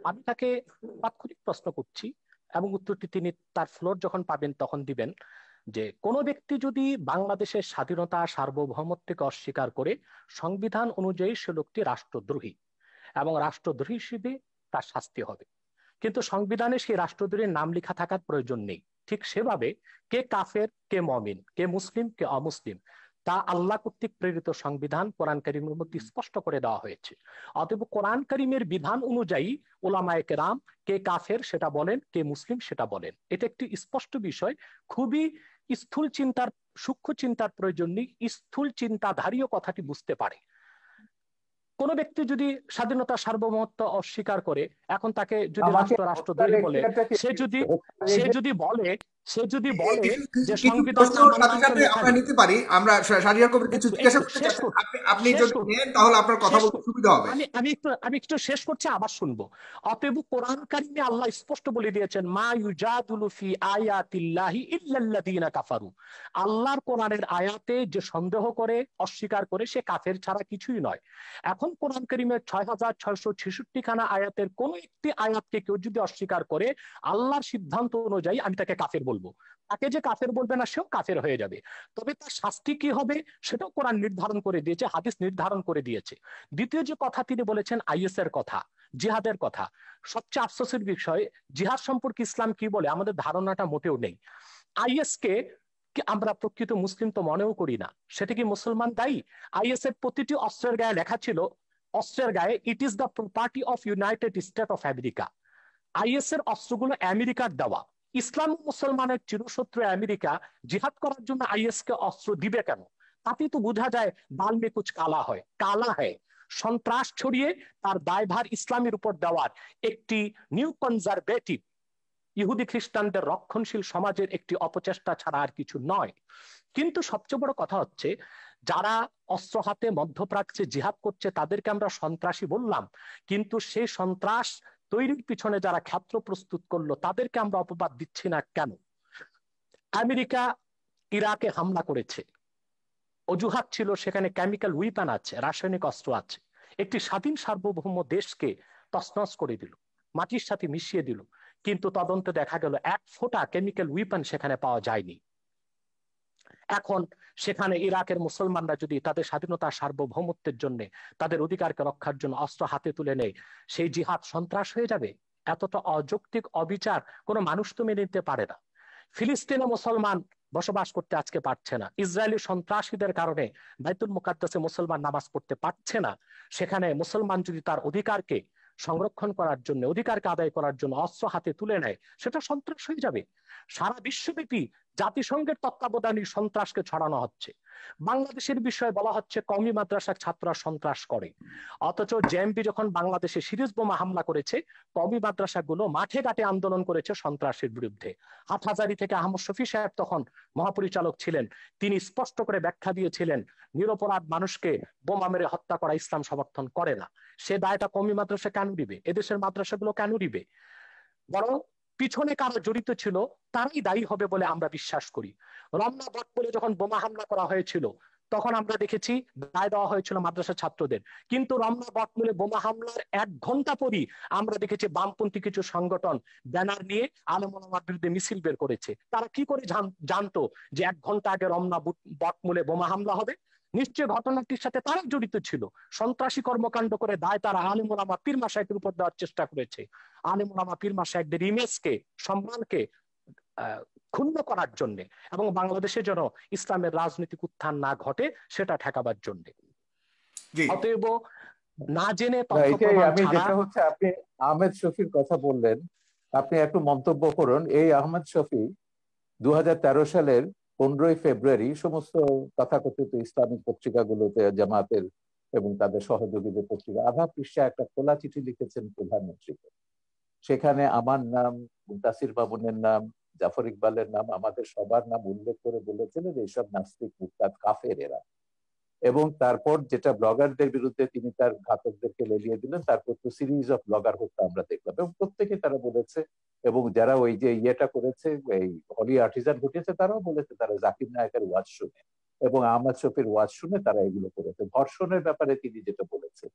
আমি তাকে তাৎক্ষণিক প্রশ্ন করছি এবং উত্তরটি তিনি তার ফ্লোর যখন পাবেন তখন দিবেন, যে কোনো ব্যক্তি যদি বাংলাদেশের স্বাধীনতা সার্বভৌমত্বকে অস্বীকার করে, সংবিধান অনুযায়ী সে লোকটি রাষ্ট্রদ্রোহী এবং রাষ্ট্রদ্রোহী হিসেবে তার শাস্তি হবে। কিন্তু সংবিধানে সেই রাষ্ট্রদ্রোহীর নাম লেখা থাকার প্রয়োজন নেই। ঠিক সেভাবে কে কাফের কে মুমিন, কে মুসলিম কে অমুসলিম, তা আল্লাহ কর্তৃক প্রেরিত সংবিধান কোরআন কারীমের মধ্যে স্পষ্ট করে দেওয়া হয়েছে। অতএব কোরআন কারীমের বিধান অনুযায়ী উলামায়ে কেরাম কে কাফের সেটা বলেন, কে মুসলিম সেটা বলেন। এটা একটি স্পষ্ট বিষয়। খুবই স্থূল চিন্তার, সূক্ষ্ম চিন্তার প্রয়োজন নেই, স্থূল চিন্তাধারীও কথাটি বুঝতে পারে। কোন ব্যক্তি যদি স্বাধীনতা সার্বভৌমত্ব অস্বীকার করে, এখন তাকে যদি রাষ্ট্রদ্রোহী বলে, সে যদি বলে যে সংবিধান আমরা নিতে পারি, আমরা শাহরিয়ার কবির কিছু জিজ্ঞাসা করতে চাচ্ছি, আপনি যদি নেন তাহলে আপনার কথা বলতে সুবিধা হবে। আমি একটু শেষ করছি, আবার শুনবো। অতএব কোরআন কারীমে আল্লাহ স্পষ্ট বলে দিয়েছেন মা ইউজাদুলু ফি আয়াতিল্লাহি ইল্লাল্লাযিনা কাফারু। আল্লাহর কোরআনের আয়াতে যে সন্দেহ করে, অস্বীকার করে, সে কাফের ছাড়া কিছুই নয়। এখন কোরআন কারীমের 6666 খানা আয়াতের কোন একটি আয়াতকে কেউ যদি অস্বীকার করে, আল্লাহর সিদ্ধান্ত অনুযায়ী আমি তাকে কাফের বলবো। তাকে যে কাফের বলবে না সেও কাফের হয়ে যাবে। তবে তার শাস্তি কি হবে সেটাও কোরআন নির্ধারণ করে দিয়েছে, হাদিস নির্ধারণ করে দিয়েছে। দ্বিতীয় যে কথা তিনি বলেছেন আইএস এর কথা, জিহাদের কথা, সবচেয়ে আফসোসের বিষয়, জিহাদ সম্পর্কে ইসলাম কি বলে আমাদের ধারণাটা মোটেও নেই। আইএস কে আমরা প্রকৃত মুসলিম তো মনেও করি না। সেটা কি মুসলমান দায়ী? আইএস এর প্রতিটি অস্ত্রের গায়ে লেখা ছিল, অস্ত্রের গায়ে it is the property of United state of America. Is এর অস্ত্রগুলো আমেরিকার দেওয়া। ইসলাম মুসলমানের চিরশত্রু আমেরিকা জিহাদ করার জন্য আইএস কে অস্ত্র দিবে কেন? তাতে তো বোঝা যায় দাল মে কুছ কালা হয়, কালা হয়। সন্ত্রাস ছড়িয়ে তার দায়ভার ইসলামের উপর দেওয়ার একটি নিউ কনজারভেটিভ ইহুদি খ্রিস্টানদের রক্ষণশীল সমাজের একটি অপচেষ্টা ছাড়া আর কিছু নয়। কিন্তু সবচেয়ে বড় কথা হচ্ছে, যারা অস্ত্র হাতে মধ্যপ্রাচ্যে জিহাদ করছে তাদেরকে আমরা সন্ত্রাসী বললাম, কিন্তু সেই সন্ত্রাস তৈরির পিছনে যারা ক্ষেত্র প্রস্তুত করলো তাদেরকে আমরা অপবাদ দিচ্ছি না কেন? আমেরিকা ইরাকে হামলা করেছে, অজুহাত ছিল সেখানে কেমিক্যাল উইপন আছে, রাসায়নিক অস্ত্র আছে। একটি স্বাধীন সার্বভৌম দেশকে তছনছ করে দিল, মাটির সাথে মিশিয়ে দিল। কিন্তু তদন্তে দেখা গেল এক ফোঁটা কেমিক্যাল উইপন সেখানে পাওয়া যায়নি। এখন সেখানে ইরাকের মুসলমানরা যদি তাদের স্বাধীনতা সার্বভৌমত্বের জন্য, তাদের অধিকারকে রক্ষার জন্য অস্ত্র হাতে তুলে নেয়, সেই জিহাদ সন্ত্রাস হয়ে যাবে? এতটা অযৌক্তিক অবিচার কোনো মানুষ তো মেনে নিতে পারে না। ফিলিস্তিনে মুসলমান বসবাস করতে আজকে পারছে না, ইসরায়েলি সন্ত্রাসীদের কারণে বাইতুল মুকাদ্দাসে মুসলমান নামাজ পড়তে পারছে না। সেখানে মুসলমান যদি তার অধিকারকে সংরক্ষণ করার জন্য, অধিকারকে আদায় করার জন্য অস্ত্র হাতে তুলে নেয়, সেটা সন্ত্রাস হয়ে যাবে। সারা বিশ্বব্যাপী জাতিসংঘের তত্ত্বাবধানে সন্ত্রাসকে ছড়ানো হচ্ছে। বাংলাদেশের বিষয়ে বলা হচ্ছে কওমি মাদ্রাসার ছাত্ররা সন্ত্রাস করে, অথচ জেএমবি যখন বাংলাদেশে সিরিজ বোমা হামলা করেছে, কওমি মাদ্রাসাগুলো মাঠে ঘাটে আন্দোলন করেছে সন্ত্রাসের বিরুদ্ধে। হাটহাজারী থেকে আহমদ শফি সাহেব তখন মহাপরিচালক ছিলেন, তিনি স্পষ্ট করে ব্যাখ্যা দিয়েছিলেন নিরপরাধ মানুষকে বোমা মেরে হত্যা করা ইসলাম সমর্থন করে না। সে দায়টা কওমি মাদ্রাসা কেন দিবে? এদেশের মাদ্রাসাগুলো কেন দিবে? বরং পিছনে কারা জড়িত ছিল তারাই দায়ী হবে বলে আমরা বিশ্বাস করি। রমনা বটমূলে যখন বোমা হামলা করা হয়েছিল, তখন আমরা দেখেছি দায় দেওয়া হয়েছিল মাদ্রাসা ছাত্রদের, কিন্তু রমনা বটমূলে বোমা হামলার 1 ঘন্টা পরই আমরা দেখেছি বামপন্থী কিছু সংগঠন ব্যানার নিয়ে আলেম ওলামার বিরুদ্ধে মিছিল বের করেছে। তারা কি করে জানতো যে 1 ঘন্টা আগে রমনা বটমূলে বোমা হামলা হবে? নিশ্চয় ঘটনাটির সাথে তারা জড়িত ছিল। সন্ত্রাসী কর্মকাণ্ড করে দায় তারা আলেম ওলামা পীর মাশায়েখের উপর দেওয়ার চেষ্টা করেছে। আলেম ওলামা পীর মাশায়েখদের ইমেজকে, সম্মানকে ক্ষুণ্ণ করার জন্য, এবং বাংলাদেশে যেন ইসলামের রাজনৈতিক উত্থান না ঘটে সেটা ঠেকাবার জন্য। অতএব না জেনে তথ্য প্রমাণ আমি ছাড়া। যেটা হচ্ছে, আপনি আহমেদ শফির কথা বললেন, আপনি একটু মন্তব্য করুন। এই আহমেদ শফি 2013 সালের 15ই ফেব্রুয়ারি সমস্ত তথাকথিত ইসলামিক পত্রিকাগুলোতে, জামাতের এবং তাদের সহযোগীদের পত্রিকা, আধা পৃষ্ঠা একটা খোলা চিঠি লিখেছেন প্রধানমন্ত্রীকে। সেখানে আমার নাম, মুনতাসির মামুনের নাম, জাফর ইকবালের নাম, আমাদের সবার নাম উল্লেখ করে বলেছিলেন এইসব নাস্তিক, মুরতাদ, কাফের এরা। এবং তারপর যেটা ব্লগারদের বিরুদ্ধে তিনি তার ঘাতকদেরকে লেলিয়ে দিলেন, তারপর তো সিরিজ অফ ব্লগার হত্যা আমরা দেখলাম, এবং প্রত্যেকে তারা বলেছে, এবং যারা ওই যে ইয়েটা করেছে, এই হলি আর্টিজান ঘটিয়েছে, তারাও বলেছে তারা জাকির নায়কের ওয়াজ শুনে এবং আহমদ শফির ওয়াজ শুনে তারা এগুলো করেছে। ধর্ষণের ব্যাপারে তিনি যেটা বলেছে,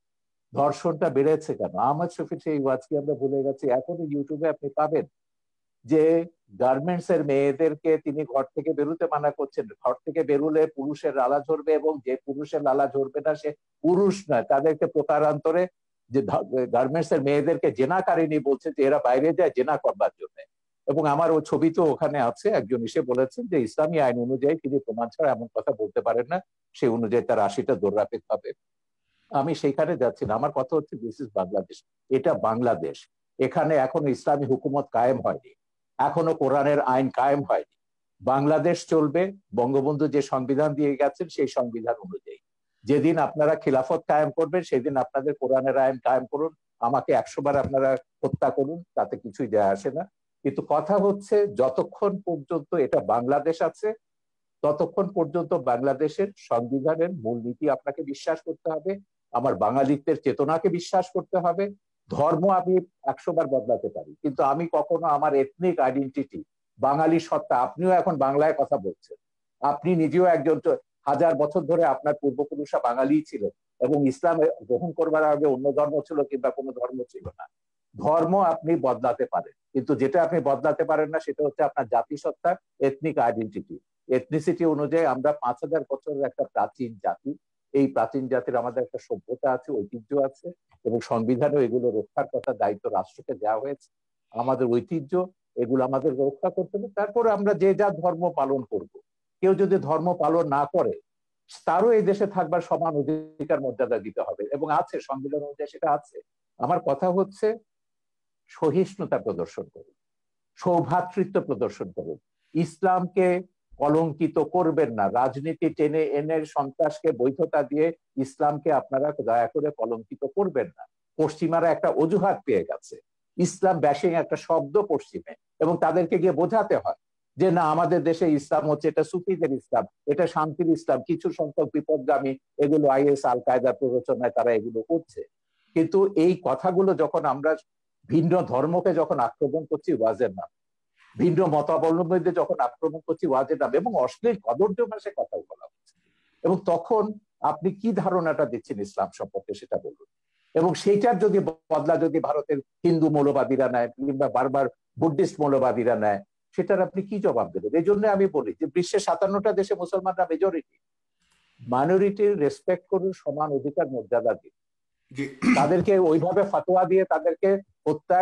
ধর্ষণটা বেড়েছে কেন? আহমদ শফির সেই ওয়াজ কি আমরা ভুলে গেছি? এখনো ইউটিউবে আপনি পাবেন যে গার্মেন্টস এর মেয়েদেরকে তিনি ঘর থেকে বেরোতে মানা করছেন, ঘর থেকে বেরোলে পুরুষের লালা ঝরবে, এবং যে পুরুষের লালা ঝরবে না সে পুরুষ নয়, তাদেরকে প্রকারান্তরে যে গার্মেন্টস এর মেয়েদেরকে জেনাকারিনী বলছে, যে এরা বাইরে যায় জেনা করবার জন্য। এবং আমার ওই ছবি তো ওখানে আছে, একজন এসে বলেছেন যে ইসলামী আইন অনুযায়ী তিনি প্রমাণ ছাড়া এমন কথা বলতে পারেন না, সেই অনুযায়ী তার 80টা দৌড়াপেক হবে। আমি সেইখানে যাচ্ছি না, আমার কথা হচ্ছে দিস ইজ বাংলাদেশ, এটা বাংলাদেশ। এখানে এখনো ইসলামী হুকুমত কায়েম হয়নি, এখনো কোরআনের আইন কায়েম হয়নি। বাংলাদেশ চলবে বঙ্গবন্ধু যে সংবিধান দিয়ে গেছেন সেই সংবিধান অনুযায়ী। যেদিন আপনারা খিলাফত কায়েম করবেন সেদিন আপনাদের কোরআনের আইন কায়েম করুন, আমাকে 100 বার আপনারা হত্যা করুন, তাতে কিছুই যায় আসে না। কিন্তু কথা হচ্ছে যতক্ষণ পর্যন্ত এটা বাংলাদেশ আছে, ততক্ষণ পর্যন্ত বাংলাদেশের সংবিধানের মূলনীতি আপনাকে বিশ্বাস করতে হবে, আমার বাঙালিত্বের চেতনাকে বিশ্বাস করতে হবে। ধর্ম আমি 100 বার বদলাতে পারি, কিন্তু আমি কখনো আমার এথনিক আইডেন্টিটি, বাঙালি সত্তা, আপনিও এখন বাংলায় কথা বলছেন, আপনি নিজেও একজন 1000 বছর ধরে আপনার পূর্বপুরুষরা বাঙালি ছিলেন, এবং ইসলাম গ্রহণ করবার আগে অন্য ধর্ম ছিল কিংবা কোনো ধর্ম ছিল না। ধর্ম আপনি বদলাতে পারেন, কিন্তু যেটা আপনি বদলাতে পারেন না সেটা হচ্ছে আপনার জাতিসত্তা, এথনিক আইডেন্টিটি। এথনিসিটি অনুযায়ী আমরা 5000 বছরের একটা প্রাচীন জাতি, এই প্রাচীন জাতির আমাদের একটা সভ্যতা আছে, ঐতিহ্য আছে, এবং সংবিধানে এগুলো রক্ষার কথা দায়িত্ব রাষ্ট্রকে দেওয়া হয়েছে। আমাদের ঐতিহ্য এগুলো আমাদের রক্ষা করতে হবে, তারপরে আমরা যে যা ধর্ম পালন করব। কেউ যদি ধর্ম পালন না করে, তারও এই দেশে থাকবার সমান অধিকার মর্যাদা দিতে হবে, এবং আছে সংবিধান অনুযায়ী সেটা আছে। আমার কথা হচ্ছে সহিষ্ণুতা প্রদর্শন করুন, সৌভ্রাতৃত্ব প্রদর্শন করুন, ইসলামকে কলঙ্কিত করবেন না, রাজনীতি টেনে এনে সন্ত্রাসকে বৈধতা দিয়ে ইসলামকে আপনারা দয়া করে কলঙ্কিত করবেন না। পশ্চিমারা একটা অজুহাত পেয়ে গেছে, ইসলাম ব্যাশিং একটা শব্দ পশ্চিমে, এবং তাদেরকে গিয়ে বোঝাতে হয় যে না, আমাদের দেশে ইসলাম হচ্ছে এটা সুফিদের ইসলাম, এটা শান্তির ইসলাম, কিছু সংখ্যক বিপদগামী এগুলো আইএস আল কায়দার প্ররোচনায় তারা এগুলো করছে। কিন্তু এই কথাগুলো যখন আমরা ভিন্ন ধর্মকে যখন আক্রমণ করছি ওয়াজের নাম, ভিন্ন মতাবলম্বীদের যখন আক্রমণ করছি ওয়াজের নাম, এবং অশ্লীল কদর্য ভাষায় কথা বলা হচ্ছে, এবং তখন আপনি কি ধারণাটা দিচ্ছেন ইসলাম সম্পর্কে সেটা বলুন। এবং সেইটার যদি বদলা যদি ভারতের হিন্দু মৌলবাদীরা নেয়, কিংবা বারবার বুদ্ধিস্ট মৌলবাদীরা নেয়, সেটার আপনি কি জবাব দেবেন? এই জন্য আমি বলি যে বিশ্বের 57টা দেশে মুসলমানরা মেজরিটি, মাইনরিটির রেসপেক্ট করুন, সমান অধিকার মর্যাদা দিন। জি তাদেরকে ওইভাবে ফাতোয়া দিয়ে তাদেরকে হত্যা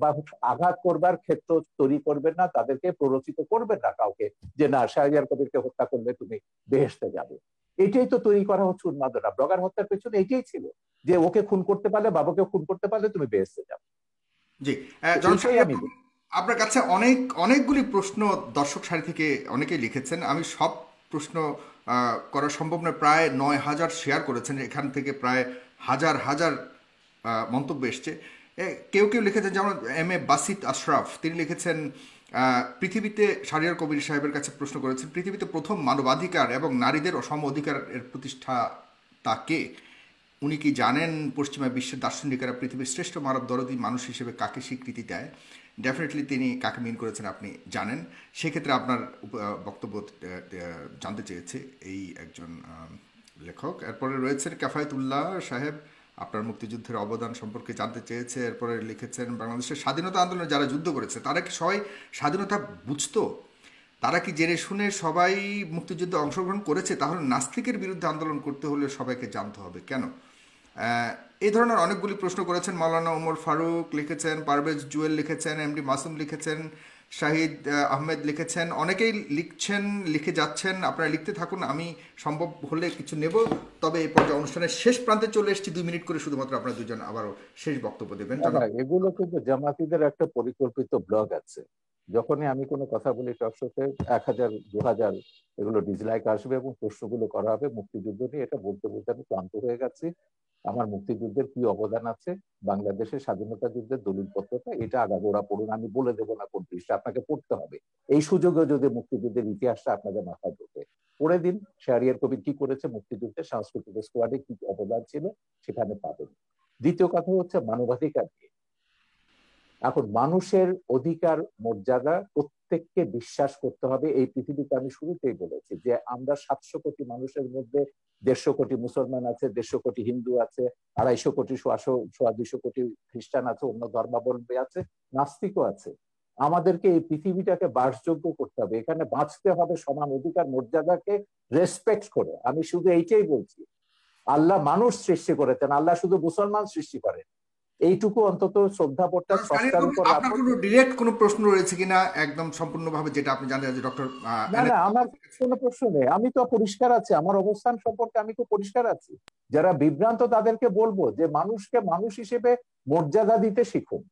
বা আঘাত করবার ক্ষেত্র তৈরি করবেন না, তাদেরকে প্ররোচিত করবেন না কাউকে যে না শাহরিয়ার কবিরকে হত্যা করলে তুমি বেহেশতে যাবে। এটাই তো তৈরি করা হচ্ছে উন্মাদনা। ব্লগার হত্যার পেছনে এটাই ছিল যে ওকে খুন করতে পারলে, বাবাকে খুন করতে পারলে তুমি বেহেশতে যাবে। জি এটাই আমি বলি। আপনার কাছে অনেকগুলি প্রশ্ন দর্শক সারি থেকে অনেকেই লিখেছেন। আমি সব প্রশ্ন করা সম্ভব নয়। প্রায় 9,000 শেয়ার করেছেন, এখান থেকে প্রায় হাজার হাজার মন্তব্য এসছে। কেউ কেউ লিখেছেন, যেমন এম.এ. বাসিত আশরাফ, তিনি লিখেছেন পৃথিবীতে, শাহরিয়ার কবির সাহেবের কাছে প্রশ্ন করেছেন, পৃথিবীতে প্রথম মানবাধিকার এবং নারীদের সম অধিকারের প্রতিষ্ঠাতা কে? উনি কি জানেন পশ্চিমা বিশ্বের দার্শনিকেরা পৃথিবীর শ্রেষ্ঠ মানব দরদী মানুষ হিসেবে কাকে স্বীকৃতি দেয়? ডেফিনেটলি তিনি কাকে মিন করেছেন আপনি জানেন। সেক্ষেত্রে আপনার বক্তব্য জানতে চেয়েছে এই একজন লেখক। এরপরে রয়েছেন কাফায়েতুল্লাহ সাহেব, আপনার মুক্তিযুদ্ধের অবদান সম্পর্কে জানতে চেয়েছে। এরপরে লিখেছেন বাংলাদেশের স্বাধীনতা আন্দোলনে যারা যুদ্ধ করেছে তারা কি সবাই স্বাধীনতা বুঝতো? তারা কি জেনে শুনে সবাই মুক্তিযুদ্ধে অংশগ্রহণ করেছে? তাহলে নাস্তিকের বিরুদ্ধে আন্দোলন করতে হলে সবাইকে জানতে হবে কেন? এই ধরনের অনেকগুলি প্রশ্ন করেছেন। মাওলানা ওমর ফারুক লিখেছেন, পারভেজ জুয়েল লিখেছেন, এমডি মাসুম লিখেছেন, শাহিদ আহমেদ লিখেছেন, অনেকেই লিখছেন, লিখে যাচ্ছেন। আপনারা লিখতে থাকুন, আমি সম্ভব হলে কিছু নেব। তবে এই পর্যায়ে অনুষ্ঠানের শেষ প্রান্তে চলে এসেছি, 2 মিনিট করে শুধুমাত্র আপনারা দুজন আবারও শেষ বক্তব্য দেবেন। এগুলো কিন্তু জামাতিদের একটা পরিকল্পিত ব্লগ আছে। যখনই আমি কোনো কথা বলি টকশোতে 1000 2000 এগুলো ডিসলাইক আসবে এবং প্রশ্নগুলো করা হবে মুক্তিযুদ্ধ নিয়ে। এটা বলতে বলতে আমি ক্লান্ত হয়ে গেছি। আমার মুক্তিযুদ্ধের কি অবদান আছে, বাংলাদেশের স্বাধীনতা যুদ্ধের দলিলপত্রটা, এটা আগাগোড়া পড়ুন। আমি বলে দেবো না কোন পৃষ্ঠা, আপনাকে পড়তে হবে। এই সুযোগে যদি মুক্তিযুদ্ধের ইতিহাসটা আপনাদের মাথায় ঢোকে, পড়ে দিন শাহরিয়ার কবির কি করেছে মুক্তিযুদ্ধে, সাংস্কৃতিক স্কোয়াডে কি অবদান ছিল, সেখানে পাবেন। দ্বিতীয় কথা হচ্ছে মানবাধিকার নিয়ে। এখন মানুষের অধিকার মর্যাদা প্রত্যেককে বিশ্বাস করতে হবে। এই পৃথিবীতে আমি শুরুতেই বলেছি যে আমরা 700 কোটি মানুষের মধ্যে 150 কোটি মুসলমান আছে, 150 কোটি হিন্দু আছে, 250 কোটি 250 কোটি খ্রিস্টান আছে, অন্য ধর্মাবলম্বী আছে, নাস্তিকও আছে। আমাদেরকে এই পৃথিবীটাকে বাসযোগ্য করতে হবে, এখানে বাঁচতে হবে সমান অধিকার মর্যাদাকে রেসপেক্ট করে। আমি শুধু এইটাই বলছি, আল্লাহ মানুষ সৃষ্টি করেছেন, আল্লাহ শুধু মুসলমান সৃষ্টি করেন। এইটুকু অন্তত শ্রদ্ধাবোধটা স্রষ্টার উপর। আপনার কোনো ডিরেক্ট কোনো প্রশ্ন রয়েছে কিনা একদম সম্পূর্ণভাবে, যেটা আপনি জানতে চাচ্ছেন ডক্টর? না না, আমার কোনো প্রশ্ন নেই। আমি তো পরিষ্কার আছি, আমার অবস্থান সম্পর্কে আমি তো পরিষ্কার আছি। যারা বিভ্রান্ত তাদেরকে বলবো যে মানুষকে মানুষ হিসেবে মর্যাদা দিতে শিখুন।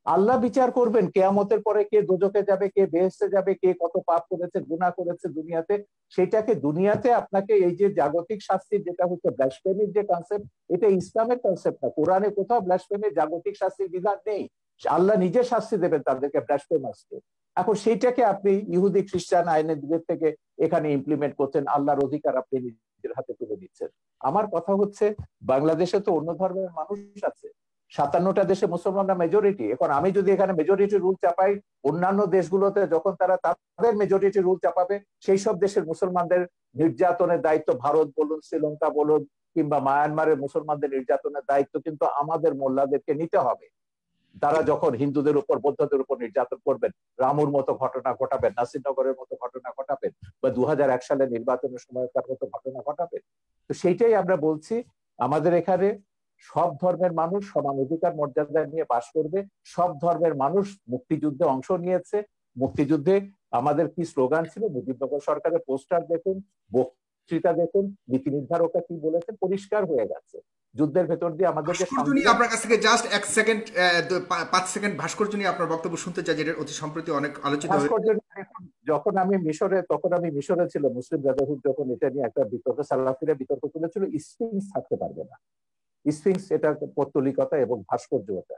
আল্লাহ বিচার করবেন কিয়ামতের পরে, কে দোজখে যাবে, কে বেহেশতে যাবে, কে কত পাপ করেছে, গুনাহ করেছে দুনিয়াতে, সেটাকে দুনিয়াতে আপনাকে এই যে জাগতিক শাস্তির যেটা হচ্ছে ব্লাসফেমির যে কনসেপ্ট, এটা ইসলামের কনসেপ্ট না। কোরআনে কোথাও ব্লাসফেমির জাগতিক শাস্তির বিধান নেই। আল্লাহ নিজে শাস্তি দেবেন তাদেরকে, ব্লাসফেমাসকে। এখন সেইটাকে আপনি ইহুদি খ্রিস্টান আইনের দিকের থেকে এখানে ইমপ্লিমেন্ট করছেন, আল্লাহর অধিকার আপনি নিজের হাতে তুলে দিচ্ছেন। আমার কথা হচ্ছে বাংলাদেশে তো অন্য ধর্মের মানুষ আছে, 57টা দেশে মুসলমানরা মেজরিটি। এখন আমি যদি এখানে মেজরিটি রুল চাপাই, অন্যান্য দেশগুলোতে যখন তারা তাদের মেজরিটি রুল চাপাবে, সেই সব দেশের মুসলমানদের নির্যাতনের দায়িত্ব, ভারত বলুন, শ্রীলঙ্কা বলুন, কিংবা মায়ানমারের মুসলমানদের নির্যাতনের দায়িত্ব কিন্তু আমাদের মোল্লাদেরকে নিতে হবে। তারা যখন হিন্দুদের উপর, বৌদ্ধদের উপর নির্যাতন করবেন, রামুর মতো ঘটনা ঘটাবেন, নাসিরনগরের মতো ঘটনা ঘটাবেন, বা 2001 সালে নির্বাচনের সময়কার মতো ঘটনা ঘটাবেন। তো সেইটাই আমরা বলছি, আমাদের এখানে সব ধর্মের মানুষ সমান অধিকার মর্যাদা নিয়ে বাস করবে। সব ধর্মের মানুষ মুক্তিযুদ্ধে অংশ নিয়েছে। মুক্তিযুদ্ধে আমাদের কি স্লোগান ছিল, মুজিবনগর সরকারের পোস্টার দেখুন, বক্তৃতা দেখুন, নীতি নির্ধারকরা কি বলেছেন, পরিষ্কার হয়ে গেছে। যুদ্ধের ভেতর দিয়ে আমাদেরকে আপনার কাছ থেকে জাস্ট 1 সেকেন্ড, 5 সেকেন্ড ভাস্কর্য নিয়ে আপনার বক্তব্য শুনতে চাই, যেটা অতি সম্প্রতি অনেক আলোচিত হয়েছে। যখন আমি মিশরে, তখন আমি মিশরে ছিল, মুসলিম ব্রাদারহুড যখন এটা নিয়ে একটা বিতর্ক, সালাফিরা বিতর্ক তুলেছিল, স্ফিংস থাকতে পারবে না। স্ফিংস এটা পৌত্তলিকতা এবং ভাস্কর্যতা।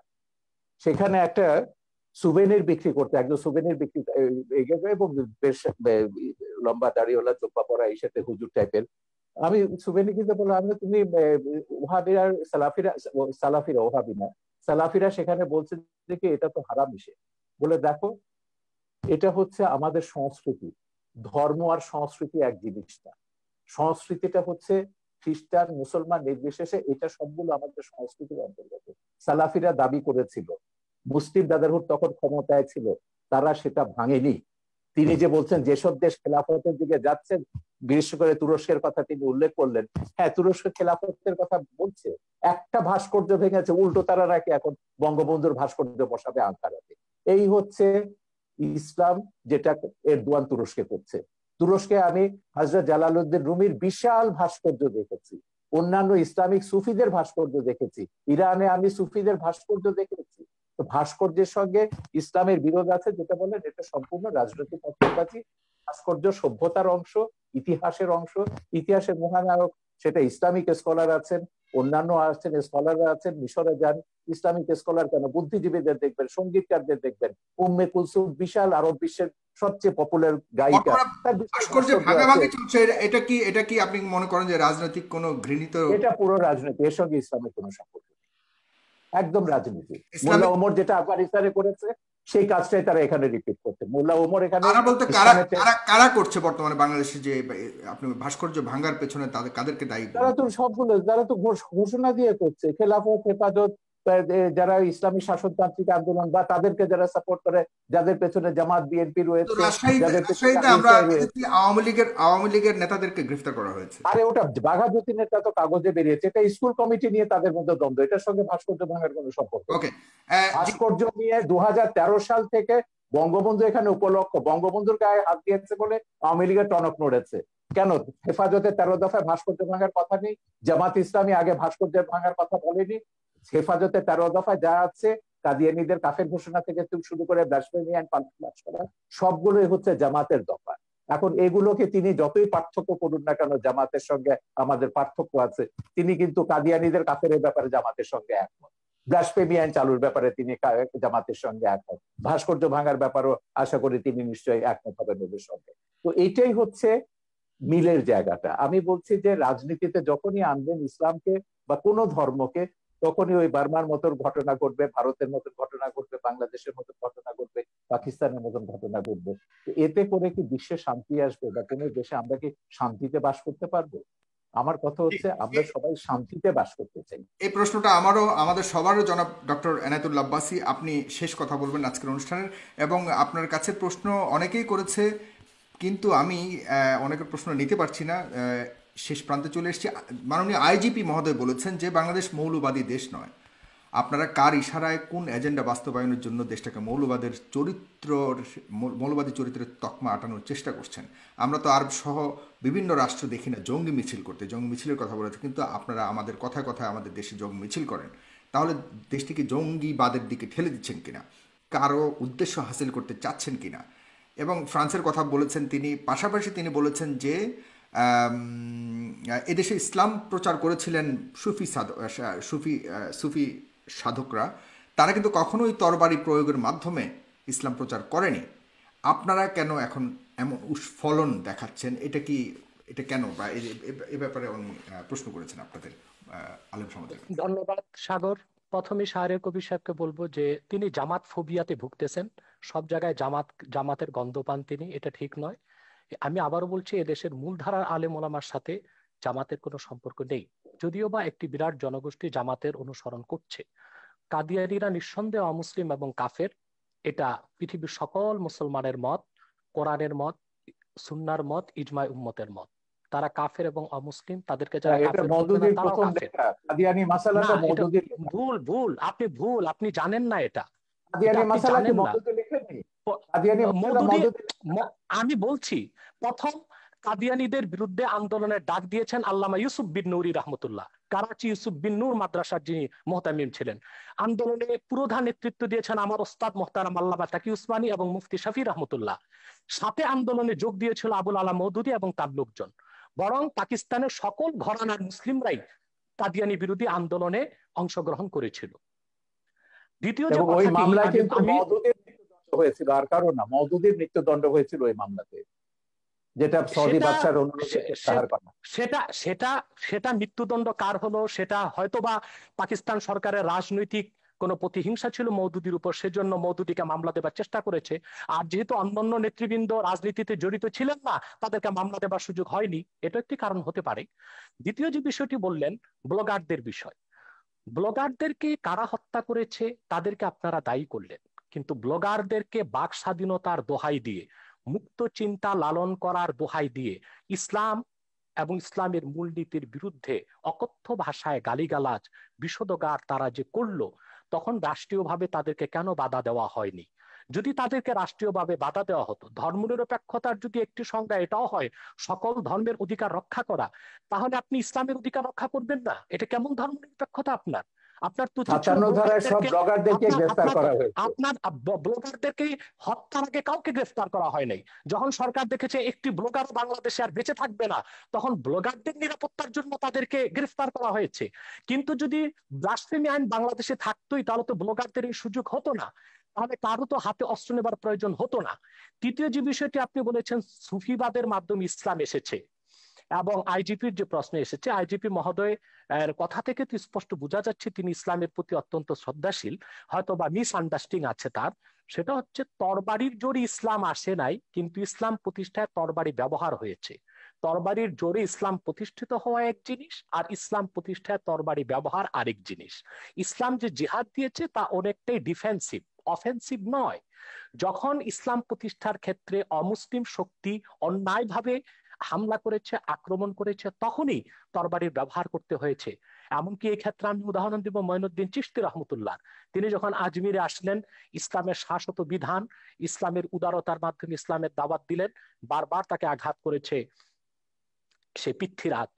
সেখানে একটা সুভেনির বিক্রি করতে, একজন সুভেনির বিক্রি এবং বেশ লম্বা দাড়িওয়ালা, চোপা পরা, এই সাথে হুজুর টাইপের। আমি সুভেনি কিনতে বললাম, আমি তুমি ওহাবিরা সালাফিরা ওহাবি না, সালাফিরা সেখানে বলছে যে কি এটা তো হারাম ইসে। বলে দেখো, এটা হচ্ছে আমাদের সংস্কৃতি। ধর্ম আর সংস্কৃতি এক জিনিস না। সংস্কৃতিটা হচ্ছে খ্রিস্টান মুসলমান নির্বিশেষে, এটা সবগুলো আমাদের সংস্কৃতির অন্তর্গত। সালাফিরা দাবি করেছিল মুসলিম ব্রাদারহুড তখন ক্ষমতায় ছিল, তারা সেটা ভাঙেনি। তিনি যে বলছেন যেসব দেশ খেলাফতের দিকে যাচ্ছে, বিশেষ করে তুরস্কের কথা তিনি উল্লেখ করলেন, হ্যাঁ তুরস্ক খেলাফতের কথা বলছে, একটা ভাস্কর্য ভেঙেছে, উল্টো তারা নাকি এখন বঙ্গবন্ধুর ভাস্কর্য বসাবে আঙ্কারাতে। এই হচ্ছে ইসলাম, যেটা এরদোয়ান তুরস্কে করছে। তুরস্কে আমি হযরত জালালউদ্দিন রুমির বিশাল ভাস্কর্য দেখেছি, অন্যান্য ইসলামিক সুফিদের ভাস্কর্য দেখেছি, ইরানে আমি সুফিদের ভাস্কর্য দেখেছি। তো ভাস্কর্যের সঙ্গে ইসলামের বিরোধ আছে, যেটা বলেন এটা সম্পূর্ণ রাজনৈতিক পক্ষপাতী। ভাস্কর্য সভ্যতার অংশ, ইতিহাসের অংশ, ইতিহাসের মহানায়ক সেটা ইসলামিক স্কলার আছেন, অন্যান্য আছেন, স্কলাররা আছেন। মিশরে যান, ইসলামিক স্কলার কেন, বুদ্ধিজীবীদের দেখবেন, সঙ্গীতকারদের দেখবেন। উম্মে কুলসুম বিশাল আরব বিশ্বের সবচেয়ে পপুলার গায়িকা, তার বিশাল ভাস্কর্যে ভাস্কর্য আছে। ভাগাভাগি চলছে, এটা কি আপনি মনে করেন যে রাজনৈতিক কোনো ঘৃণিত? এটা পুরো রাজনীতি, এর সঙ্গে ইসলামের কোনো সম্পর্ক নেই, একদম রাজনীতি। মোল্লা ইসলামিক ওমর যেটা আফগানিস্তানে করেছে সেই কাজটাই তারা এখানে রিপিট করছে। মোল্লা ওমর এখানে কারা বলতে কারা ইসলামের কারা কারা করছে বর্তমানে বাংলাদেশে যে আপনি ভাস্কর্য ভাঙার পেছনে কাদেরকে দায়ী তারা তো সবগুলো, তারা তো ঘোষণা দিয়ে করছে, খেলাফত, হেফাজত, যারা ইসলামী শাসনতান্ত্রিক আন্দোলন বা তাদেরকে যারা সাপোর্ট করে, যাদের পেছনে জামাত বিএনপি তো রয়েছে, যাদের পেছনে রাজশাহীতে আমরা আইএসআই রয়েছে। দেখেছি আওয়ামী লীগের নেতাদেরকে গ্রেফতার করা হয়েছে। আরে ওটা বাঘা যতীনেরটা তো কাগজে বেরিয়েছে, এটা স্কুল কমিটি নিয়ে তাদের মধ্যে দ্বন্দ্ব, এটার সঙ্গে ভাস্কর্য ভাঙার কোনো সম্পর্ক নেই। ওকে, ভাস্কর্য নিয়ে 2013 সাল থেকে বঙ্গবন্ধু এখানে উপলক্ষ, বঙ্গবন্ধুর গায়ে হাত দিয়েছে বলে আওয়ামী লীগের টনক নড়েছে কেন? হেফাজতে 13 দফায় ভাস্কর্য ভাঙার কথা নেই, জামাত ইসলামী আগে ভাস্কর্য ভাঙার কথা বলেনি। হেফাজতে 13 দফায় যা আছে, কাদিয়ানীদের কাফের ঘোষণা থেকে শুরু করে ব্লাসফেমি এন্ড পানিশমেন্ট করা, সবগুলোই হচ্ছে জামাতের দফা। এখন এগুলোকে তিনি যতই পার্থক্য করুন না কেন, জামাতের সঙ্গে আমাদের পার্থক্য আছে, তিনি কিন্তু কাদিয়ানীদের কাফের ব্যাপারে জামাতের সঙ্গে একমত, ব্লাসফেমি আইন চালুর ব্যাপারে তিনি জামাতের সঙ্গে একমত, ভাস্কর্য ভাঙার ব্যাপারও আশা করি তিনি নিশ্চয়ই একমত হবেন ওদের সঙ্গে। তো এইটাই হচ্ছে মিলের জায়গাটা। আমি বলছি যে রাজনীতিতে যখনই আনবেন ইসলামকে বা কোনো ধর্মকে, তখনই ওই বার্মার মতো ঘটনা ঘটবে, ভারতের মতো ঘটনা ঘটবে, বাংলাদেশের মতো ঘটনা ঘটবে, পাকিস্তানের মতন ঘটনা ঘটবে। এতে করে কি বিশ্বে শান্তি আসবে বা কোনো দেশে আমরা কি শান্তিতে বাস করতে পারবো? আমার কথা হচ্ছে আমরা সবাই শান্তিতে বাস করতে চাই। এই প্রশ্নটা আমাদের সবারও জনাব ডক্টর এনায়েতুল্লাহ আব্বাসী, আপনি শেষ কথা বলবেন আজকের অনুষ্ঠানের, এবং আপনার কাছে প্রশ্ন অনেকেই করেছে, কিন্তু আমি অনেকের প্রশ্ন নিতে পারছি না, শেষ প্রান্তে চলে এসেছি। মাননীয় আইজিপি মহোদয় বলেছেন যে বাংলাদেশ মৌলবাদী দেশ নয়। আপনারা কার ইশারায় কোন এজেন্ডা বাস্তবায়নের জন্য দেশটাকে মৌলবাদী চরিত্রের তকমা আটানোর চেষ্টা করছেন? আমরা তো আরব সহ বিভিন্ন রাষ্ট্র দেখি না জঙ্গি মিছিল করতে, জঙ্গি মিছিলের কথা বলেছে, কিন্তু আপনারা আমাদের কথায় কথায় আমাদের দেশে জঙ্গি মিছিল করেন। তাহলে দেশটিকে জঙ্গিবাদের দিকে ঠেলে দিচ্ছেন কিনা, কারো উদ্দেশ্য হাসিল করতে চাচ্ছেন কিনা? এবং ফ্রান্সের কথা বলেছেন তিনি, পাশাপাশি তিনি বলেছেন যে এদেশে ইসলাম প্রচার করেছিলেন সুফি সাধকরা, তারা কিন্তু কখনোই তরবারি প্রয়োগের মাধ্যমে ইসলাম প্রচার করেনি। আপনারা কেন এখন এমন উস্ফলন দেখাচ্ছেন? এটা কেন, বা এ ব্যাপারে উনি প্রশ্ন করেছেন আপনাদের আলেম সমাজের কাছে। ধন্যবাদ সাগর। প্রথমে শাহরের কবির সাহেবকে বলবো যে তিনি জামাত ফোবিয়াতে ভুগতেছেন, সব জায়গায় জামাতের গন্ধ পান তিনি, এটা ঠিক নয়। আমি আবারও বলছি, এদেশের মূলধারার আলেম ওলামার সাথে জামাতের কোনো সম্পর্ক নেই, যদিও বা একটি বিরাট জনগোষ্ঠী জামাতের অনুসরণ করছে। কাদিয়ানীরা নিঃসন্দেহে অমুসলিম এবং কাফের, এটা পৃথিবীর সকল মুসলমানের মত, কোরআনের মত, সুন্নার মত, ইজমায় উম্মতের মত। তারা কাফের এবং অমুসলিম, তাদেরকে যারা এটা কাফের বলবে না মওদুদির তারাও প্রথম কাফের। লেখা, কাদিয়ানী না, মাসালাটা এটা মওদুদির লেখা। ভুল, আপনি জানেন না এটা, কাদিয়ানী আপনি মাসালা কি জানেন না। মওদুদি লেখেননি? কাদিয়ানী মাসালা মওদুদি, মওদুদি। আমি বলছি, প্রথম কাদিয়ানীদের বিরুদ্ধে আন্দোলনের ডাক দিয়েছেন আল্লামা ইউসুফ বিন নুরি রহমতুল্লাহ, করাচি ইউসুফ বিন নূর মাদ্রাসার যিনি মুহতামিম ছিলেন। আন্দোলনে পুরোধা নেতৃত্ব দিয়েছেন আমার ওস্তাদ মোহতারাম আল্লামা তাকি উসমানী এবং মুফতি শফি রহমতুল্লাহ। সাথে আন্দোলনে যোগ দিয়েছিল আবুল আলা মওদুদি এবং তার লোকজন। বরং পাকিস্তানের সকল ঘরানার মুসলিমরাই কাদিয়ানী বিরোধী আন্দোলনে অংশগ্রহণ করেছিল। দ্বিতীয় যে এবং ওই কথাটি, মামলায় কিন্তু আমি মওদুদির মৃত্যুদণ্ড হয়েছিল, আর কারণ না, মওদুদির মৃত্যুদণ্ড হয়েছিল ওই মামলাতে, যেটা সৌদি সেটা বাদশার অনুরোধে প্রত্যাহার করা। সেটা সেটা সেটা মৃত্যুদণ্ড কার হলো, সেটা হয়তোবা পাকিস্তান সরকারের রাজনৈতিক কোন প্রতিহিংসা ছিল মওদুদির উপর, সেজন্য মওদুদিকে মামলা দেবার চেষ্টা করেছে। আর যেহেতু অন্যান্য নেতৃবৃন্দ রাজনীতিতে জড়িত ছিলেন না, তাদেরকে মামলা দেবার সুযোগ হয়নি, এটা একটি কারণ হতে পারে। দ্বিতীয় যে বিষয়টি বললেন, ব্লগারদের বিষয়, ব্লগারদেরকে কারা হত্যা করেছে তাদেরকে আপনারা দায়ী করলেন, কিন্তু ব্লগারদেরকে বাক স্বাধীনতার দোহাই দিয়ে, মুক্ত চিন্তা লালন করার দোহাই দিয়ে ইসলাম এবং ইসলামের মূলনীতির বিরুদ্ধে অকথ্য ভাষায় গালিগালাজ বিষোদগার তারা যে করলো, তখন রাষ্ট্রীয়ভাবে তাদেরকে কেন বাধা দেওয়া হয়নি? যদি তাদেরকে রাষ্ট্রীয়ভাবে বাধা দেওয়া হতো, ধর্মনিরপেক্ষতার যদি একটি সংজ্ঞা এটাও হয় সকল ধর্মের অধিকার রক্ষা করা, তাহলে আপনি ইসলামের অধিকার রক্ষা করবেন না? এটা কেমন ধর্মনিরপেক্ষতা আপনার? আপনার তো উচিত ছিল 57 ধারায় সব ব্লগারদেরকে, ব্লগারদেরকে আপনার গ্রেফতার আপনার করা হয়েছে। আপনার ব্লগারদেরকে হত্যার আগে কাউকে গ্রেফতার করা হয় নাই। যখন সরকার দেখেছে একটি ব্লগার বাংলাদেশে আর বেঁচে থাকবে না, তখন ব্লগারদের নিরাপত্তার জন্য তাদেরকে গ্রেফতার করা হয়েছে। কিন্তু যদি ব্লাসফেমি আইন বাংলাদেশে থাকতোই, তাহলে তো ব্লগারদের এই সুযোগ হতো না, তাহলে কারো তো হাতে অস্ত্র নেবার প্রয়োজন হতো না। তৃতীয় যে বিষয়টি আপনি বলেছেন, সুফিবাদের মাধ্যমে ইসলাম এসেছে, এবং আইজিপির যে প্রশ্ন এসেছে, আইজিপি মহোদয় এর কথা থেকে তো স্পষ্ট বোঝা যাচ্ছে তিনি ইসলামের প্রতি অত্যন্ত শ্রদ্ধাশীল, হয়তো বা মিস আন্ডারস্ট্যান্ডিং আছে তার। সেটা হচ্ছে, তরবারির জোরে ইসলাম আসে নাই, কিন্তু ইসলাম প্রতিষ্ঠায় তরবারি ব্যবহার হয়েছে। তরবারির জোরে ইসলাম প্রতিষ্ঠিত হওয়া এক জিনিস, আর ইসলাম প্রতিষ্ঠায় তরবারি ব্যবহার আরেক জিনিস। ইসলাম যে জিহাদ দিয়েছে তা অনেকটাই ডিফেন্সিভ, অফেন্সিভ নয়। যখন ইসলাম প্রতিষ্ঠার ক্ষেত্রে অমুসলিম শক্তি অন্যায়ভাবে হামলা করেছে, আক্রমণ করেছে, তখনই তরবারির ব্যবহার করতে হয়েছে। এমনকি এই ক্ষেত্রে আমি উদাহরণ দিব মঈনুদ্দিন চিশতি রহমতুল্লাহ। তিনি যখন আজমিরে আসলেন, ইসলামের শাশ্বত বিধান, ইসলামের উদারতার মাধ্যমে ইসলামের দাওয়াত দিলেন, বারবার তাকে আঘাত করেছে সে পৃথ্বীরাজ।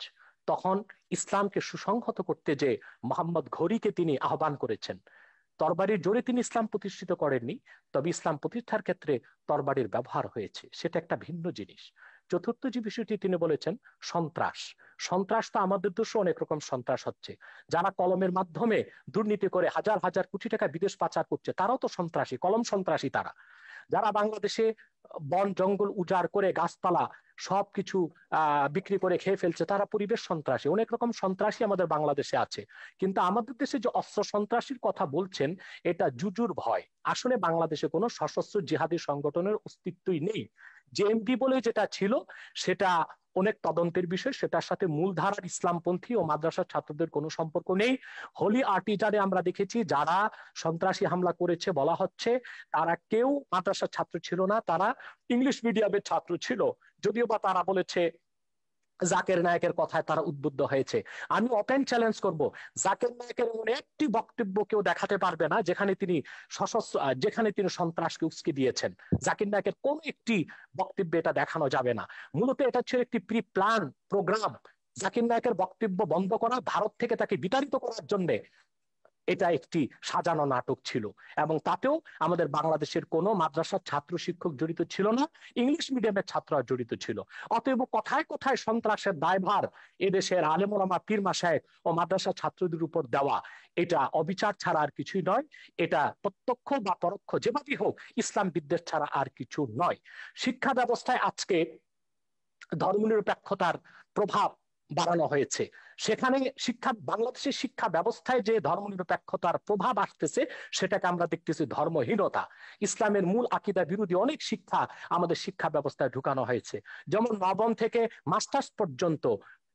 তখন ইসলামকে সুসংহত করতে যে মোহাম্মদ ঘড়িকে তিনি আহ্বান করেছেন। তরবারির জোরে তিনি ইসলাম প্রতিষ্ঠিত করেননি, তবে ইসলাম প্রতিষ্ঠার ক্ষেত্রে তরবারির ব্যবহার হয়েছে, সেটা একটা ভিন্ন জিনিস। চতুর্থ যে বিষয়টি তিনি বলেছেন, সন্ত্রাস। সন্ত্রাস তো আমাদের দেশে অনেক রকম সন্ত্রাস হচ্ছে। যারা কলমের মাধ্যমে দুর্নীতি করে হাজার হাজার কোটি টাকা বিদেশ পাচার করছে, তারাও তো সন্ত্রাসী, কলম সন্ত্রাসী তারা। যারা বাংলাদেশে বন জঙ্গল উজাড় করে গাছপালা সবকিছু বিক্রি করে খেয়ে ফেলছে, তারা পরিবেশ সন্ত্রাসী। অনেক রকম সন্ত্রাসী আমাদের বাংলাদেশে আছে। কিন্তু আমাদের দেশে যে অস্ত্র সন্ত্রাসীর কথা বলছেন, এটা জুজুর ভয়। আসলে বাংলাদেশে কোনো সশস্ত্র জিহাদি সংগঠনের অস্তিত্বই নেই। জেএমবি বলে যেটা ছিল, সেটা অনেক তদন্তের বিষয়, সেটার সাথে মূলধারার ইসলামপন্থী ও মাদ্রাসার ছাত্রদের কোনো সম্পর্ক নেই। হোলি আর্টিজানে আমরা দেখেছি যারা সন্ত্রাসী হামলা করেছে বলা হচ্ছে, তারা কেউ মাদ্রাসার ছাত্র ছিল না, তারা ইংলিশ মিডিয়ামের ছাত্র ছিল। যদিও বা তারা বলেছে জাকের নায়কের কথায় তারা উদ্বুদ্ধ হয়েছে। আমি ওপেন চ্যালেঞ্জ করব, জাকের নায়কের এমন একটি বক্তব্য কেউ দেখাতে পারবে না যেখানে তিনি সশস্ত্র, যেখানে তিনি সন্ত্রাসকে উস্কে দিয়েছেন। জাকির নায়কের কোন একটি বক্তব্যে এটা দেখানো যাবে না। মূলত এটা ছিল একটি প্রি প্ল্যান প্রোগ্রাম। জাকির নায়কের বক্তব্য বন্ধ করা, ভারত থেকে তাকে বিতাড়িত করার জন্য এটা একটি সাজানো নাটক ছিল। এবং তাতেও আমাদের বাংলাদেশের কোনো মাদ্রাসার ছাত্র শিক্ষক জড়িত ছিল না, ইংলিশ মিডিয়ামের ছাত্ররা জড়িত ছিল। অতএব কথায় কথায় সন্ত্রাসের দায়ভার এদেশের আলেম ওলামা পীর মাশায়েখ ও মাদ্রাসা ছাত্রদের উপর দেওয়া, এটা অবিচার ছাড়া আর কিছুই নয়। এটা প্রত্যক্ষ বা পরোক্ষ যেভাবেই হোক ইসলাম বিদ্বেষ ছাড়া আর কিছু নয়। শিক্ষা ব্যবস্থায় আজকে ধর্মনিরপেক্ষতার প্রভাব বাড়ানো হয়েছে। সেখানে বাংলাদেশের শিক্ষা ব্যবস্থায় যে ধর্মনিরপেক্ষতার প্রভাব আসতেছে, সেটাকে আমরা দেখতেছি ধর্মহীনতা। ইসলামের মূল আকীদা বিরোধী অনেক শিক্ষা আমাদের শিক্ষা ব্যবস্থায় ঢুকানো হয়েছে। যেমন নবম থেকে মাস্টার্স পর্যন্ত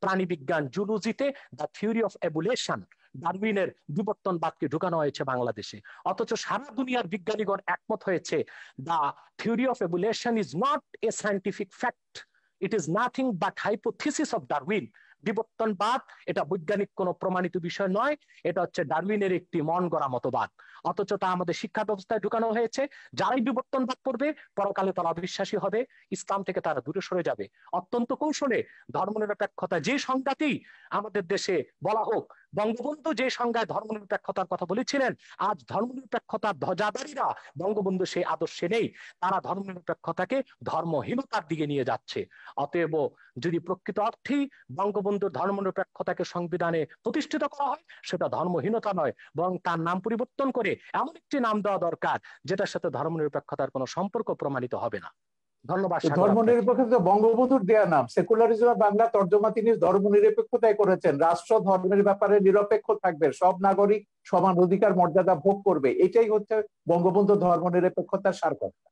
প্রাণীবিজ্ঞান, জুলজিতে দ্য থিওরি অফ এভুলেশন, ডারউইনের বিবর্তনবাদকে ঢুকানো হয়েছে বাংলাদেশে। অথচ সারা দুনিয়ার বিজ্ঞানীগণ একমত হয়েছে, the theory of evolution is not a scientific fact, it is nothing but hypothesis of Darwin. বিবর্তনবাদ এটা বৈজ্ঞানিক কোনো প্রমাণিত বিষয় নয়, এটা হচ্ছে ডারউইনের একটি মন গড়া মতবাদ। অথচ তা আমাদের শিক্ষা ব্যবস্থায় ঢুকানো হয়েছে। যারাই বিবর্তনবাদ করবে, পরকালে তারা অবিশ্বাসী হবে, ইসলাম থেকে তারা দূরে সরে যাবে। অত্যন্ত কৌশলে ধর্মনিরপেক্ষতা যে সংজ্ঞাতেই আমাদের দেশে বলা হোক, বঙ্গবন্ধু যে সংজ্ঞায় ধর্মনিরপেক্ষতার কথা বলেছিলেন, আজ ধর্মনিরপেক্ষতার ধ্বজাধারীরা বঙ্গবন্ধু সেই আদর্শে নেই। তারা ধর্মনিরপেক্ষতাকে ধর্মহীনতার দিকে নিয়ে যাচ্ছে। অতএব যদি প্রকৃত অর্থেই বঙ্গবন্ধুর ধর্মনিরপেক্ষতাকে সংবিধানে প্রতিষ্ঠিত করা হয়, সেটা ধর্মহীনতা নয়, বরং তার নাম পরিবর্তন করে এমন একটি নাম দেওয়া দরকার যেটার সাথে ধর্মনিরপেক্ষতার কোনো সম্পর্ক প্রমাণিত হবে না। ধন্যবাদ। ধর্মনিরপেক্ষতা বঙ্গবন্ধুর দেয়া নাম। সেকুলারিজম বাংলা তর্জমা তিনি ধর্মনিরপেক্ষতায় করেছেন। রাষ্ট্র ধর্মের ব্যাপারে নিরপেক্ষ থাকবে, সব নাগরিক সমান অধিকার মর্যাদা ভোগ করবে, এটাই হচ্ছে বঙ্গবন্ধু ধর্মনিরপেক্ষতার সারকথা।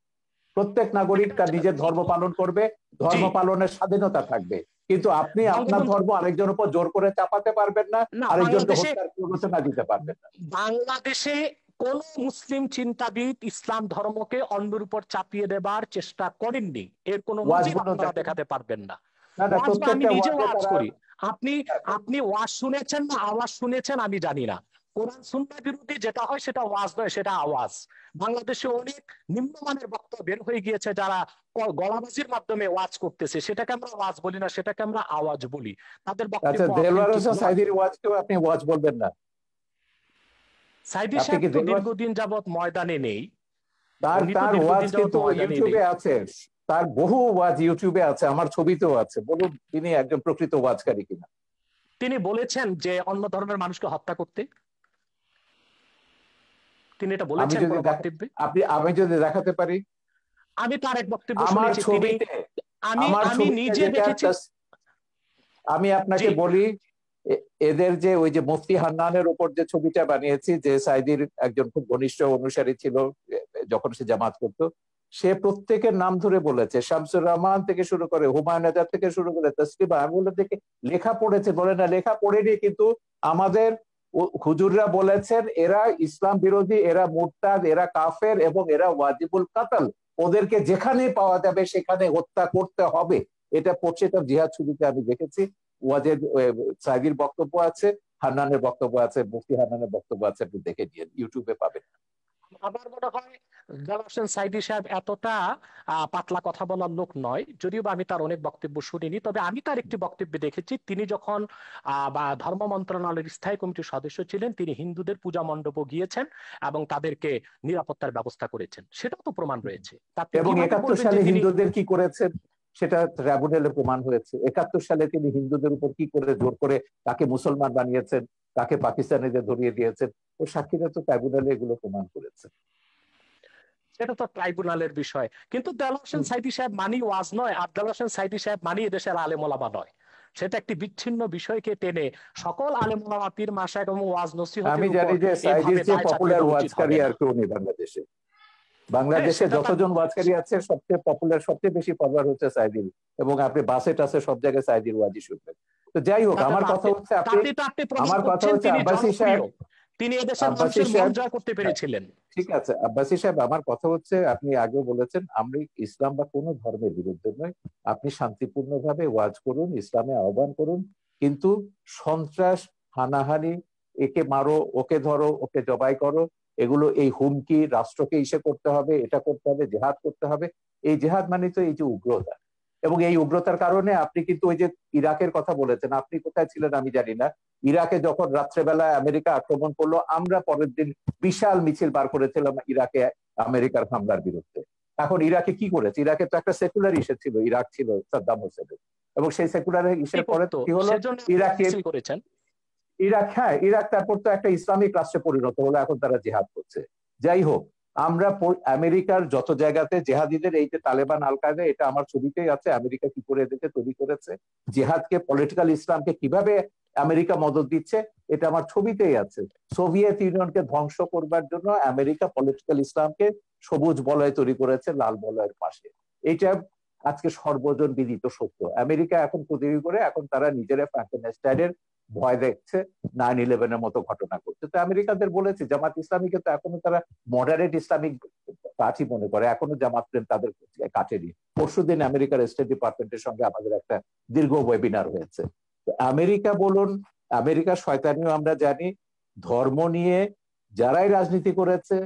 প্রত্যেক নাগরিক তার নিজের ধর্ম পালন করবে, ধর্ম পালনের স্বাধীনতা থাকবে, কিন্তু আপনি আপনার বঙ্গবন্ধু ধর্ম আরেকজনের উপর জোর করে চাপাতে পারবেন না, না, আরেকজনকে হত্যার প্ররোচনা দিতে পারবেন না। বাংলাদেশে কোন মুসলিম চিন্তাবিদ ইসলাম ধর্মকে অন্যের উপর চাপিয়ে দেবার চেষ্টা করেননি, এর কোন নজির ওয়াজগুলো আপনারা দেখেন, দেখাতে পারবেন না। না না, ওয়াজ বা আমি প্রত্যেকটা নিজে ওয়াজে ওয়াজ তারা, করি, আপনি আপনি ওয়াজ শুনেছেন না আওয়াজ শুনেছেন আমি জানি না। কোরআন সুন্নাহ বিরোধী যেটা হয় সেটা ওয়াজ নয়, সেটা আওয়াজ। বাংলাদেশে অনেক নিম্নমানের বক্তব্য বের হয়ে গিয়েছে, যারা গলাবাজির মাধ্যমে ওয়াজ করতেছে, সেটাকে আমরা ওয়াজ বলি না, সেটাকে আমরা আওয়াজ বলি। তাদের আচ্ছা, বক্তব্য দেলোয়ার অথেন্টিক হোসেন নয়। সাইদির ওয়াজকেও আপনি ওয়াজ বলবেন না? সাইদি আপনি সাহেব কি তো দেলোয়ার, দীর্ঘদিন যাবৎ ময়দানে নেই, তার উনি তো তার ওয়াজ দীর্ঘদিন যাবৎ কিন্তু ময়দানে নেই। ইউটিউবে আছে, তার বহু ওয়াজ ইউটিউবে আছে, আমার ছবিতেও আছে। বলুন তিনি একজন প্রকৃত ওয়াজকারী কিনা। তিনি বলেছেন যে অন্য ধর্মের মানুষকে হত্যা করতে, তিনি এটা আমি বলেছেন যদি কোন বক্তব্যে? আমি যদি দেখাতে পারি আমি তার এক বক্তব্য আমার শুনেছি, তিনি ছবিতে, আমি আমার আমি ছবিতে নিজে যেটা দেখেছি। আমি আপনাকে জি, বলি, এদের যে ওই যে মুফতি হান্নানের উপর যে ছবিটা বানিয়েছি, যে সাইদির একজন খুব ঘনিষ্ঠ অনুসারী ছিল যখন সে জামাত করতো, সে প্রত্যেকের নাম ধরে বলেছে, শামসুর রহমান থেকে শুরু করে হুমায়ুন আজাদ থেকে শুরু করে তসলিমা। আমি বলে দেখে লেখা পড়েছে, বলে না লেখা পড়েনি, কিন্তু আমাদের হুজুররা বলেছেন এরা ইসলাম বিরোধী, এরা মুরতাদ, এরা কাফের এবং এরা ওয়াজিবুল কাতাল, ওদেরকে যেখানে পাওয়া যাবে সেখানে হত্যা করতে হবে। এটা পড়ছে, এটা জিহাদ ছবিতে আমি দেখেছি। ওয়াজের সাইদির বক্তব্য আছে, হান্নানের বক্তব্য আছে, মুফতি হান্নানের বক্তব্য আছে, আপনি দেখে নিন, ইউটিউবে পাবেন। আমার মনে হয় জালাল হোসেন সাইদি সাহেব এতটা পাতলা কথা বলার লোক নয়, যদিও বা আমি তার অনেক বক্তব্য শুনিনি। তবে আমি তার একটি বক্তব্য দেখেছি, তিনি যখন বা ধর্ম মন্ত্রণালয়ের স্থায়ী কমিটির সদস্য ছিলেন, তিনি হিন্দুদের পূজা মণ্ডপে গিয়েছেন এবং তাদেরকে নিরাপত্তার ব্যবস্থা করেছেন, সেটাও তো প্রমাণ রয়েছে। আপনি এবং কিভাবে 71 বলবেন সালে যে তিনি হিন্দুদের কি করেছেন সেটা ট্রাইব্যুনালে প্রমাণ হয়েছে। 71 সালে তিনি হিন্দুদের উপর কি করে জোর করে তাকে মুসলমান বানিয়েছেন, তাকে পাকিস্তানিদের ধরিয়ে দিয়েছেন, ও সাক্ষীরা তো ট্রাইব্যুনালে এগুলো প্রমাণ করেছে। সেটা তো ট্রাইব্যুনালের বিষয়। কিন্তু দেলোয়ার হোসেন সাইদি সাহেব মানি ওয়াজ নয়, আর দেলোয়ার হোসেন সাইদি সাহেব মানি এদেশের আলেম ওলামা নয়। সেটা একটি বিচ্ছিন্ন বিষয়কে টেনে সকল আলেম ওলামা, পীর মাশায়েখ এবং ওয়াজ আমি নসিহতের উপর জানি যে সাইদির এইভাবে চেয়ে দায় চাপিয়ে পপুলার দেওয়া উচিত ওয়াজকারী হবে না। আর কেউ নেই বাংলাদেশে। হ্যাঁ, বাংলাদেশে সেটা তার যতজন ওয়াজকারী আছে সবচেয়ে পপুলার, সবচেয়ে বেশি ফলোয়ার হচ্ছে সাইদির, এবং আপনি বাসে টাসে সব জায়গায় সাইদির ওয়াজই শুনবেন। তো যাই হোক, তাতে আমার তো কথা আপনি হচ্ছে, তাতে তো আপনি প্রমাণ আমার কথা করছেন হচ্ছে তিনি আব্বাসী সাহেব, জনপ্রিয়, তিনি এদেশের আব্বাসী মানুষের মন সাহেব, জয় করতে হ্যাঁ, পেরেছিলেন। ঠিক আছে আব্বাসী সাহেব, আমার কথা হচ্ছে, আপনি আগেও বলেছেন আমরা ইসলাম বা কোনো ধর্মের বিরুদ্ধে নয়, আপনি শান্তিপূর্ণভাবে ওয়াজ করুন, ইসলামে আহ্বান করুন, কিন্তু সন্ত্রাস, হানাহানি, একে মারো, ওকে ধরো, ওকে জবাই করো, এগুলো, এই হুমকি, রাষ্ট্রকে ইসে করতে হবে, এটা করতে হবে, জেহাদ করতে হবে, এই জেহাদ মানে তো এই যে উগ্রতা, এবং এই উগ্রতার কারণে আপনি কিন্তু ওই যে ইরাকের কথা বলেছেন, আপনি কোথায় ছিলেন আমি জানি না, ইরাকে যখন রাত্রেবেলায় আমেরিকা আক্রমণ করলো, আমরা পরের দিন বিশাল মিছিল বার করেছিলাম ইরাকে আমেরিকার হামলার বিরুদ্ধে। এখন ইরাকে কি করেছে? ইরাকে তো একটা সেকুলার ইস্যু ছিল, ইরাক ছিল সাদ্দাম হোসেনের, এবং সেই সেকুলার কি ইস্যুর পরে করতো কি হলো, সেজন্য ইরাকে, মিছিল করেছেন। হ্যাঁ, ইরাক তারপর তো একটা ইসলামিক রাষ্ট্রে পরিণত হলো, এখন তারা জেহাদ করছে। যাই হোক, আমরা আমেরিকার যত জায়গাতে জেহাদিদের, এই যে তালেবান, আল কায়দা, এটা আমার ছবিতেই আছে, আমেরিকা কি করে এদেরকে তৈরি করেছে, জেহাদকে, পলিটিক্যাল ইসলামকে কিভাবে আমেরিকা মদদ দিচ্ছে, এটা আমার ছবিতেই আছে। সোভিয়েত ইউনিয়নকে ধ্বংস করবার জন্য আমেরিকা পলিটিক্যাল ইসলামকে সবুজ বলয় তৈরি করেছে লাল বলয়ের পাশে। এটা আজকে সর্বজন বিদিত সত্য। আমেরিকা এখন তৈরি করে, এখন তারা নিজেরা ফ্রাঙ্কেনস্টাইনের ভয় দেখছে, 9/11-এর মতো ঘটনা করছে। তো আমেরিকাদের বলেছে, জামাত ইসলামীকে তো এখনো তারা মডারেট ইসলামিক পার্টি মনে করে, এখনো জামাত প্রেম তাদের কাটেনি। পরশুদিন আমেরিকার স্টেট ডিপার্টমেন্টের সঙ্গে আমাদের একটা দীর্ঘ ওয়েবিনার হয়েছে। তো আমেরিকা বলুন, আমেরিকার শয়তানিও আমরা জানি, ধর্ম নিয়ে যারাই রাজনীতি করেছে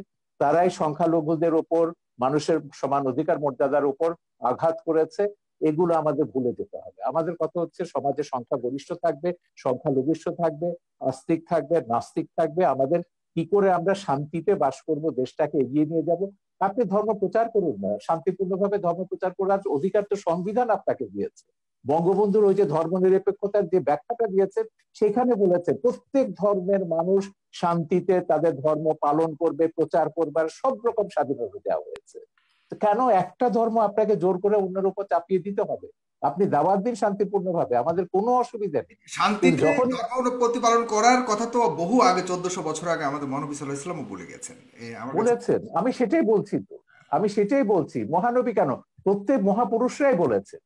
তারাই সংখ্যালঘুদের উপর, মানুষের সমান অধিকার মর্যাদার উপর আঘাত করেছে। এগুলো আমাদের ভুলে যেতে হবে। আমাদের কথা হচ্ছে সমাজে সংখ্যাগরিষ্ঠ থাকবে, সংখ্যালঘিষ্ঠ থাকবে, আস্তিক থাকবে, নাস্তিক থাকবে। আমাদের কি করে আমরা শান্তিতে বাস করব, দেশটাকে এগিয়ে নিয়ে যাব। আপনি ধর্ম প্রচার করুন না, শান্তিপূর্ণভাবে ধর্ম প্রচার করার অধিকার তো সংবিধান আপনাকে দিয়েছে। বঙ্গবন্ধুর ওই যে ধর্মনিরপেক্ষতার যে ব্যাখ্যাটা দিয়েছেন, সেখানে বলেছে প্রত্যেক ধর্মের মানুষ শান্তিতে তাদের ধর্ম পালন করবে, প্রচার করবার সব রকম স্বাধীনতা দেওয়া হয়েছে। কেন একটা ধর্ম আপনাকে জোর করে অন্যের উপর চাপিয়ে দিতে হবে? আপনি দাওয়াত দিন শান্তিপূর্ণ ভাবে, আমাদের কোনো অসুবিধা নেই। শান্তিতে যখন ধর্ম প্রতিপালন করার কথা তো বহু আগে, 1400 বছর আগে আমাদের মহানবী সাল্লাল্লাহু আলাইহি ওয়াসাল্লামও বলে গেছেন। আমার কাছে বলেছেন, আমি সেটাই বলছি, তো আমি সেটাই বলছি, মহানবী কেন, প্রত্যেক মহাপুরুষরাই বলেছে।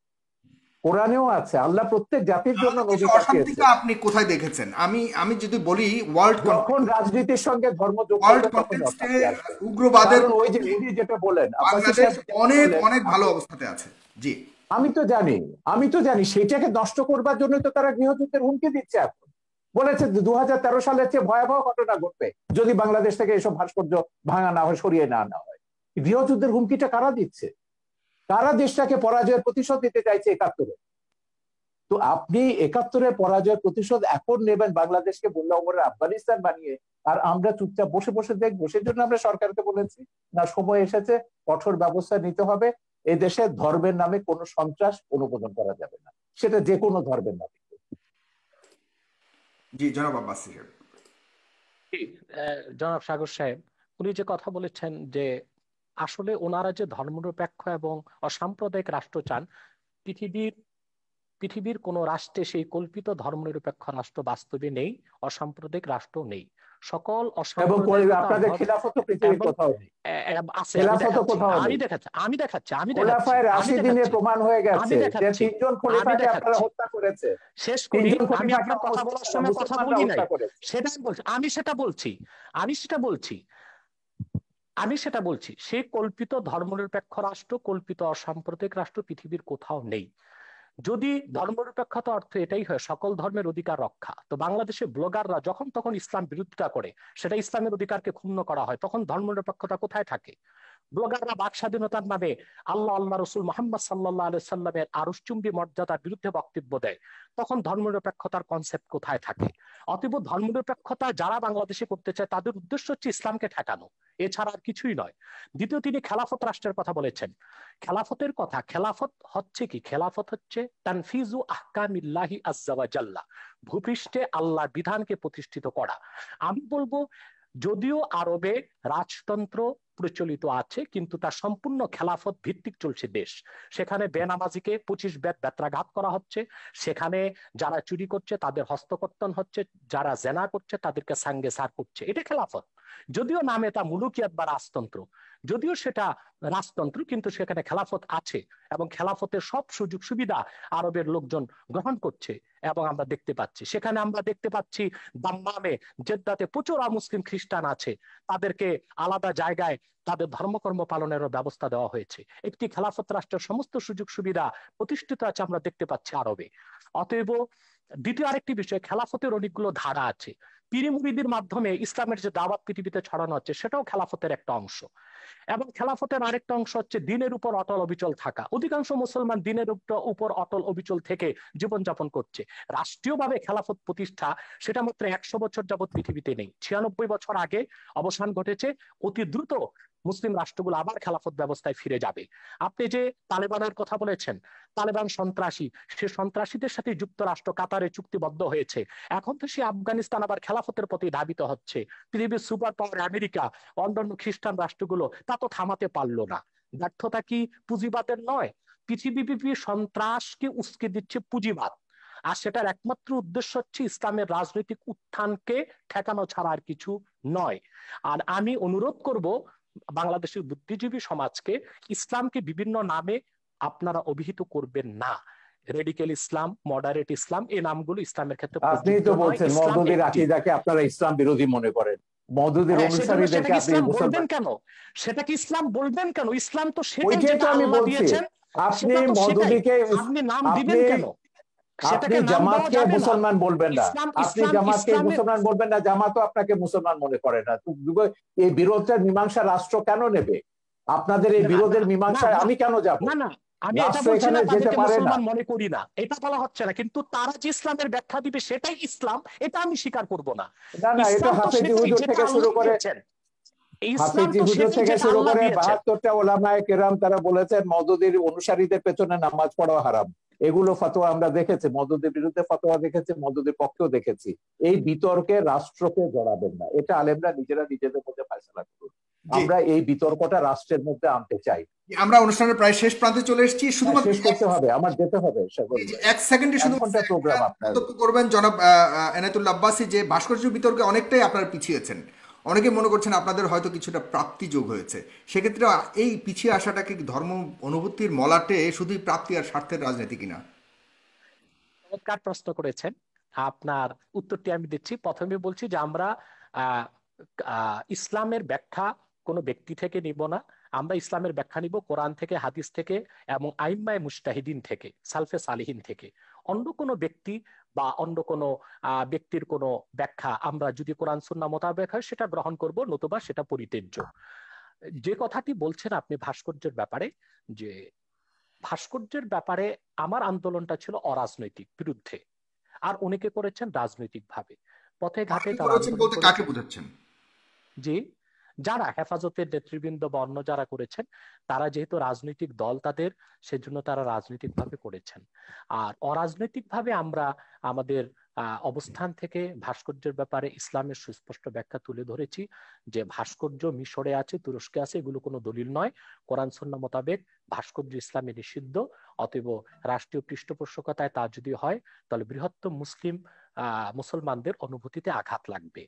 কোরআনেও আছে, আল্লাহ প্রত্যেক জাতির জন্য আমাদের নবী দেশে পাঠিয়েছে। অশান্তিটা আপনি কোথায় দেখেছেন? আমি আমি যদি বলি যখন রাজনীতির সঙ্গে ধর্ম যোগ ওয়ার্ল্ড করবে তখন কনটেক্সটে অশান্তি আসবে। উগ্রবাদের কারণ ওই যে উনি যেটা বলেন, আব্বাসী বাংলাদেশ সাহেব যেটা অনেক বললেন, অনেক ভালো অবস্থাতে আছে। জি, আমি তো জানি, আমি তো জানি সেইটাকে নষ্ট করবার জন্য তো তারা গৃহযুদ্ধের হুমকি দিচ্ছে এখন। বলেছে 2013 সালের চেয়ে ভয়াবহ ঘটনা ঘটবে যদি বাংলাদেশ থেকে এসব ভাস্কর্য ভাঙা না হয়, সরিয়ে না হয়। গৃহযুদ্ধের হুমকিটা কারা দিচ্ছে? কারা দেশটাকে পরাজয়ের প্রতিশোধ দিতে চাইছে 71-এ? তো আপনি 71-এর পরাজয়ের প্রতিশোধ এখন নেবেন বাংলাদেশকে বললে ওমরের আফগানিস্তান বানিয়ে, আর আমরা চুপচাপ বসে বসে দেখবো? সেজন্য আমরা সরকারকে বলেছি না, সময় এসেছে, কঠোর ব্যবস্থা নিতে হবে। এই দেশে ধর্মের নামে কোনো সন্ত্রাস অনুমোদন করা যাবে না, সেটা যে কোনো ধর্মের নামে। জি জনাব আব্বাস সাহেব। জি, জনাব সাগর সাহেব, উনি যে কথা বলেছেন যে আসলে ওনারা যে ধর্মনিরপেক্ষ এবং অসাম্প্রদায়িক রাষ্ট্র চান, পৃথিবীর পৃথিবীর কোন রাষ্ট্রে সেই কল্পিত ধর্মনিরপেক্ষ রাষ্ট্র বাস্তবে নেই, অসাম্প্রদায়িক রাষ্ট্র নেই। সকল এবং অসাম্প্রদায়িকতা আপনাদের খিলাফত পৃথিবীর এবং কোথাও নেই, আছে, খেলাফত কোথাও নেই। খোলাফায় রাশিদিনে প্রমাণ হয়ে গেছে যে 3 জন আমি খলিফাকে আপনারা দেখাচ্ছি হত্যা করেছে। শেষ করি। 3 জন আমি খলিফাকে আপনার কথা বলার সময় কথা মুসলমানরা বলি নাই, হত্যা করেছে। সেটাই বলছি, আমি সেটা বলছি সেই কল্পিত ধর্মনিরপেক্ষ রাষ্ট্র, কল্পিত অসাম্প্রদায়িক রাষ্ট্র পৃথিবীর কোথাও নেই। যদি ধর্মনিরপেক্ষতা অর্থ এটাই হয় সকল ধর্মের অধিকার রক্ষা, তো বাংলাদেশে ব্লগাররা যখন তখন ইসলাম বিরোধিতা করে, সেটা ইসলামের অধিকারকে ক্ষুণ্ণ করা হয়, তখন ধর্মনিরপেক্ষতা কোথায় থাকে? ব্লগাররা বাক স্বাধীনতার নামে আল্লাহ রসুল মোহাম্মদ সাল্লাহ আলি সাল্লামের আরশচুম্বী মর্যাদার বিরুদ্ধে বক্তব্য দেয়, তখন ধর্মনিরপেক্ষতার কনসেপ্ট কোথায় থাকে? অতএব ধর্মনিরপেক্ষতা যারা বাংলাদেশে করতে চায় তাদের উদ্দেশ্য হচ্ছে ইসলামকে ঠেকানো, এছাড়া আর কিছুই নয়। দ্বিতীয়, তিনি খেলাফত রাষ্ট্রের কথা বলেছেন। খেলাফতের কথা, খেলাফত হচ্ছে কি? খেলাফত হচ্ছে তানফিজু আহকামিল্লাহি আজ্জা ওয়া জাল্লা, ভূপৃষ্ঠে আল্লাহর বিধানকে প্রতিষ্ঠিত করা। আমি বলবো যদিও আরবে রাজতন্ত্র প্রচলিত আছে, কিন্তু তা সম্পূর্ণ খেলাফত ভিত্তিক চলছে দেশ। সেখানে বেনামাজিকে 25 বেত্রাঘাত করা হচ্ছে, সেখানে যারা চুরি করছে তাদের হস্তকর্তন হচ্ছে, যারা জেনা করছে তাদেরকে সাঙ্গে সার করছে। এটা খেলাফত। যদিও নামে তা মুলুকিয়াত বা রাজতন্ত্র, যদিও সেটা রাজতন্ত্র, কিন্তু সেখানে খেলাফত আছে এবং খেলাফতের সব সুযোগ সুবিধা আরবের লোকজন গ্রহণ করছে। এবং আমরা দেখতে পাচ্ছি, সেখানে আমরা দেখতে পাচ্ছি দাম্মামে, জেদ্দাতে প্রচুর মুসলিম খ্রিস্টান আছে, তাদেরকে আলাদা জায়গায় তাদের ধর্মকর্ম পালনের ব্যবস্থা দেওয়া হয়েছে। একটি খেলাফত রাষ্ট্রের সমস্ত সুযোগ সুবিধা প্রতিষ্ঠিত আছে আমরা দেখতে পাচ্ছি আরবে। অতএব দ্বিতীয় আরেকটি বিষয়, খেলাফতের অনেকগুলো ধারা আছে। পীর মুরিদির মাধ্যমে ইসলামের যে দাওয়াত পৃথিবীতে ছড়ানো হচ্ছে, সেটাও খেলাফতের একটা অংশ। এবং খেলাফতের আরেকটা অংশ হচ্ছে দিনের উপর অটল অবিচল থাকা। অধিকাংশ মুসলমান দিনের উপর অটল অবিচল থেকে জীবনযাপন করছে। রাষ্ট্রীয়ভাবে খেলাফত প্রতিষ্ঠা, সেটা মাত্র 100 বছর যাবৎ পৃথিবীতে নেই। 96 বছর আগে অবসান ঘটেছে। অতি দ্রুত মুসলিম রাষ্ট্রগুলো আবার খেলাফত ব্যবস্থায় ফিরে যাবে। আপনি যে তালেবানের কথা বলেছেন, তালেবান সন্ত্রাসী, সে সন্ত্রাসীদের সাথে যুক্তরাষ্ট্র কাতারে চুক্তিবদ্ধ হয়েছে। এখন তো সে আফগানিস্তান আবার খেলাফতের প্রতি ধাবিত হচ্ছে। পৃথিবীর সুপার পাওয়ার আমেরিকা, অন্যান্য খ্রিস্টান রাষ্ট্রগুলো তা তো থামাতে পারলো না। ব্যর্থতা কি পুঁজিবাদের নয়? পৃথিবীব্যাপী সন্ত্রাসকে উস্কে দিচ্ছে পুঁজিবাদ, আর সেটার একমাত্র উদ্দেশ্য হচ্ছে ইসলামের রাজনৈতিক উত্থানকে ঠেকানো ছাড়া আর কিছু নয়। আর আমি অনুরোধ করব বাংলাদেশের বুদ্ধিজীবী সমাজকে, ইসলামকে বিভিন্ন নামে আপনারা অভিহিত করবেন না। রেডিক্যাল ইসলাম, মডারেট ইসলাম, এই নামগুলো ইসলামের ক্ষেত্রে আপনি প্রযোজ্য তো নয়। বলছেন ইসলাম মওদুদির একটি। আকীদাকে আপনারা ইসলাম বিরোধী মনে করেন, মওদুদির অনুসারীদেরকে সেটাকে আপনি ইসলাম বলবেন মুসলমান। কেন? সেটাকে ইসলাম বলবেন কেন? ইসলাম তো সেটাই ওইটাই যেটা তো আমি আল্লাহ বলছি। দিয়েছেন, আপনি সেটা তো সেটাই। মওদুদিকে, আপনি নাম আপনি দিবেন কেন? আপনি সেটাকে নাম দেওয়া জামাতকে যাবে না। মুসলমান বলবেন না, ইসলাম আপনি ইসলাম জামাতকে ইসলামের মুসলমান বলবেন না, জামাতও আপনাকে মুসলমান মনে করে না। এই বিরোধের মীমাংসা রাষ্ট্র কেন নেবে? আপনাদের এই না বিরোধের না মীমাংসায় না আমি কেন যাব? না না, আমি এটা রাষ্ট্র বলছি এখানে না যেতে তাদেরকে পারে না। মুসলমান মনে করি না, এটা বলা হচ্ছে না, কিন্তু তারা যে ইসলামের ব্যাখ্যা দিবে সেটাই ইসলাম, এটা আমি স্বীকার করব না। না না, এটা ইসলাম তো হাফেজি সেটাই হুজুর যেটা থেকে শুরু আল্লাহ করে, দিয়েছেন। ইসলাম হাফেজি তো হুজুর সেটাই থেকে যেটা শুরু আল্লাহ করে দিয়েছেন। 72টা ওলামায়ে কেরাম তারা বলেছেন মওদুদির অনুসারীদের পেছনে নামাজ পড়া হারাম। এগুলো ফতোয়া আমরা দেখেছি, মওদুদির বিরুদ্ধে ফতোয়া দেখেছি, মওদুদির পক্ষেও দেখেছি। এই বিতর্কে রাষ্ট্রকে জড়াবেন না, এটা আলেমরা নিজেরা নিজেদের মধ্যে ফয়সালা করুন। আমরা এই বিতর্কটা রাষ্ট্রের মধ্যে আনতে চাই। আমরা অনুষ্ঠানের প্রায় শেষ প্রান্তে চলে এসেছি। শুধুমাত্র শেষ করতে হবে, আমার যেতে হবে। এক সেকেন্ডে 1 শুধু ঘন্টা প্রোগ্রাম আপনার। মন্তব্য করবেন জনাব এনায়েতুল্লাহ আব্বাসী, যে ভাস্কর্য বিতর্কে অনেকটাই আপনারা পিছিয়েছেন। অনেকে মনে করছেন আপনাদের হয়তো কিছুটা প্রাপ্তি যোগ হয়েছে। সেক্ষেত্রে এই পিছিয়ে আসাটাকে ধর্ম অনুভূতির মলাটে শুধুই প্রাপ্তি আর স্বার্থের রাজনীতি কিনা? চমৎকার প্রশ্ন করেছেন। আপনার উত্তরটি আমি দিচ্ছি। প্রথমে বলছি যে আমরা আহ, ইসলামের ব্যাখ্যা কোনো ব্যক্তি থেকে নিব না। আমরা ইসলামের ব্যাখ্যা নিব কোরআন থেকে, হাদিস থেকে এবং আইম্মায়ে মুজতাহিদিন থেকে, সালফে সালিহিন থেকে। অন্য কোনো ব্যক্তি বা অন্য কোনো ব্যক্তির কোনো ব্যাখ্যা আমরা যদি কোরআন সুন্নাহ মোতাবেক হয় সেটা গ্রহণ করব, নতুবা সেটা পরিত্যাজ্য। যে কথাটি বলছেন আপনি ভাস্কর্যের ব্যাপারে, যে ভাস্কর্যের ব্যাপারে আমার আন্দোলনটা ছিল অরাজনৈতিক বিরুদ্ধে, আর অনেকে করেছেন রাজনৈতিক ভাবে। পথে ঘাটে অনেকে যারা করেছেন আন্দোলন বলতে কাকে করেছেন, বোঝাচ্ছেন? যে যারা হেফাজতের নেতৃবৃন্দ বা অন্য যারা করেছেন, তারা যেহেতু রাজনৈতিক দল তাদের, সেজন্য তারা রাজনৈতিক ভাবে করেছেন। আর অরাজনৈতিক ভাবে আমরা আমাদের অবস্থান থেকে ভাস্কর্যের ব্যাপারে ইসলামের সুস্পষ্ট ব্যাখ্যা তুলে ধরেছি, যে ভাস্কর্য মিশরে আছে, তুরস্কে আছে, এগুলো কোনো দলিল নয়। কোরআন সুন্নাহ মোতাবেক ভাস্কর্য ইসলামে নিষিদ্ধ। অতএব রাষ্ট্রীয় পৃষ্ঠপোষকতায় তা যদি হয়, তাহলে বৃহত্তম মুসলমানদের অনুভূতিতে আঘাত লাগবে।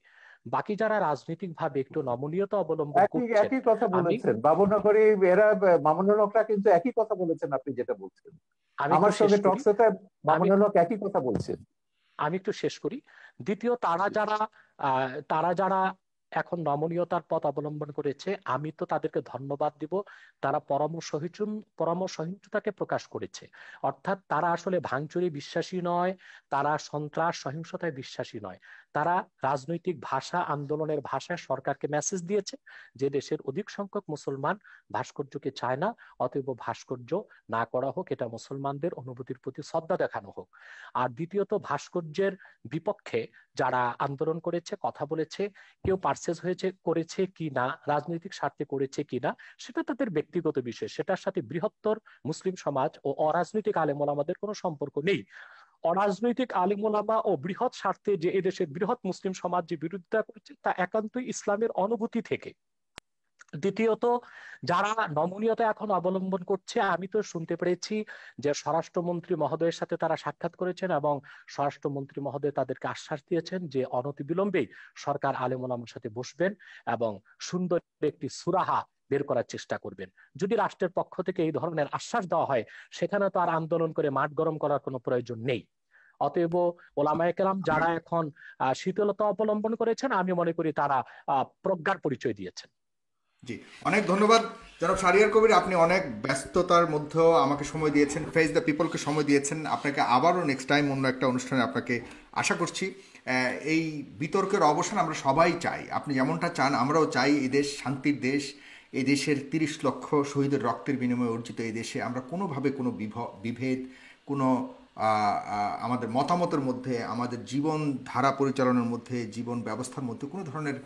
বাকি যারা রাজনৈতিক ভাবে একটু নমনীয়তা অবলম্বন একই করছেন, একই কথা আমি বলেছেন বাবুনগরী, এরা মামুনুল হকরা কিন্তু একই কথা বলেছেন আপনি যেটা বলছেন। আমি একটু আমার শেষ সঙ্গে করি। টকশোতে আমি মামুনুল হক একই কথা বলছেন। আমি একটু শেষ করি। দ্বিতীয়, তারা যারা এখন নমনীয়তার পথ অবলম্বন করেছে, আমি তো তাদেরকে ধন্যবাদ দিব। তারা পরমসহিষ্ণুতাকে প্রকাশ করেছে। অর্থাৎ তারা আসলে ভাঙচুরে বিশ্বাসী নয়, তারা সন্ত্রাস সহিংসতায় বিশ্বাসী নয়। তারা রাজনৈতিক ভাষা, আন্দোলনের ভাষায় সরকারকে মেসেজ দিয়েছে যে দেশের অধিক সংখ্যক মুসলমান ভাস্কর্যকে চায় না, অতএব ভাস্কর্য না করা হোক, এটা মুসলমানদের অনুভূতির প্রতি শ্রদ্ধা দেখানো হোক। আর দ্বিতীয়ত, ভাস্কর্যের বিপক্ষে যারা আন্দোলন করেছে, কথা বলেছে, কেউ পারচেজ করেছে কি না, রাজনৈতিক স্বার্থে করেছে কি না, সেটা তাদের ব্যক্তিগত বিষয়। সেটার সাথে বৃহত্তর মুসলিম সমাজ ও অরাজনৈতিক আলেম ওলামাদের কোনো সম্পর্ক নেই। অরাজনৈতিক আলেম ওলামা ও বৃহৎ স্বার্থে যে এদেশের বৃহৎ মুসলিম সমাজ যে বিরোধিতা করছে, তা একান্তই ইসলামের অনুভূতি থেকে। দ্বিতীয়ত, যারা নমনীয়তা এখন অবলম্বন করছে, আমি তো শুনতে পেরেছি যে স্বরাষ্ট্রমন্ত্রী মহোদয়ের সাথে তারা সাক্ষাৎ করেছেন এবং স্বরাষ্ট্রমন্ত্রী মহোদয় তাদেরকে আশ্বাস দিয়েছেন যে অনতিবিলম্বেই সরকার আলেম ওলামার সাথে বসবেন এবং সুন্দর একটি সুরাহা বের করার চেষ্টা করবেন। যদি রাষ্ট্রের পক্ষ থেকে এই ধরনের আশ্বাস দেওয়া হয়, সেখানে তো আর আন্দোলন করে মাঠ গরম করার কোনো প্রয়োজন নেই। অতএব ওলামায়ে কেরাম যারা এখন শীতলতা অবলম্বন করেছেন, আমি মনে করি তারা প্রজ্ঞার পরিচয় দিয়েছেন। জি, অনেক ধন্যবাদ জনাব শাহরিয়ার কবির। আপনি অনেক ব্যস্ততার মধ্যেও আমাকে সময় দিয়েছেন, ফেস দ্য পিপলকে সময় দিয়েছেন। আপনাকে আবারও নেক্সট টাইম অন্য একটা অনুষ্ঠানে আপনাকে আশা করছি। এই বিতর্কের অবসান আমরা সবাই চাই, আপনি যেমনটা চান আমরাও চাই। এই দেশ শান্তির দেশ। এই দেশের 30 লক্ষ শহীদের রক্তের বিনিময়ে অর্জিত এই দেশে আমরা কোনোভাবে কোনো বিভেদ, কোনো আমাদের মতামতের মধ্যে, আমাদের জীবন ধারা পরিচালনার মধ্যে, জীবন ব্যবস্থার মধ্যে কোনো ধরনের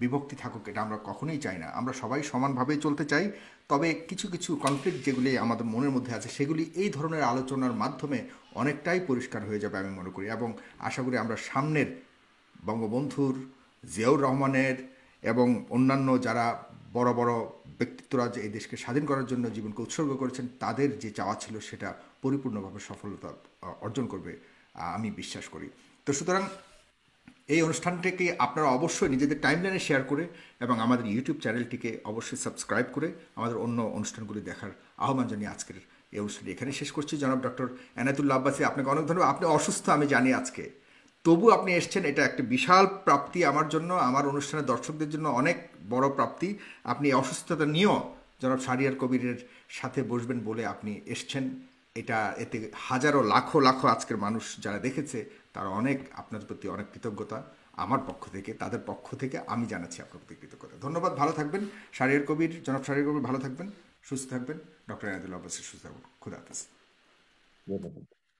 বিভক্তি থাকুক, এটা আমরা কখনোই চাই না। আমরা সবাই সমানভাবেই চলতে চাই। তবে কিছু কিছু কনফ্লিক্ট যেগুলি আমাদের মনের মধ্যে আছে, সেগুলি এই ধরনের আলোচনার মাধ্যমে অনেকটাই পরিষ্কার হয়ে যাবে আমি মনে করি। এবং আশা করি আমরা সামনের বঙ্গবন্ধুর, জিয়াউর রহমানের এবং অন্যান্য যারা বড় বড় ব্যক্তিত্বরা যে এই দেশকে স্বাধীন করার জন্য জীবনকে উৎসর্গ করেছেন, তাদের যে চাওয়া ছিল সেটা পরিপূর্ণভাবে সফলতা অর্জন করবে আমি বিশ্বাস করি। তো সুতরাং এই অনুষ্ঠানটিকে আপনারা অবশ্যই নিজেদের টাইমলাইনে শেয়ার করে এবং আমাদের ইউটিউব চ্যানেলটিকে অবশ্যই সাবস্ক্রাইব করে আমাদের অন্য অনুষ্ঠানগুলি দেখার আহ্বান জানিয়ে আজকের এই অনুষ্ঠানটি এখানে শেষ করছি। জনাব ডক্টর এনায়েতুল্লাহ আব্বাসী, আপনাকে অনেক ধন্যবাদ। আপনি অসুস্থ আমি জানি আজকে, তবু আপনি এসছেন, এটা একটা বিশাল প্রাপ্তি আমার জন্য, আমার অনুষ্ঠানের দর্শকদের জন্য অনেক বড় প্রাপ্তি। আপনি অসুস্থতা নিয়েও জনাব শাহরিয়ার কবিরের সাথে বসবেন বলে আপনি এসছেন। এতে হাজারো লাখো লাখো আজকের মানুষ যারা দেখেছে, তারা অনেক আপনার প্রতি অনেক কৃতজ্ঞতা আমার পক্ষ থেকে, তাদের পক্ষ থেকে আমি জানাচ্ছি আপনার প্রতি কৃতজ্ঞতা। ধন্যবাদ, ভালো থাকবেন। জনাব শাহরিয়ার কবির ভালো থাকবেন, সুস্থ থাকবেন। ডক্টর এনায়েতুল্লাহ আব্বাসী সুস্থ থাকবেন। খুদা হাফেজ। ধন্যবাদ।